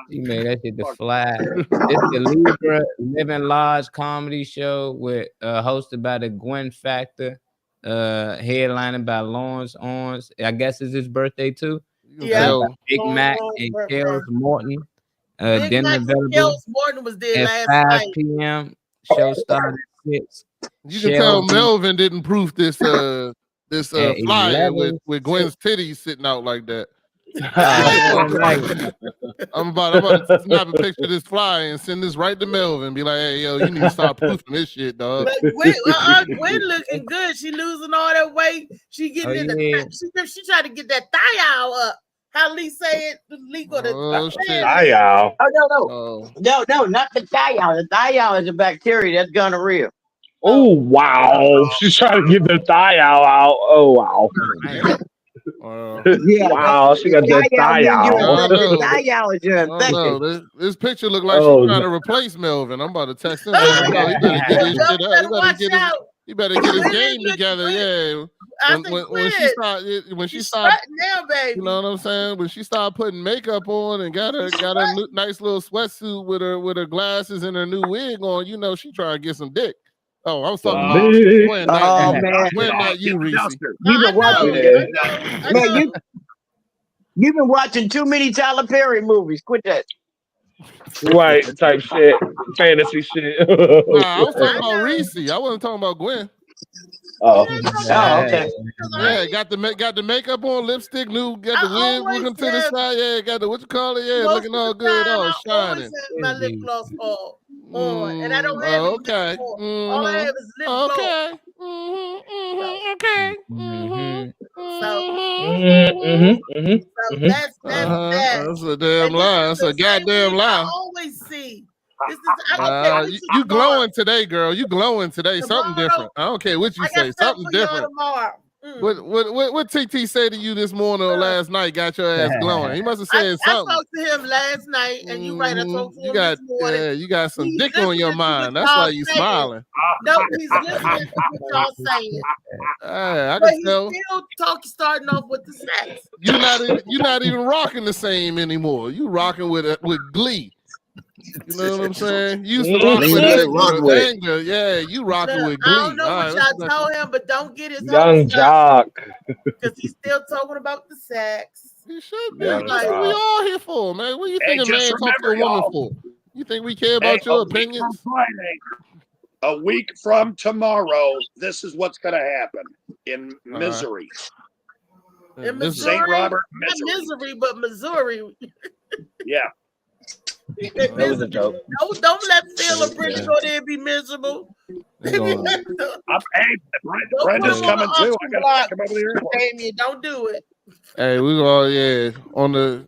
He made that shit to fly. It's the Libra Living Large comedy show with hosted by the Gwen Factor, headlining by Lawrence Owens. I guess it's his birthday too. Yeah. Big Mac and Kels Morton. Big Dinner Mac and available Kels Morton was there at last 5 night. p.m. Show started at 6. You can tell Melvin didn't proof this flyer 11. with Gwen's titties sitting out like that. Oh, I'm about to snap a picture of this flyer and send this right to Melvin. Be like, hey, yo, you need to start proofing this shit, dog. But Gwen looking good. She losing all that weight. She getting she tried to get that thigh out up. How Lee say it? Lee gonna thigh out. No, not the thigh out. The thigh out is a bacteria. That's gonorrhea. Oh wow! She's trying to get the thigh out. Oh wow! Wow, she got that thigh out. Thigh out is infected. This picture look like she's trying to replace Melvin. I'm about to text him. He better get his shit up. He better get his game together. Yeah. When she start, now, baby. You know what I'm saying? When she started putting makeup on and got her nice little sweatsuit with her glasses and her new wig on, you know she trying to get some dick. Oh, I was talking about Gwen, not you, Reese. You've been watching, man. You've been watching too many Tyler Perry movies. Quit that. Right, type shit, fantasy shit. Nah, I was talking about Reese. I wasn't talking about Gwen. Oh, okay. Yeah, got the makeup on, lipstick, got the wig looking to the side. Yeah, got the what you call it? Yeah, looking all good, all shining. My lip gloss on, and I don't have any okay. All I have is lip gloss. Okay. So that's that. That's a damn lie. That's a goddamn lie. I always see. You glowing today, girl. You glowing today. Something different. I don't care what you say. Something different. What TT say to you this morning or last night got your ass glowing? He must have said something. I talked to him last night, and you right. I talked to him this morning. Yeah, you got some dick on your mind. That's why you smiling. No, he's listening to what y'all saying. I but can tell. Still starting off with the sex. You're not even rocking the same anymore. You rocking with Glee. You know what I'm saying? You used to rock with anger. Yeah, you rocking with Glee. I don't know what y'all told him, but don't get his young jock because he's still talking about the sex. He should be. That's what we all here for, man. What you think a man talk to a woman for? You think we care about your opinions? A week from tomorrow, this is what's going to happen in Missouri. In Missouri, St. Robert, Missouri. Not Missouri, but Missouri. Yeah. That was a joke. No, don't let Phil or Brittany go there and be miserable. Brenda's coming too. I got to come over there. Damien, don't do it. Hey, we gonna on the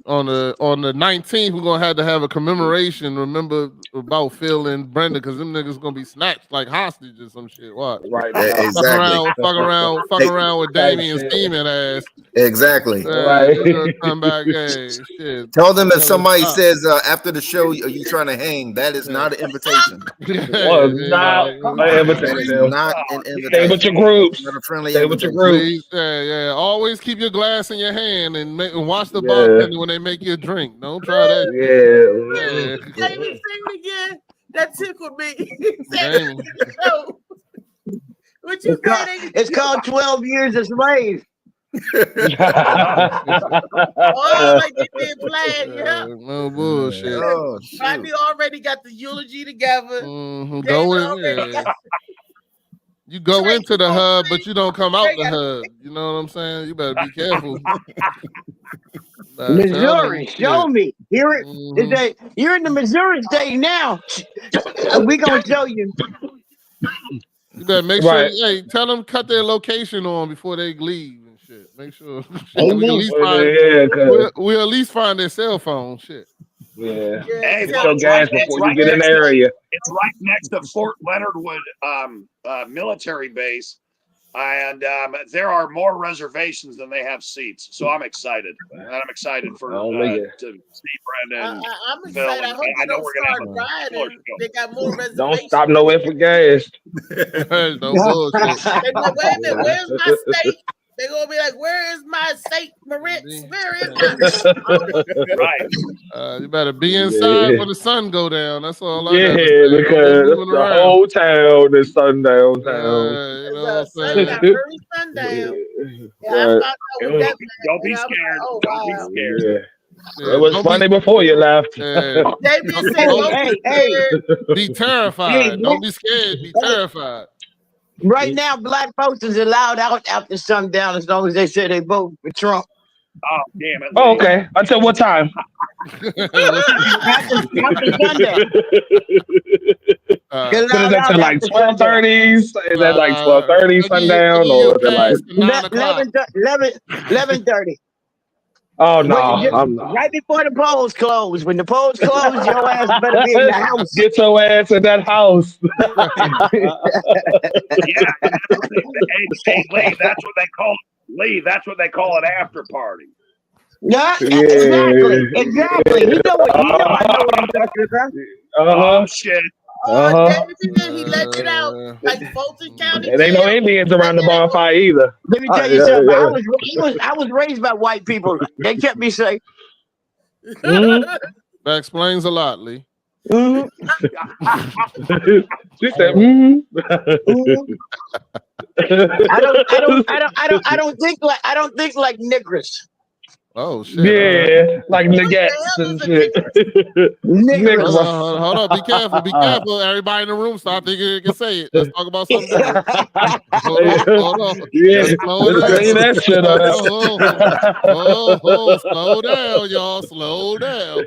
19th we're gonna have to have a commemoration. Remember about Phil and Brenda because them niggas gonna be snatched like hostages or some shit. What? Right. Exactly. Fuck around with Damien's steaming ass. Exactly. Right. Come back. Hey, shit. Tell them if somebody says after the show, are you trying to hang? That is not an invitation. Not an invitation. Not an invitation. Stay with your groups. Not a friendly Stay with your groups. Yeah. Always keep your glass in your hand and watch the bartender when they make you a drink. Don't try that. Yeah. Jamie, sing again. That tickled me. What you it's called 12 Years a Slave. Like they did plan, yeah. No bullshit. Rodney already got the eulogy together. Go in. You go into the hub, but you don't come out the hub. You know what I'm saying? You better be careful. Missouri, show me. You're in the Missouri state now. We're gonna show you. You better make sure. Hey, tell them cut their location on before they leave and shit. Make sure we'll at least find their cell phone. Shit. Yeah. Hey, so gas before you get in the area. It's right next to Fort Leonard Wood military base, and there are more reservations than they have seats. So I'm excited, and I'm excited for to see Brenda. I'm excited. I hope they don't start riding. They got more reservations. Don't stop nowhere for gas. No bullshit. Wait a minute, where's my state? They're gonna be like, "Where is my Saint Moritz? Where is my?" Right. You better be inside when the sun go down. That's all I got to Yeah, say. because Don't be moving the around. whole town is sundown town. You know what I'm saying? Early sundown. Yeah, I found out with that. Don't be and I was like, scared. "Oh, Don't be wow." scared. Yeah. Yeah, It was don't funny be, before you left. yeah, Damien said, Hey, "Don't hey, be hey, scared." be terrified. Don't be scared. Be terrified. right now, black folks is allowed out after sundown as long as they say they vote for Trump. Oh, damn it. Oh, okay. Until what time? After sundown. Uh, They're So is allowed that out to like after sundown. 12:30? Is that like 12:30 sundown, or is it like? past 9 o'clock. 11:30. Oh no, Wait, I'm not. right before the polls close. When the polls close, your ass better be in the house. Get your ass in that house. Yeah. Hey, Lee, that's what they call Lee. That's what they call an after party. Yeah, Yeah. exactly. You know what? I know what I'm talking about. Oh shit. David, he let it out like Fulton County. It ain't no Indians around the bonfire either. Let me tell you something. I was raised by white people. They kept me safe. That explains a lot, Lee. Mhm. She said, I don't think like niggers. Oh shit! Yeah, like niggas and shit. Niggers. Hold on, be careful, be careful. Everybody in the room, stop thinking you can say it. Let's talk about something different. Hold on. Yeah, Slow let's clean down. that shit up. Slow down, y'all. Slow down.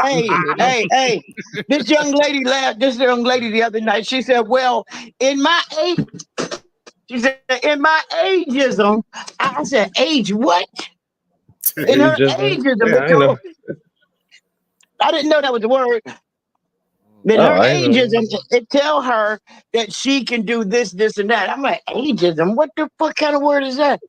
Hey. This young lady laughed. This young lady the other night. She said, "Well, in my age," she said, "in my ageism," I said, "Age what?" In her ageism, I didn't know that was the word. But her ageism, it tell her that she can do this, and that. I'm like, ageism? What the fuck kind of word is that?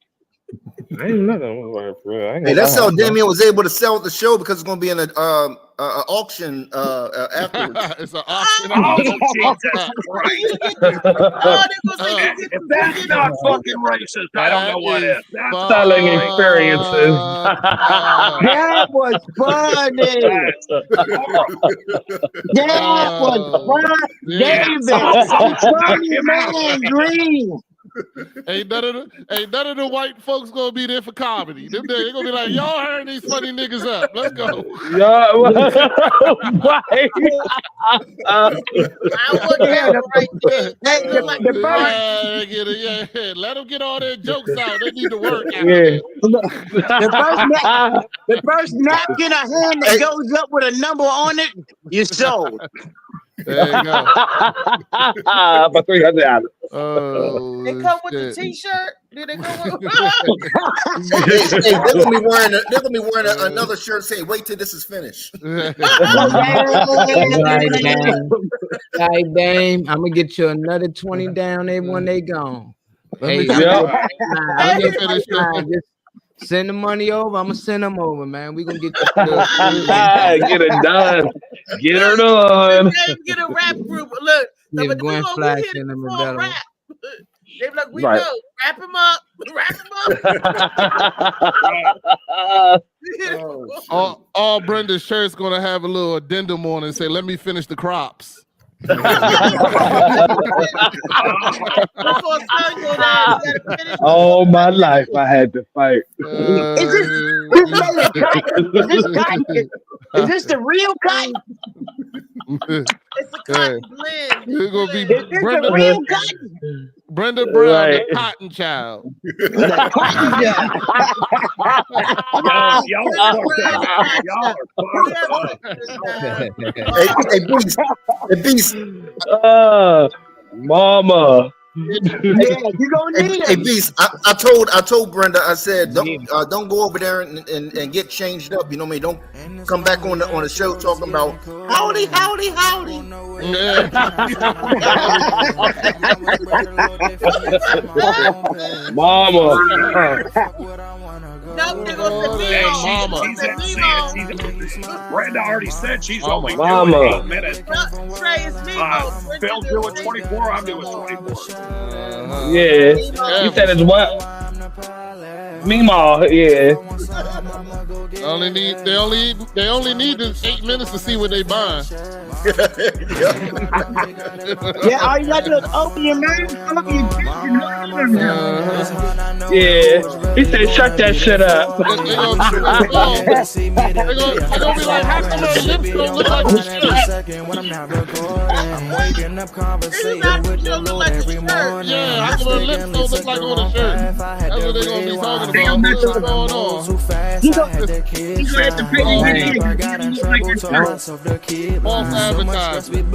I didn't know that was like, bro. Hey, that's how Damien was able to sell the show because it's going to be in an auction afterwards. It's an auction. Oh, Jesus Christ. If that's not fucking racist, I don't know what is. That's Selling experiences. That was funny. That was funny. David, funny man, green. Ain't none of the white folks gonna be there for comedy. They're gonna be like, y'all heard these funny niggas up. Let's go. Let them get all their jokes out. They need to work. The first napkin I hand that goes up with a number on it, you sold. There you go. For $300. Oh, they come with the T-shirt. Did they come with? They're gonna be wearing another shirt saying, "Wait till this is finished." Like, Dame, I'm gonna get you another 20 down there when they gone. Hey, just send the money over. I'm gonna send them over, man. We gonna get get it done. Get her done. Get a rap group. Look, Give Gwen Flax in them available. They be like, we Right. know. Wrap him up. Wrap him up. all Brenda's shirts gonna have a little addendum on it and say, "Let me finish the crops." All my life, I had to fight. Is this the real cotton? It's a cotton blend. It's gonna be Is this the real cotton? Brenda Brown, Right. the cotton child. Hey, Beast. Mama. Yeah, you gonna need Hey, it. Beast. I told Brenda. I said, don't go over there and get changed up. You know what I mean? Don't come back on the show talking about howdy. Mama. No, they're gonna say Brenda already said she's Oh, only Mama. doing 8 minutes. Trey, it's Nemo. Phil's doing 24. I'm doing 24. Yeah. You said it's what? Meemaw, yeah. They only need this 8 minutes to see what they buying. Yeah, all you got to do is open your mouth, open your Yeah. He said, shut that shit up. They gonna be like, how come her lips don't look like the shirt? Yeah, how come her lips don't look like on the shirt? That's what they gonna be talking about. What's going on? False advertising.